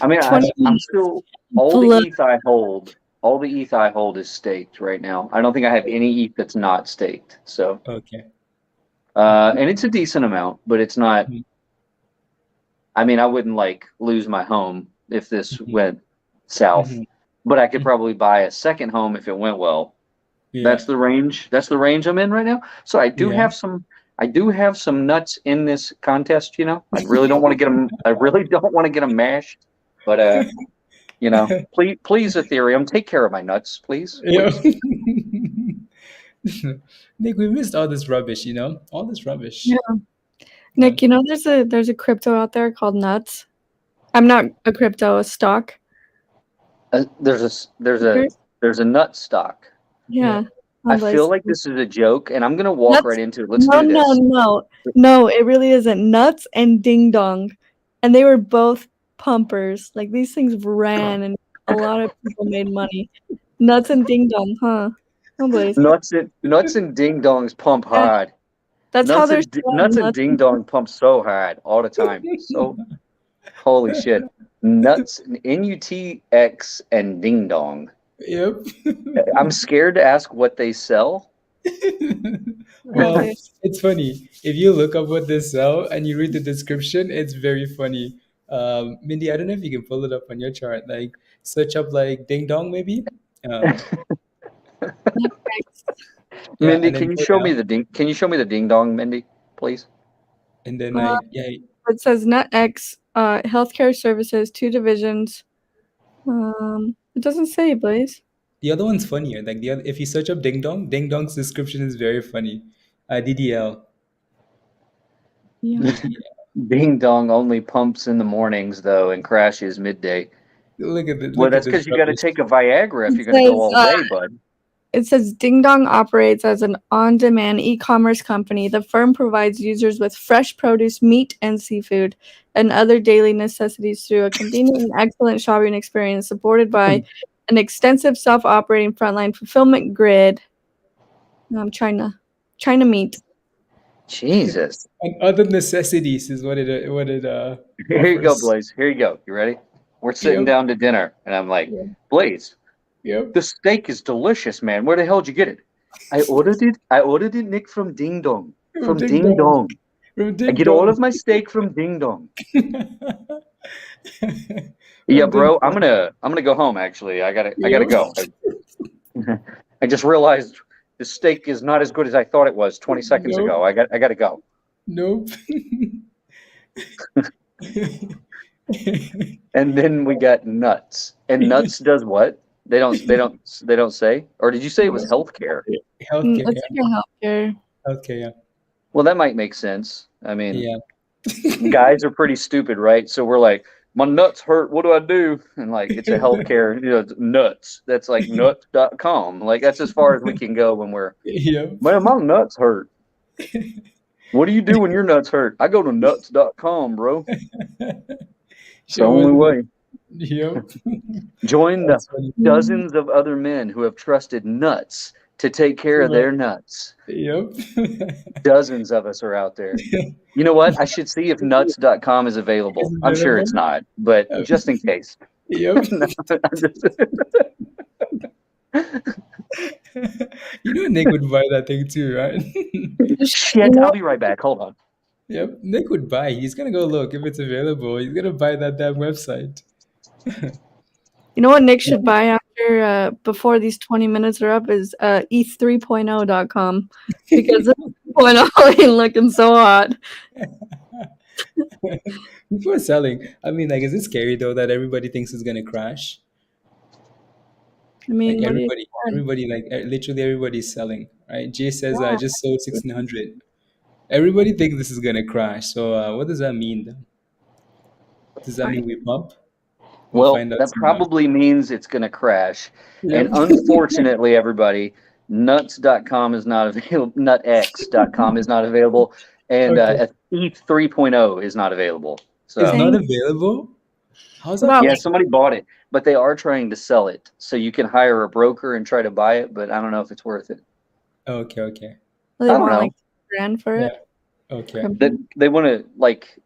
mean, I'm still all the ETH I hold is staked right now. I don't think I have any ETH that's not staked. So okay. And it's a decent amount, but it's not. I mean, I wouldn't like lose my home if this went south, but I could probably buy a second home if it went well. Yeah. That's the range. That's the range I'm in right now. So I do have some. I do have some nuts in this contest. You know, I really don't want to get them. I really don't want to get them mashed. But you know, please, Ethereum, take care of my nuts, please. Yeah. Nick, we missed all this rubbish. You know, all this rubbish. Yeah. Nick, you know, there's a crypto out there called Nuts. I'm not a crypto, a stock. There's a nut stock. Yeah. I feel like this is a joke, and I'm gonna walk right into it. Let's do this. No, it really isn't. Nuts and Ding Dong, and they were both pumpers. Like, these things ran, and a lot of people made money. Nuts and Ding Dong, huh? Oh, nuts and Ding Dongs pump hard. That's how they're nuts and Ding Dong pump so hard all the time. So holy shit. Nuts, NUTX and Ding Dong. Yep. I'm scared to ask what they sell. Well, it's funny. If you look up what they sell and you read the description, it's very funny. Mindy, I don't know if you can pull it up on your chart. Like, search up like Ding Dong maybe. Mindy, can you show me the Ding Dong, Mindy, please? And then it says NetX, healthcare services, 2 divisions. It doesn't say, Blaze. The other one's funnier. Like the other, if you search up Ding Dong's description is very funny. DDL. Yeah. Ding Dong only pumps in the mornings though and crashes midday. Look at this. Well, Look at that's this because you got to rubbish. take a Viagra if It you're going to go says, all day, bud. It says Ding Dong operates as an on-demand e-commerce company. The firm provides users with fresh produce, meat, and seafood, and other daily necessities through a convenient and excellent shopping experience supported by an extensive self-operating frontline fulfillment grid. China meat. Jesus. And other necessities is what it Here you go, offers. Blaze. Here you go. You ready? We're sitting Yep. down to dinner, and I'm like, Blaze, Yep. the steak is delicious, man. Where the hell did you get it? I ordered it, Nick, from Ding Dong. From Ding Dong. From I Ding get all Dong. of my steak from Ding Dong. Yeah, bro. I'm gonna go home. Actually, I gotta go. I just realized the steak is not as good as I thought it was 20 seconds ago. I gotta go. Nope. And then we got nuts. And nuts does what? They don't say. Or did you say it was healthcare? Healthcare. It's like a healthcare. Healthcare. Yeah. Well, that might make sense. I mean, Yeah. guys are pretty stupid, right? So we're like, my nuts hurt. What do I do? And like, it's a healthcare, it's nuts. That's like nuts.com. Like, that's as far as we can go when we're, man, my nuts hurt. What do you do when your nuts hurt? I go to nuts.com, bro. It's the only way. Yep. Join the dozens of other men who have trusted nuts to take care of their nuts. Yep. Dozens of us are out there. You know what? I should see if nuts.com is available. I'm sure it's not, but just in case. Yep. You know Nick would buy that thing too, right? Shit, I'll be right back. Hold on. Yep, Nick would buy. He's gonna go look if it's available. He's gonna buy that damn website. You know what Nick should buy after before these 20 minutes are up is ETH3.0.com because 3.0 ain't looking so hot. Before selling, I mean, like, is it scary though that everybody thinks it's gonna crash? I mean, Like everybody, like literally everybody's selling, right? Jay says, "I just sold 1,600." Everybody thinks this is gonna crash. So, what does that mean then? Does that mean we pump? Well, that probably means it's going to crash. Yep. And unfortunately, everybody, nuts.com is not available. Nutx.com is not available. And ETH 3.0 is not available. So it's not available? How's that? Yeah, somebody bought it, but they are trying to sell it. So you can hire a broker and try to buy it, but I don't know if it's worth it. Okay. Well, I they don't want know. like $1,000 for it. Okay. They want to, like,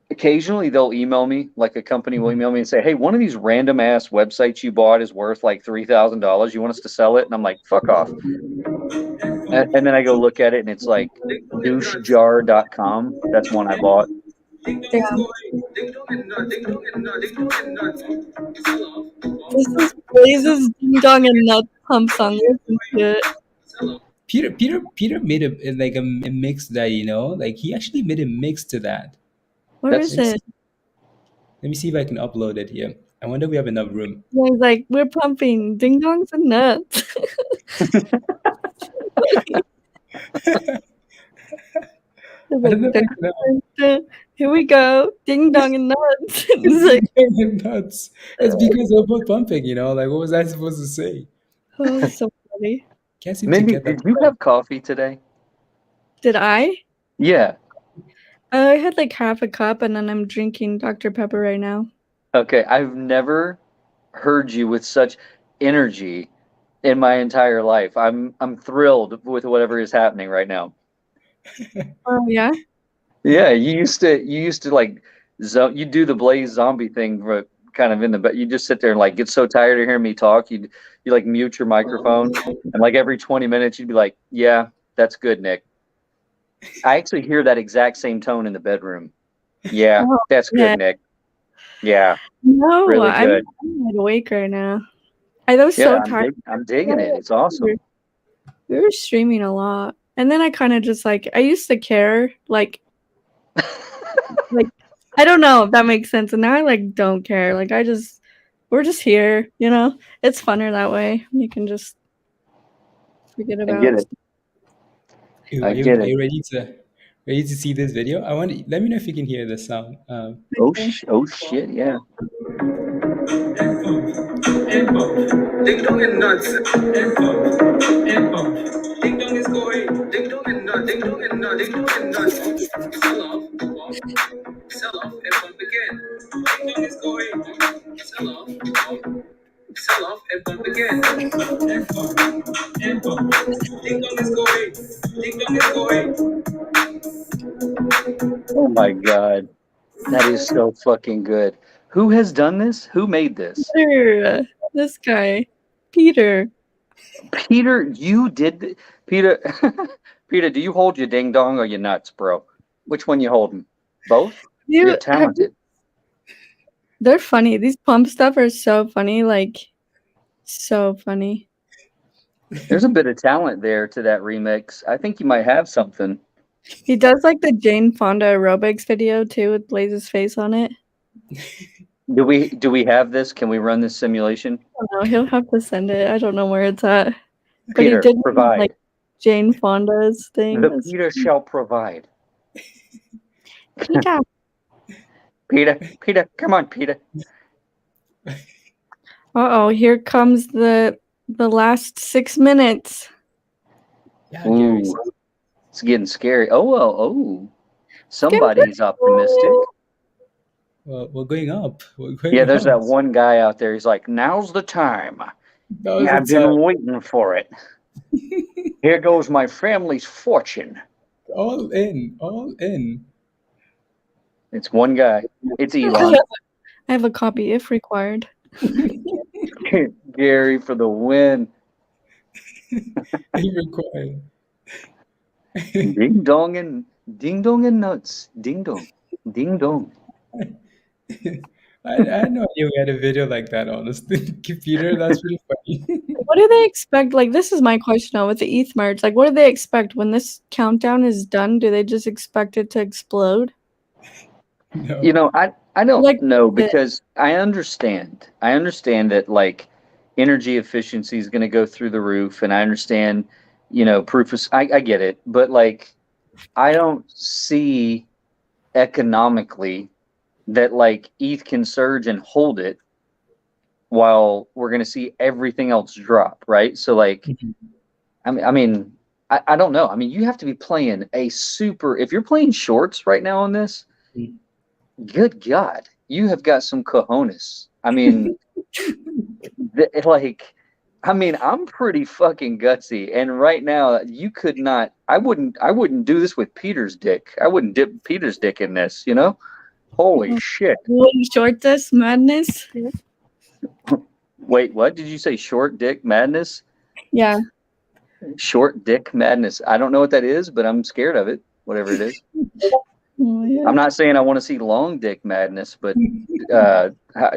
occasionally they'll email me, like a company will email me and say, hey, one of these random ass websites you bought is worth like $3,000. You want us to sell it? And I'm like, fuck off. And then I go look at it and it's like douchejar.com. That's one I bought. Yeah. This is Blaze's Ding Dong and Nut Pump song. Listen to it. Peter made a mix that, like he actually made a mix to that. Where is it? Let me see if I can upload it here. I wonder if we have enough room. Yeah, he's like, we're pumping ding dongs and nuts. Here we go, ding dong and nuts. It's like, nuts. It's because they're both pumping, like what was I supposed to say? Oh, so funny. Can't seem Mindy, to get that. did you have coffee today? Did I? Yeah. I had like half a cup and then I'm drinking Dr. Pepper right now. Okay, I've never heard you with such energy in my entire life. I'm thrilled with whatever is happening right now. Oh yeah? Yeah, you used to like you do the Blaze zombie thing kind of in the, but you just sit there and like get so tired of hearing me talk, you like mute your microphone and like every 20 minutes you'd be like, yeah, that's good, Nick. I actually hear that exact same tone in the bedroom. Yeah, that's good, Nick. Yeah. No, really good. I'm wide awake right now. I was so tired. I'm digging it. It's awesome. We were streaming a lot. And then I kind of just like, I used to care, like I don't know if that makes sense. And now I like don't care. Like I just we're just here, you know. It's funner that way. You can just forget I about get it. Are get you it. ready to see this video? Let me know if you can hear the sound. Oh shit, yeah. Ding dong and nuts. Ding dong is going. Ding dong and nuts. Ding dong and nuts. Ding dong and nuts. Sell off. Sell off and pump again. Ding dong is going. Sell off. Sell off and pump again. And pump. Ding dong is going. Ding dong is going. Oh my god. That is so fucking good. Who has done this? Who made this? Peter, this guy, Peter. Peter, you did Peter Peter, do you hold your ding dong or your nuts, bro? Which one you holding? Both? You're talented. They're funny. These pump stuff are so funny, like so funny. There's a bit of talent there to that remix. I think you might have something. He does like the Jane Fonda aerobics video too with Blaze's face on it. Do we have this? Can we run this simulation? I don't know. He'll have to send it. I don't know where it's at. But Peter, he did provide. like Jane Fonda's thing. The Peter shall provide. Peter. Peter, come on, Peter. Uh-oh, here comes the last 6 minutes. Yeah, Ooh, it's getting scary. Oh, somebody's optimistic. Well, we're going up. There's that one guy out there. He's like, now's the time. I've been waiting for it. Here goes my family's fortune. All in. It's one guy. It's Elon. I have a copy if required. Gary for the win. Required. Ding dong and nuts. Ding dong. Ding dong. I had no idea we had a video like that, honestly. Peter, that's pretty funny. What do they expect? Like, this is my question now with the ETH merge. Like, what do they expect when this countdown is done? Do they just expect it to explode? No. You know, I don't know, because I understand that like energy efficiency is going to go through the roof, and I understand, proof of, I get it, but like I don't see economically that like ETH can surge and hold it while we're going to see everything else drop, right? So like, I don't know. I mean, you have to be playing if you're playing shorts right now on this, good God, you have got some cojones. I mean, I'm pretty fucking gutsy, and right now you could not. I wouldn't do this with Peter's dick. I wouldn't dip Peter's dick in this. Holy shit! Short this madness. Wait, what did you say? Short dick madness? Yeah. Short dick madness. I don't know what that is, but I'm scared of it. Whatever it is. Oh, yeah. I'm not saying I want to see long dick madness, but how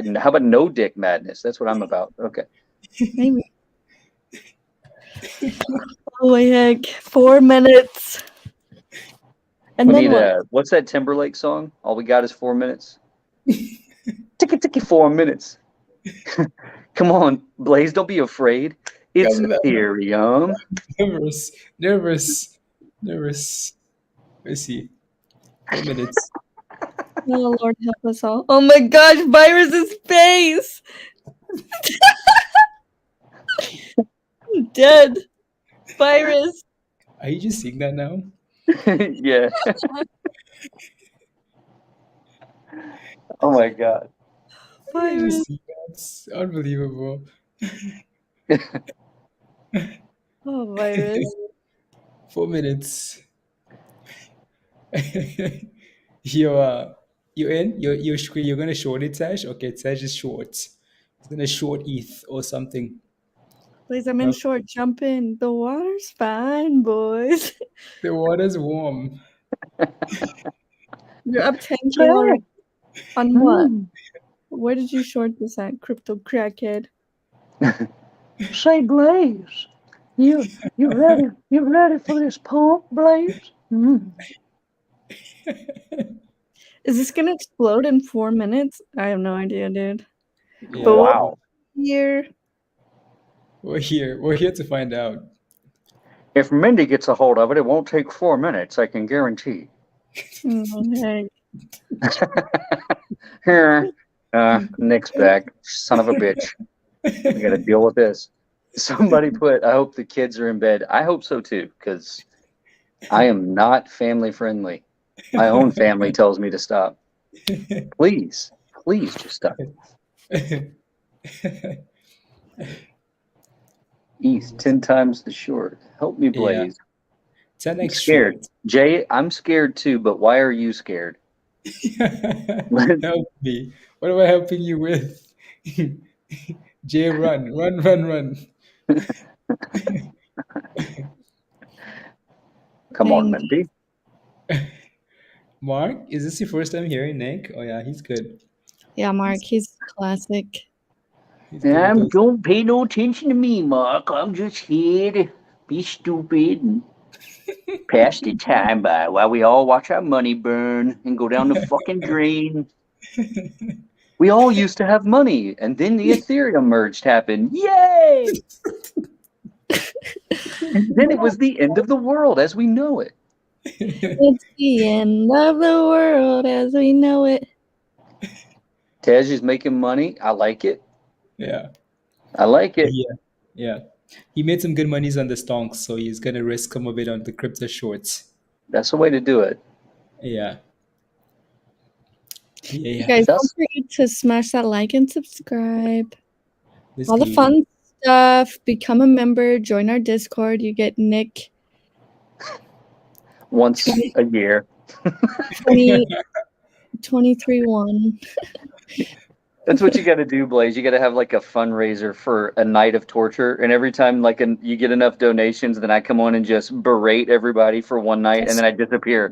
about no dick madness? That's what I'm about. Okay. Maybe. Oh my heck! 4 minutes. And we then need what's that Timberlake song? All we got is 4 minutes. Ticky 4 minutes. Come on, Blaze, don't be afraid. It's Ethereum. Nervous. Let's see. 4 minutes. Oh Lord help us all. Oh my gosh, Virus's face. I'm dead. Virus. Are you just seeing that now? Yeah. Oh my God. Virus. That's unbelievable. Oh, Virus. 4 minutes. You're in? You're gonna short it, Sash? Okay, Sash is short. He's gonna short ETH or something. Please, I'm in short. Jump in. The water's fine, boys. The water's warm. You're up 10K already. On what? Where did you short this at, crypto crackhead? Say, Blaze, you ready? You ready for this pump, Blaze? Is this gonna explode in 4 minutes? I have no idea, dude. Yeah, But Wow. here, we're here. We're here to find out. If Mindy gets a hold of it, it won't take 4 minutes, I can guarantee. hey, Here. Nick's back. Son of a bitch. We got to deal with this. Somebody put, I hope the kids are in bed. I hope so too, because I am not family friendly. My own family tells me to stop. Please just stop. East 10 times the short. Help me, Blaze. 10x I'm scared. Jay, I'm scared too, but why are you scared? Help me. What am I helping you with? Jay, run. Come on, Mindy. Mark, is this your first time hearing Nick? Oh yeah, he's good. yeah, Mark, he's classic. He's good with those. Don't pay no attention to me, Mark. I'm just here to be stupid and pass the time by while we all watch our money burn and go down the fucking drain. We all used to have money, and then the Ethereum merge happened. Yay! And then it was the end of the world as we know it. It's the end of the world as we know it. Tej is making money. I like it. Yeah. I like it. Yeah. He made some good monies on the stonks, so he's gonna risk some of it on the crypto shorts. That's the way to do it. Yeah. You guys, don't forget to smash that like and subscribe. All the game. fun stuff. Become a member. Join our Discord. You get Nick once a year. 23-1. That's what you got to do, Blaze. You got to have like a fundraiser for a night of torture, and every time you get enough donations, then I come on and just berate everybody for one night, and then I disappear.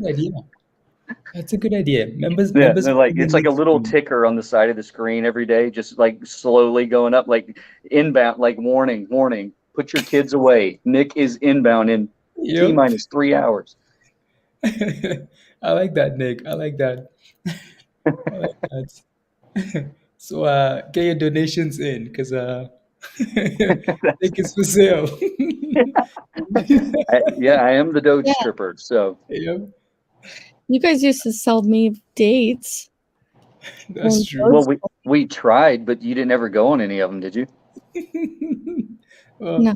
That's a good idea. Members, they're like, it's like a little ticker on the side of the screen every day, just like slowly going up, like inbound, like warning, put your kids away. Nick is inbound in T-minus 3 hours. I like that, Nick. I like that. So get your donations in, because Nick is for sale. I am the Doge stripper, so. You guys used to sell me dates. That's true. Well, we tried, but you didn't ever go on any of them, did you? No.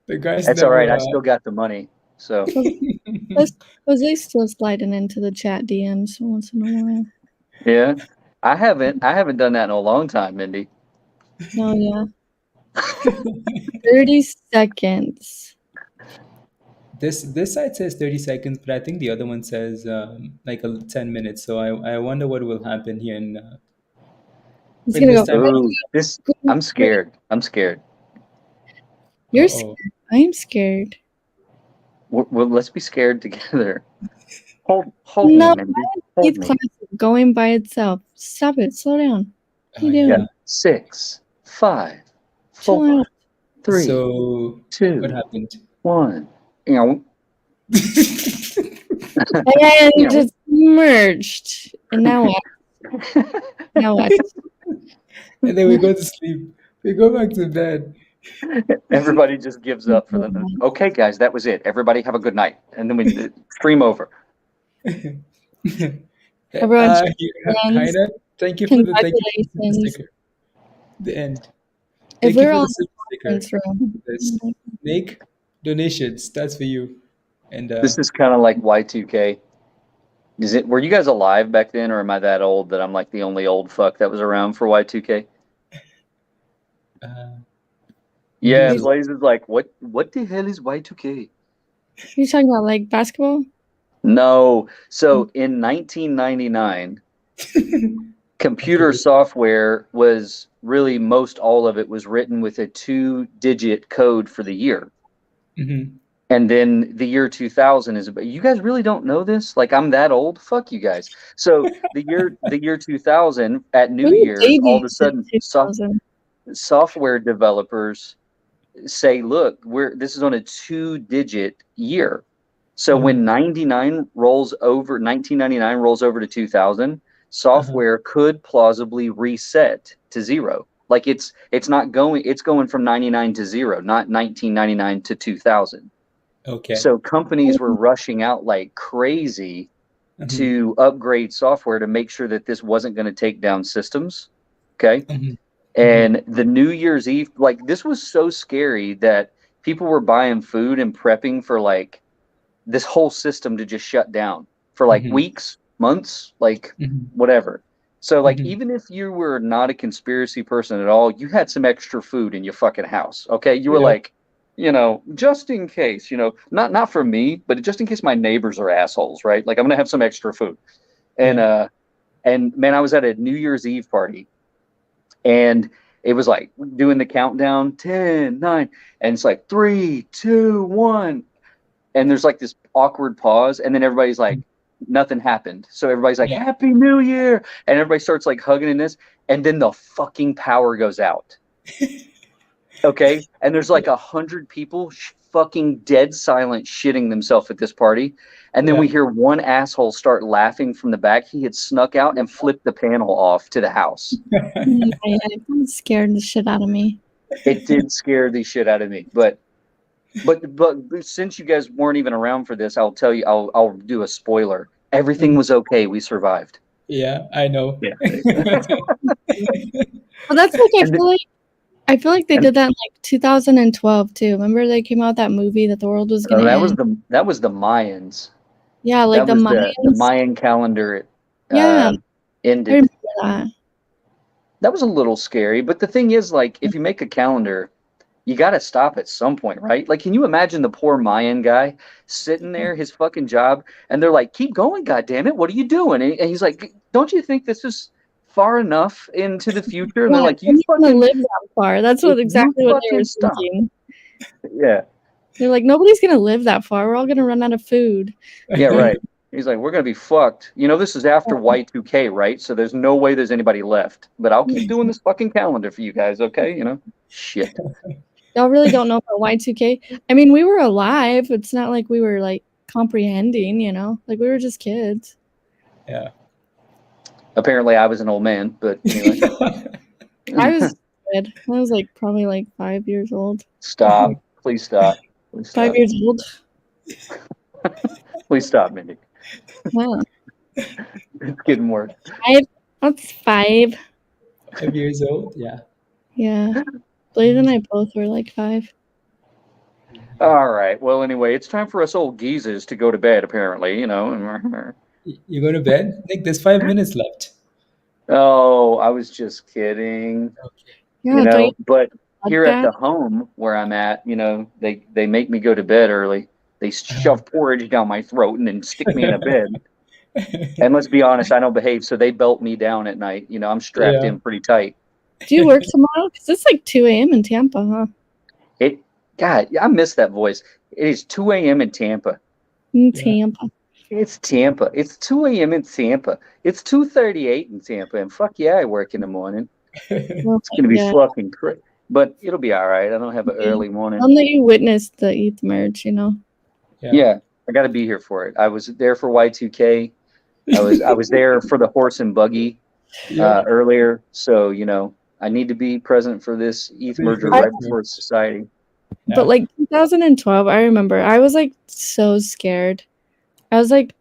The guys. That's all right. I still got the money, so. Jose still sliding into the chat DMs once in a while. Yeah, I haven't done that in a long time, Mindy. Oh yeah. 30 seconds. This site says 30 seconds, but I think the other one says 10 minutes. So I wonder what will happen here in this time. Ooh, I'm scared. You're scared. I'm scared. Well, let's be scared together. Hold no, me, Mindy. Hold me. Going by itself. Stop it. Slow down. What are you doing? Yeah. 6, 5, 4, 3, so 2, what happened? 1. And just merged. And now what? And then we go to sleep. We go back to bed. Everybody just gives up for the night. Okay, guys, that was it. Everybody have a good night. And then we stream over. Everyone, Haida, thank you for the sticker. The end. If we're on the Nick, donations, that's for you. And this is kind of like Y2K. Were you guys alive back then, or am I that old that I'm like the only old fuck that was around for Y2K? Yeah, Blaze is like, what the hell is Y2K? You talking about like basketball? No. So in 1999, computer software was really most all of it was written with a 2-digit code for the year. Mm-hmm. And then the year 2000 is, you guys really don't know this? Like, I'm that old? Fuck you guys. So the year 2000 at New Year's, all of a sudden software developers say, look, this is on a 2-digit year. So when 1999 rolls over to 2000, software could plausibly reset to zero. Like it's going from 99 to zero, not 1999 to 2000. Okay. So companies were rushing out like crazy to upgrade software to make sure that this wasn't going to take down systems. Okay. And the New Year's Eve, like this was so scary that people were buying food and prepping for like this whole system to just shut down for like weeks, months, like whatever. So like even if you were not a conspiracy person at all, you had some extra food in your fucking house. Okay. You were like, you know, just in case, you know, not for me, but just in case my neighbors are assholes, right? Like I'm gonna have some extra food. And man, I was at a New Year's Eve party and it was like doing the countdown, 10, 9, and it's like 3, 2, 1. And there's like this awkward pause, and then everybody's like, nothing happened. So everybody's like, Happy New Year. And everybody starts like hugging in this, and then the fucking power goes out. Okay. And there's like 100 people fucking dead silent shitting themselves at this party. And then we hear one asshole start laughing from the back. He had snuck out and flipped the panel off to the house. It scared the shit out of me. It did scare the shit out of me. But since you guys weren't even around for this, I'll tell you, I'll do a spoiler. Everything was okay. We survived. Yeah, I know. Yeah. Well, that's like I feel like they did that in like 2012 too. Remember they came out with that movie that the world was going to end? That was the Mayans. Yeah, like the Mayans. The Mayan calendar ended. I remember that. That was a little scary, but the thing is, like, if you make a calendar, you got to stop at some point, right? Like, can you imagine the poor Mayan guy sitting there, his fucking job, and they're like, keep going, goddammit, what are you doing? And he's like, don't you think this is far enough into the future? And they're like, you fucking live that far. That's exactly what they were thinking. Yeah. They're like, nobody's going to live that far. We're all going to run out of food. Yeah, right. He's like, we're going to be fucked. You know, this is after Y2K, right? So there's no way there's anybody left. But I'll keep doing this fucking calendar for you guys, okay? You know? Shit. Y'all really don't know about Y2K? I mean, we were alive. It's not like we were, like, comprehending, you know? Like, we were just kids. Yeah. Apparently, I was an old man, but anyway. I was good. I was, like, probably, like, 5 years old. Stop. Please stop. Please stop. 5 years old. Please stop, Mindy. Wow. It's getting worse. That's 5. 5 years old? Yeah. Yeah. Blaze and I both were like 5. All right. Well, anyway, it's time for us old geezers to go to bed, apparently, you know. You go to bed? Nick, there's 5 minutes left. Oh, I was just kidding. Okay. Yeah, you know, but here at the home where I'm at, you know, they make me go to bed early. They shove porridge down my throat and then stick me in a bed. And let's be honest, I don't behave, so they belt me down at night. You know, I'm strapped in pretty tight. Do you work tomorrow? Because it's like 2 a.m. in Tampa, huh? God, I miss that voice. It is 2 a.m. in Tampa. In Tampa. It's Tampa. It's 2 a.m. in Tampa. It's 2:38 in Tampa. And fuck yeah, I work in the morning. It's going to be fucking crazy. But it'll be all right. I don't have an early morning. I'll let you witness the ETH Merge, you know? Yeah, I got to be here for it. I was there for Y2K. I was there for the horse and buggy earlier. So, you know, I need to be present for this ETH merger right before society. But like 2012, I remember I was like so scared. I was like,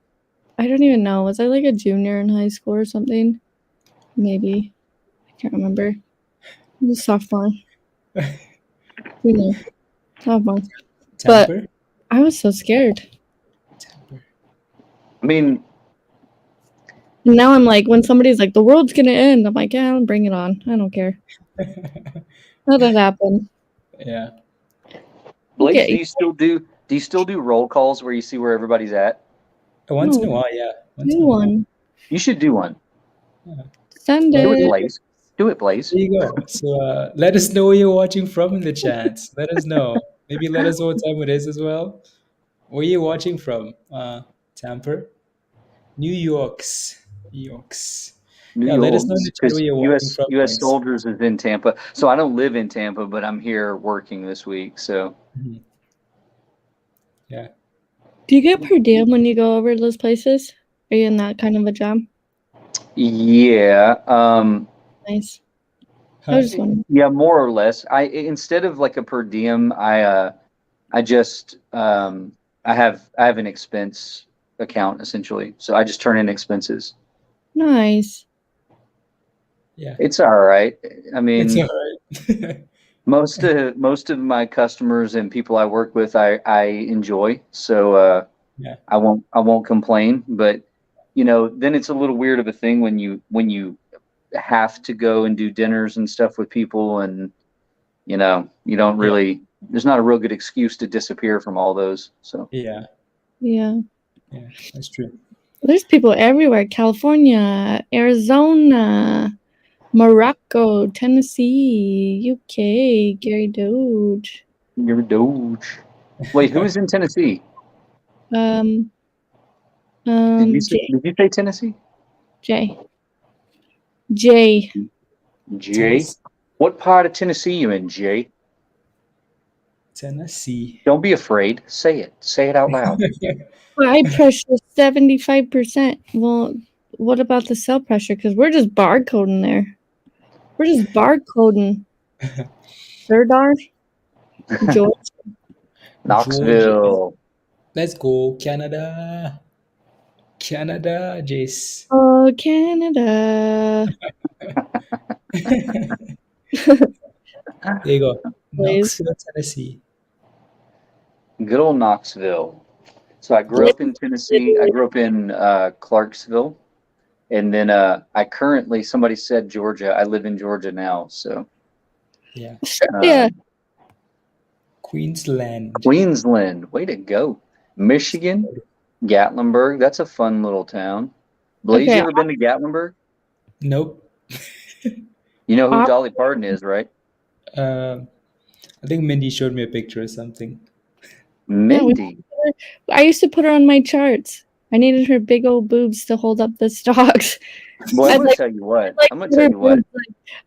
I don't even know. Was I like a junior in high school or something? Maybe. I can't remember. I was a sophomore. Junior. Sophomore. But I was so scared. I mean, and now I'm like, when somebody's like, the world's gonna end, I'm like, yeah, bring it on. I don't care. Let it happen. Yeah. Blake, okay. Do you still do roll calls where you see where everybody's at? Once in a while, yeah. Do one. You should do one. Yeah. Send it. Do it, Blaze. Do it, Blaze. There you go. So let us know where you're watching from in the chat. Let us know. Maybe let us know what time it is as well. Where are you watching from? Tampa? New York's. Let us know in the chat where you're watching from. U.S. Soldiers is in Tampa. So I don't live in Tampa, but I'm here working this week. So. Mm-hmm. Yeah. Do you get per diem when you go over to those places? Are you in that kind of a job? Yeah. Nice. I Huh? was just wondering. Yeah, more or less. I instead of like a per diem, I just I have an expense account essentially. So I just turn in expenses. Nice. Yeah. It's all right. I It's mean, alright. most of my customers and people I work with, I enjoy. So Yeah. I won't complain. But then it's a little weird of a thing when you have to go and do dinners and stuff with people, and you don't really. There's not a real good excuse to disappear from all those. So Yeah. Yeah. Yeah. That's true. There's people everywhere. California, Arizona, Morocco, Tennessee, UK, Gary Doge. you're Doge. Wait, who is in Tennessee? Um, Did you J. say Tennessee? J. J. Jay? What part of Tennessee you in, Jay? Tennessee. Don't be afraid. Say it. Say it out loud. High pressure 75%. Well, what about the cell pressure? Because we're just barcoding there. We're just barcoding. Serdar? George? Knoxville. Let's go, Canada. Canada, Jace. Oh, Canada. There you go. Please. Knoxville, Tennessee. Good old Knoxville. So I grew up in Tennessee. I grew up in Clarksville. And then somebody said Georgia. I live in Georgia now. So Yeah. Yeah. Queensland. Queensland. Way to go. Michigan. Gatlinburg. That's a fun little town. Blaze, Okay. you ever been to Gatlinburg? Nope. You know who Dolly Parton is, right? I think Mindy showed me a picture or something. Mindy. I used to put her on my charts. I needed her big old boobs to hold up the stocks. Boy, I'm gonna tell you what.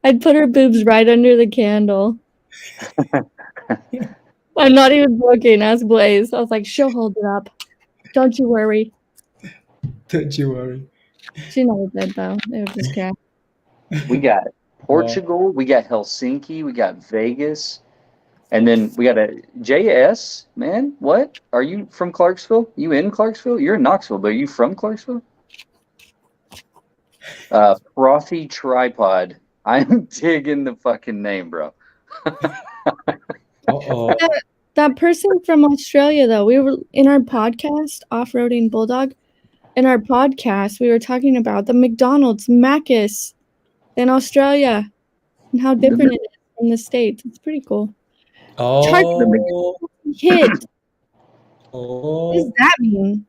I'd put her boobs right under the candle. I'm not even joking. Ask Blaze. I was like, she'll hold it up. Don't you worry. Don't you worry. She never did though. They were just crap. We got Portugal, we got Helsinki, we got Vegas, and then we got a JS. Man, what? Are you from Clarksville? You in Clarksville? You're in Knoxville, but are you from Clarksville? Frothy Tripod. I'm digging the fucking name, bro. That person from Australia, though, we were in our podcast, Off-Roading Bulldog. In our podcast, we were talking about the McDonald's, Macca's in Australia and how different it is from the States. It's pretty cool. Oh. Hit. Oh. What does that mean?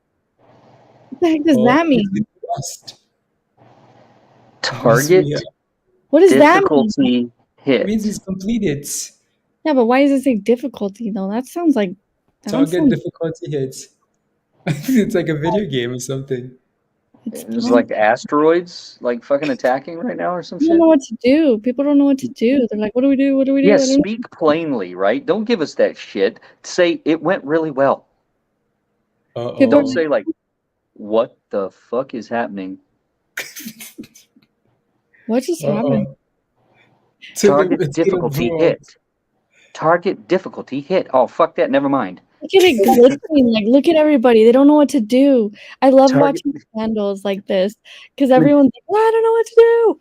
What the heck does that mean? Target. What does that mean? Difficulty hit. It means it's completed. Yeah, but why does it say difficulty though? That sounds like Target difficulty hits. It's like a video game or something. It's like asteroids, like fucking attacking right now or some shit. I don't know what to do. People don't know what to do. They're like, what do we do? What do we do? Yeah, speak plainly, right? Don't give us that shit. Say it went really well. Don't say like, what the fuck is happening? What just happened? Target difficulty hit. Target difficulty hit. Oh, fuck that. Never mind. Look at it glistening. Like, look at everybody. They don't know what to do. I love watching scandals like this because everyone's like, well, I don't know what to do.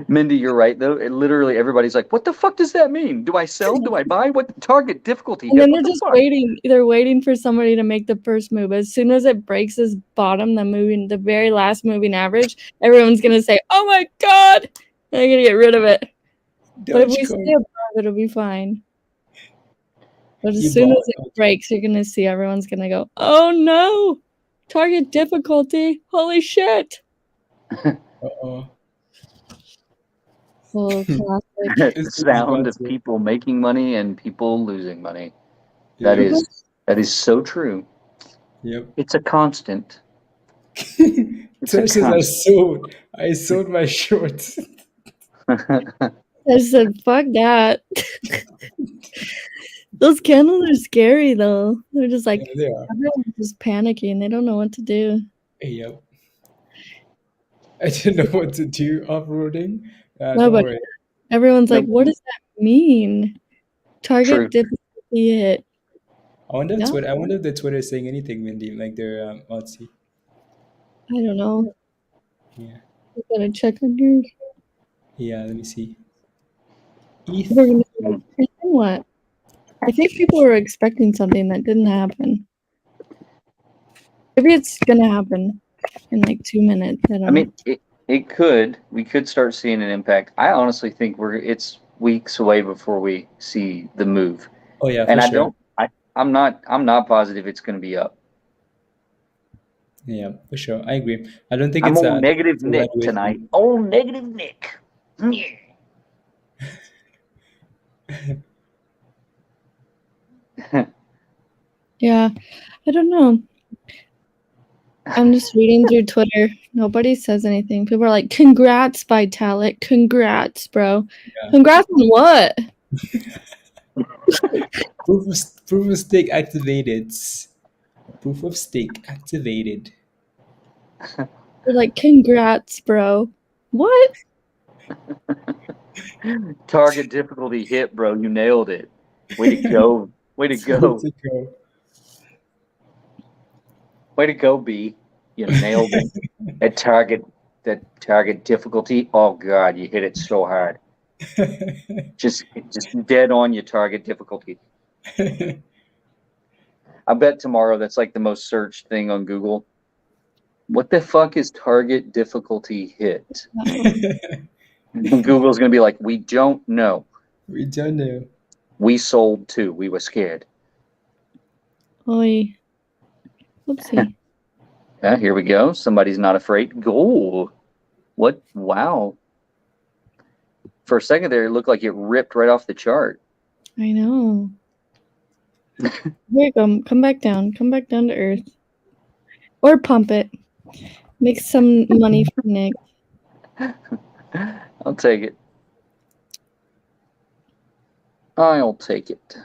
Mindy, you're right, though. It literally, everybody's like, what the fuck does that mean? Do I sell? Do I buy? What target difficulty? And then they're just waiting. They're waiting for somebody to make the first move. As soon as it breaks this bottom, the very last moving average, everyone's going to say, oh my God. And they're going to get rid of it. But if we stay above, it'll be fine. But as soon as it breaks, you're going to see everyone's going to go, oh no, target difficulty. Holy shit. The sound of people making money and people losing money. That is so true. Yep. It's a constant. I sold my shorts. I said, fuck that. Those candles are scary though. They're just like, everyone's just panicking. They don't know what to do. Yep. I didn't know what to do off-roading. Don't Nobody. worry. Everyone's like, Nope. what does that mean? Target True. difficulty hit. I wonder if No, Twitter. I wonder if the Twitter is saying anything, Mindy. Like they're let's see. I don't know. Yeah, I'm gonna check on yours. yeah. Let me see. People are ETH. gonna be like, "And then what?" I think people were expecting something that didn't happen. Maybe it's gonna happen in like 2 minutes. I don't I know. mean, it could. We could start seeing an impact. I honestly think it's weeks away before we see the move. Oh yeah, And for sure. I'm not positive it's going to be up. Yeah, for sure. I agree. I don't think I'm it's on negative it's a red Nick wave tonight. thing. Oh, negative Nick. Yeah, I don't know. I'm just reading through Twitter. Nobody says anything. People are like, "Congrats, Vitalik. Congrats, bro. Yeah. Congrats on what?" Proof of stake activated. Proof of stake activated. They're like, "Congrats, bro." What? Target difficulty hit, bro. You nailed it. Way to go. Way to go. Way to go, B. You nailed it. That target difficulty. Oh god, you hit it so hard. Just dead on your target difficulty. I bet tomorrow that's like the most searched thing on Google. What the fuck is target difficulty hit? And Google's gonna be like, we don't know. We don't know. We sold too. We were scared. Oi. Oopsie. Yeah, here we go. Somebody's not afraid. Go. What? Wow. For a second there, it looked like it ripped right off the chart. I know. Here you go. Come back down. Come back down to earth. Or pump it. Make some money for Nick. I'll take it. I'll take it.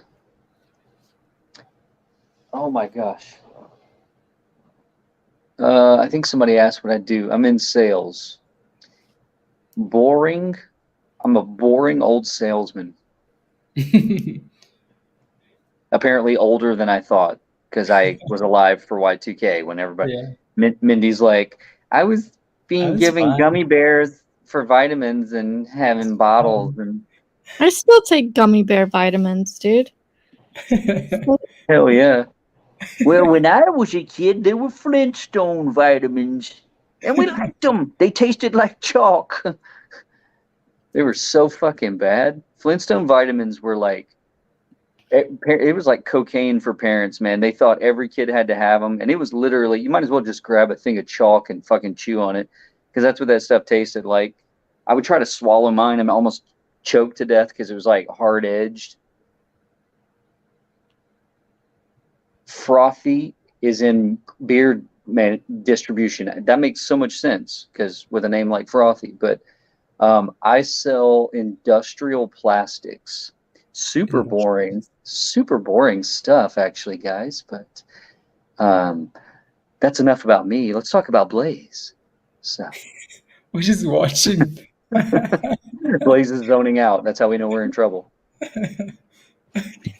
Oh my gosh. I think somebody asked what I do. I'm in sales. Boring. I'm a boring old salesman. Apparently older than I thought because I was alive for Y2K when everybody. Yeah. Mindy's like, I was being was given fine. gummy bears for vitamins and having bottles and. I still take gummy bear vitamins, dude. Hell yeah. Well, when I was a kid, there were Flintstone vitamins, and we liked them. They tasted like chalk. They were so fucking bad. Flintstone vitamins were like, it was like cocaine for parents, man. They thought every kid had to have them, and it was literally, you might as well just grab a thing of chalk and fucking chew on it, because that's what that stuff tasted like. I would try to swallow mine and almost choke to death because it was like hard edged. Frothy is in beer distribution. That makes so much sense because with a name like Frothy. But I sell industrial plastics. Super boring stuff, actually, guys. But that's enough about me. Let's talk about Blaze. So we're just watching. Blaze is zoning out. That's how we know we're in trouble.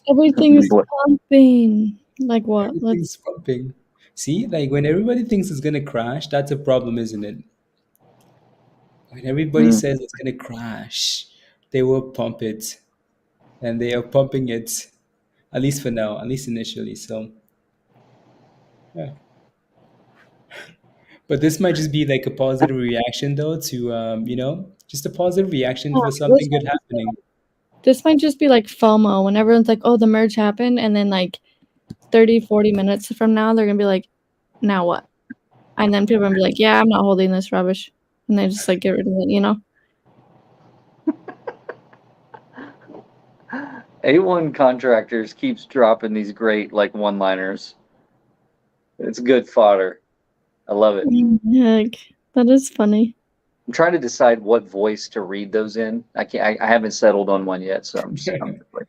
Everything is pumping. Like what? Everything's pumping. See, like when everybody thinks it's gonna crash, that's a problem, isn't it? When everybody says it's gonna crash, they will pump it, and they are pumping it, at least for now, at least initially. So, yeah. But this might just be like a positive reaction, though, to just a positive reaction for something good happening. This might just be like FOMO when everyone's like, "Oh, the merge happened," and then like 30, 40 minutes from now, they're gonna be like, "Now what?" And then people are gonna be like, "Yeah, I'm not holding this rubbish," and they just like get rid of it, you know? A1 Contractors keeps dropping these great like one-liners. It's good fodder. I love it. Heck, that is funny. I'm trying to decide what voice to read those in. I haven't settled on one yet, so I'm just like,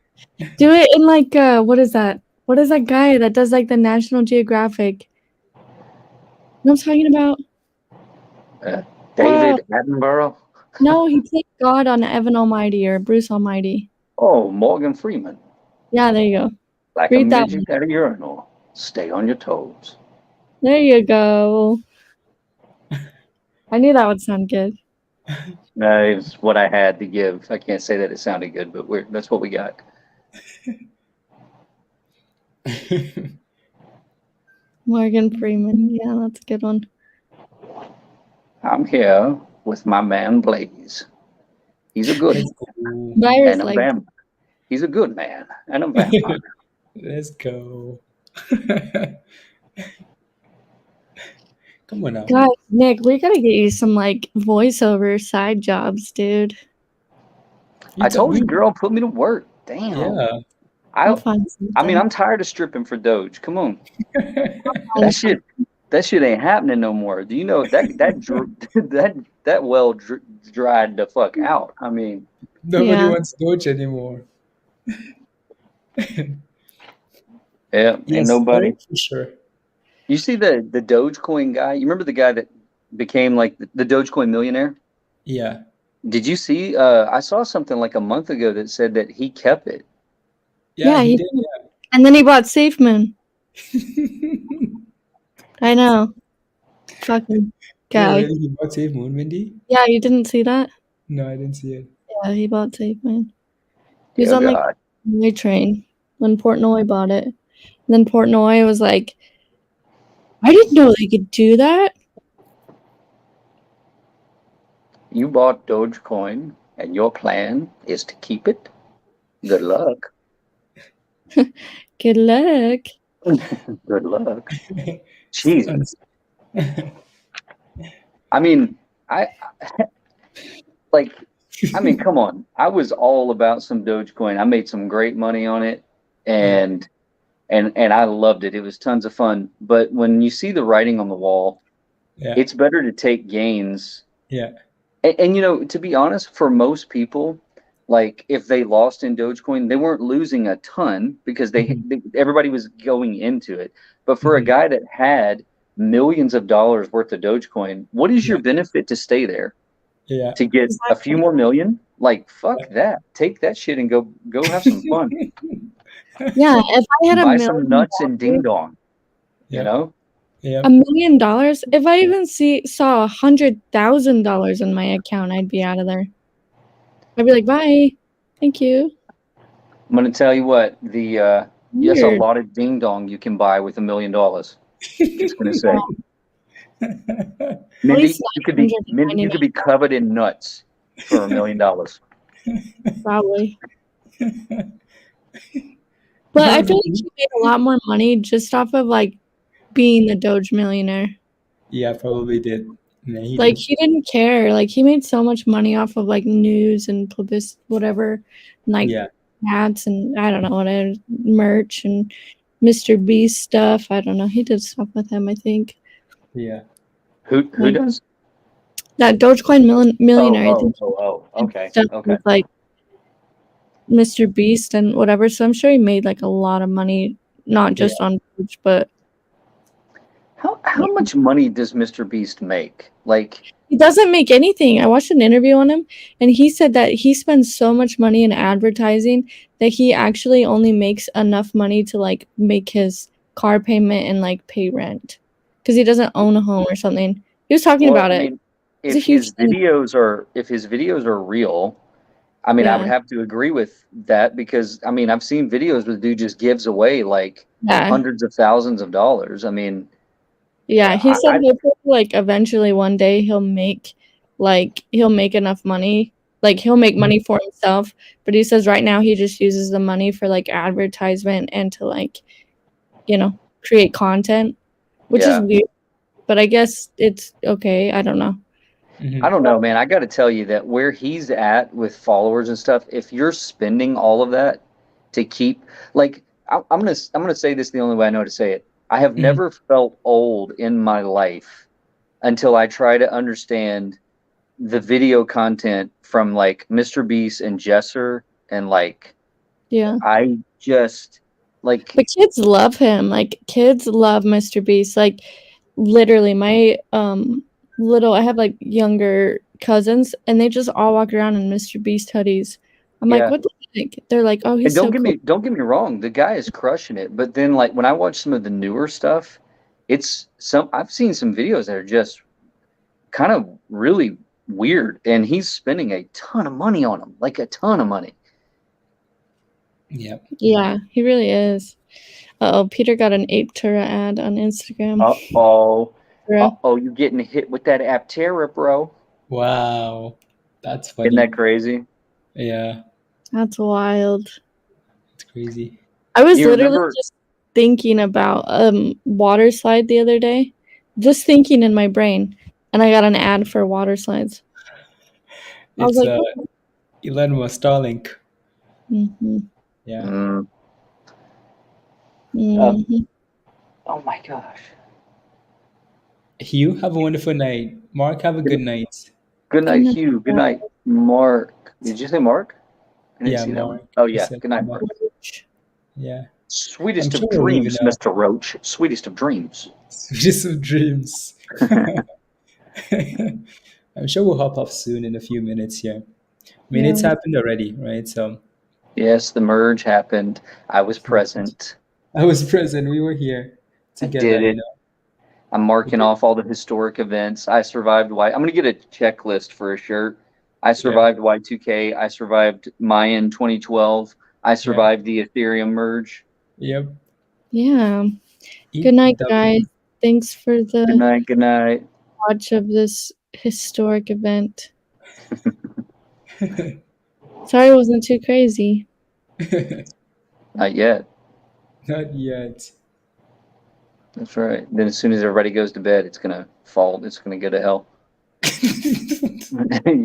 do it in like what is that? What is that guy that does like the National Geographic? You know what I'm talking about? David Attenborough? No, he played God on Evan Almighty or Bruce Almighty. Oh, Morgan Freeman. Yeah, there you go. Like Read a that midget at a urinal. Stay on your toes. There you go. I knew that would sound good. It's what I had to give. I can't say that it sounded good, but that's what we got. Morgan Freeman. Yeah, that's a good one. I'm here with my man Blaze. He's a good man. Virus, And a like, vampire. He's a good man and a vampire. Let's go. Come on now. God, Nick, we gotta get you some like voiceover side jobs, dude. I told you, girl, put me to work. Damn. Yeah. I'll find something. I mean, I'm tired of stripping for Doge. Come on. That shit ain't happening no more. Do you know that well dried the fuck out? I mean, Nobody wants Doge anymore. Yeah, ain't nobody. For sure. You see the Dogecoin guy? You remember the guy that became like the Dogecoin millionaire? Yeah. Did you see? I saw something like a month ago that said that he kept it. Yeah, he did. Yeah. And then he bought SafeMoon. I know. Fucking guy. Yeah, he bought SafeMoon, Wendy? Yeah, you didn't see that? No, I didn't see it. Yeah, he bought SafeMoon. He was on like the train when Portnoy bought it. And then Portnoy was like, I didn't know they could do that. You bought Dogecoin, and your plan is to keep it? Good luck. Good luck. Good luck. Jesus. I mean, come on. I was all about some Dogecoin. I made some great money on it, and I loved it. It was tons of fun. But when you see the writing on the wall, it's better to take gains. Yeah. And you know, to be honest, for most people, like if they lost in Dogecoin, they weren't losing a ton because everybody was going into it. But for a guy that had millions of dollars worth of Dogecoin, what is your benefit to stay there? Yeah. To get a few more million? Like, fuck that. Take that shit and go have some fun. Yeah, if I had buy some nuts and ding dong. You know? Yeah. $1 million. If I even saw $100,000 in my account, I'd be out of there. I'd be like, bye. Thank you. I'm gonna tell you what, yes, a lot of ding dong you can buy with $1 million. Just gonna say. Mindy, you could be covered in nuts for $1 million. Probably. But I feel like he made a lot more money just off of like being the Doge millionaire. Yeah, probably did. Yeah, he didn't care. Like he made so much money off of like news and publicity, whatever, like ads and I don't know whatever, merch and Mr. Beast stuff. I don't know. He did stuff with him, I think. Yeah. Who does? That Dogecoin millionaire. I think. Okay. With, like Mr. Beast and whatever. So I'm sure he made like a lot of money, not just on Doge, but. How much money does Mr. Beast make? Like he doesn't make anything. I watched an interview on him, and he said that he spends so much money in advertising that he actually only makes enough money to like make his car payment and like pay rent because he doesn't own a home or something. He was talking about it. If his videos are real, I mean, I would have to agree with that because I mean, I've seen videos where the dude just gives away like hundreds of thousands of dollars. I mean. Yeah, he said like eventually one day he'll make enough money. Like he'll make money for himself, but he says right now he just uses the money for like advertisement and to like, create content, which is weird. But I guess it's okay. I don't know. I don't know, man. I got to tell you that where he's at with followers and stuff, if you're spending all of that to keep like I'm gonna say this the only way I know how to say it. I have never felt old in my life until I try to understand the video content from like Mr. Beast and Jesser and like I just like the kids love him. Like kids love Mr. Beast. Like literally my I have like younger cousins, and they just all walk around in Mr. Beast hoodies. I'm like, Yeah. what the heck? They're like, oh, And he's so cool. don't get me wrong, the guy is crushing it. But then, like when I watch some of the newer stuff, I've seen some videos that are just kind of really weird, and he's spending a ton of money on them, like a ton of money. Yep. Yeah, he really is. Uh-oh, Peter got an Ape Terra ad on Instagram. Uh-oh. Terra. Uh-oh, you getting hit with that app Terra, bro. Wow. That's funny. Isn't that crazy? Yeah, That's wild. it's crazy. I was You literally remember- just thinking about water slide the other day. Just thinking in my brain. And I got an ad for water slides. I was It's like, Elon Musk Starlink. mm-hmm. Yeah. Mm-hmm. Oh my gosh. Hugh, have a wonderful night. Mark, have a good night. Good night, Good night, Hugh. Good night, Mark. Did you say Mark? I didn't Yeah, see that one. Mark. Oh You yeah. said Good night, Mark. Mark. Yeah. Sweetest I'm of sure we're leaving dreams, now. Mr. Roach. Sweetest of dreams. Sweetest of dreams. I'm sure we'll hop off soon in a few minutes here. I mean, it's happened already, right? So Yes, the merge happened. I was present. I was present. We were here I together, did you it. know. I'm marking off all the historic events. I survived I'm going to get a checklist for a shirt. I survived Y2K. I survived Mayan 2012. I survived the Ethereum merge. Yep. Yeah. Good night, guys. Thanks for the Good night. Good night. watch of this historic event. Sorry it wasn't too crazy. Not yet. Not yet. That's right. Then as soon as everybody goes to bed, it's going to fall. It's going to go to hell.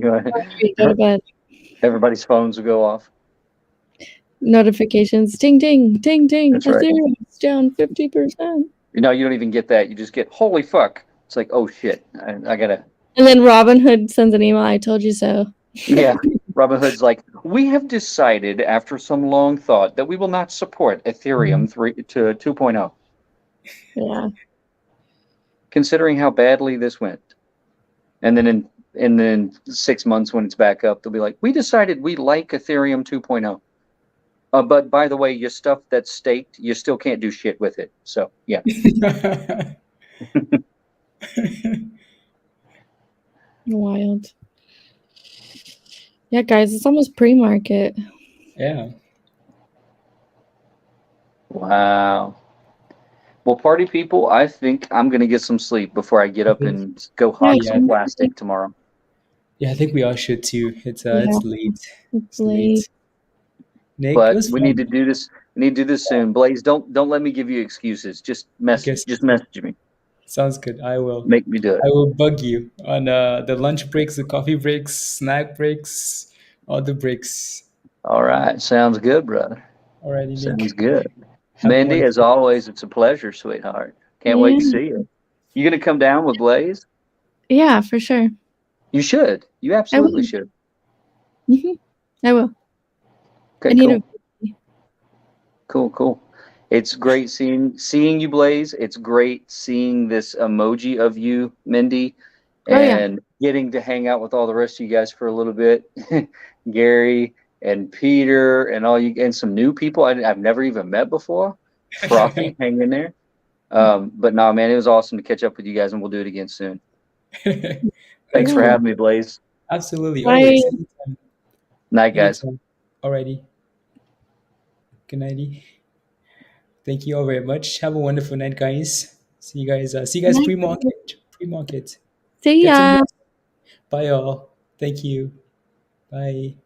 Go to bed. Everybody's phones will go off. Notifications. Ding, ding, ding, ding. That's right. Ethereum's down 50%. No, you don't even get that. You just get, holy fuck. It's like, oh shit. I got to. And then Robinhood sends an email, I told you so. Yeah. Robinhood's like, we have decided after some long thought that we will not support Ethereum 2.0. Yeah. Considering how badly this went. And then in 6 months when it's back up, they'll be like, we decided we like Ethereum 2.0. But by the way, your stuff that's staked, you still can't do shit with it. So, yeah. Wild. Yeah, guys, it's almost pre-market. Yeah. Wow. Well, party people, I think I'm going to get some sleep before I get up and go hog some plastic tomorrow. Yeah, I think we all should too. It's late. It's late. Nick, but we need to do this. We need to do this soon. Blaze, don't let me give you excuses. Just message me. Sounds good. I will. Make me do it. I will bug you on the lunch breaks, the coffee breaks, snack breaks, all the breaks. All right. Sounds good, brother. Alrighty, Nick. Sounds good. Mandy, as always, it's a pleasure, sweetheart. Can't wait to see you. You going to come down with Blaze? Yeah, for sure. You should. You absolutely should. I will. Okay, cool. It's great seeing you, Blaze. It's great seeing this emoji of you, Mindy, and getting to hang out with all the rest of you guys for a little bit. Gary and Peter and some new people I've never even met before. Frothy, hang in there. But no, man, it was awesome to catch up with you guys, and we'll do it again soon. Thanks for having me, Blaze. Absolutely. Always. Night, guys. Alrighty. Good nighty. Thank you all very much. Have a wonderful night, guys. See you guys pre-market. See ya. Bye, all. Thank you. Bye.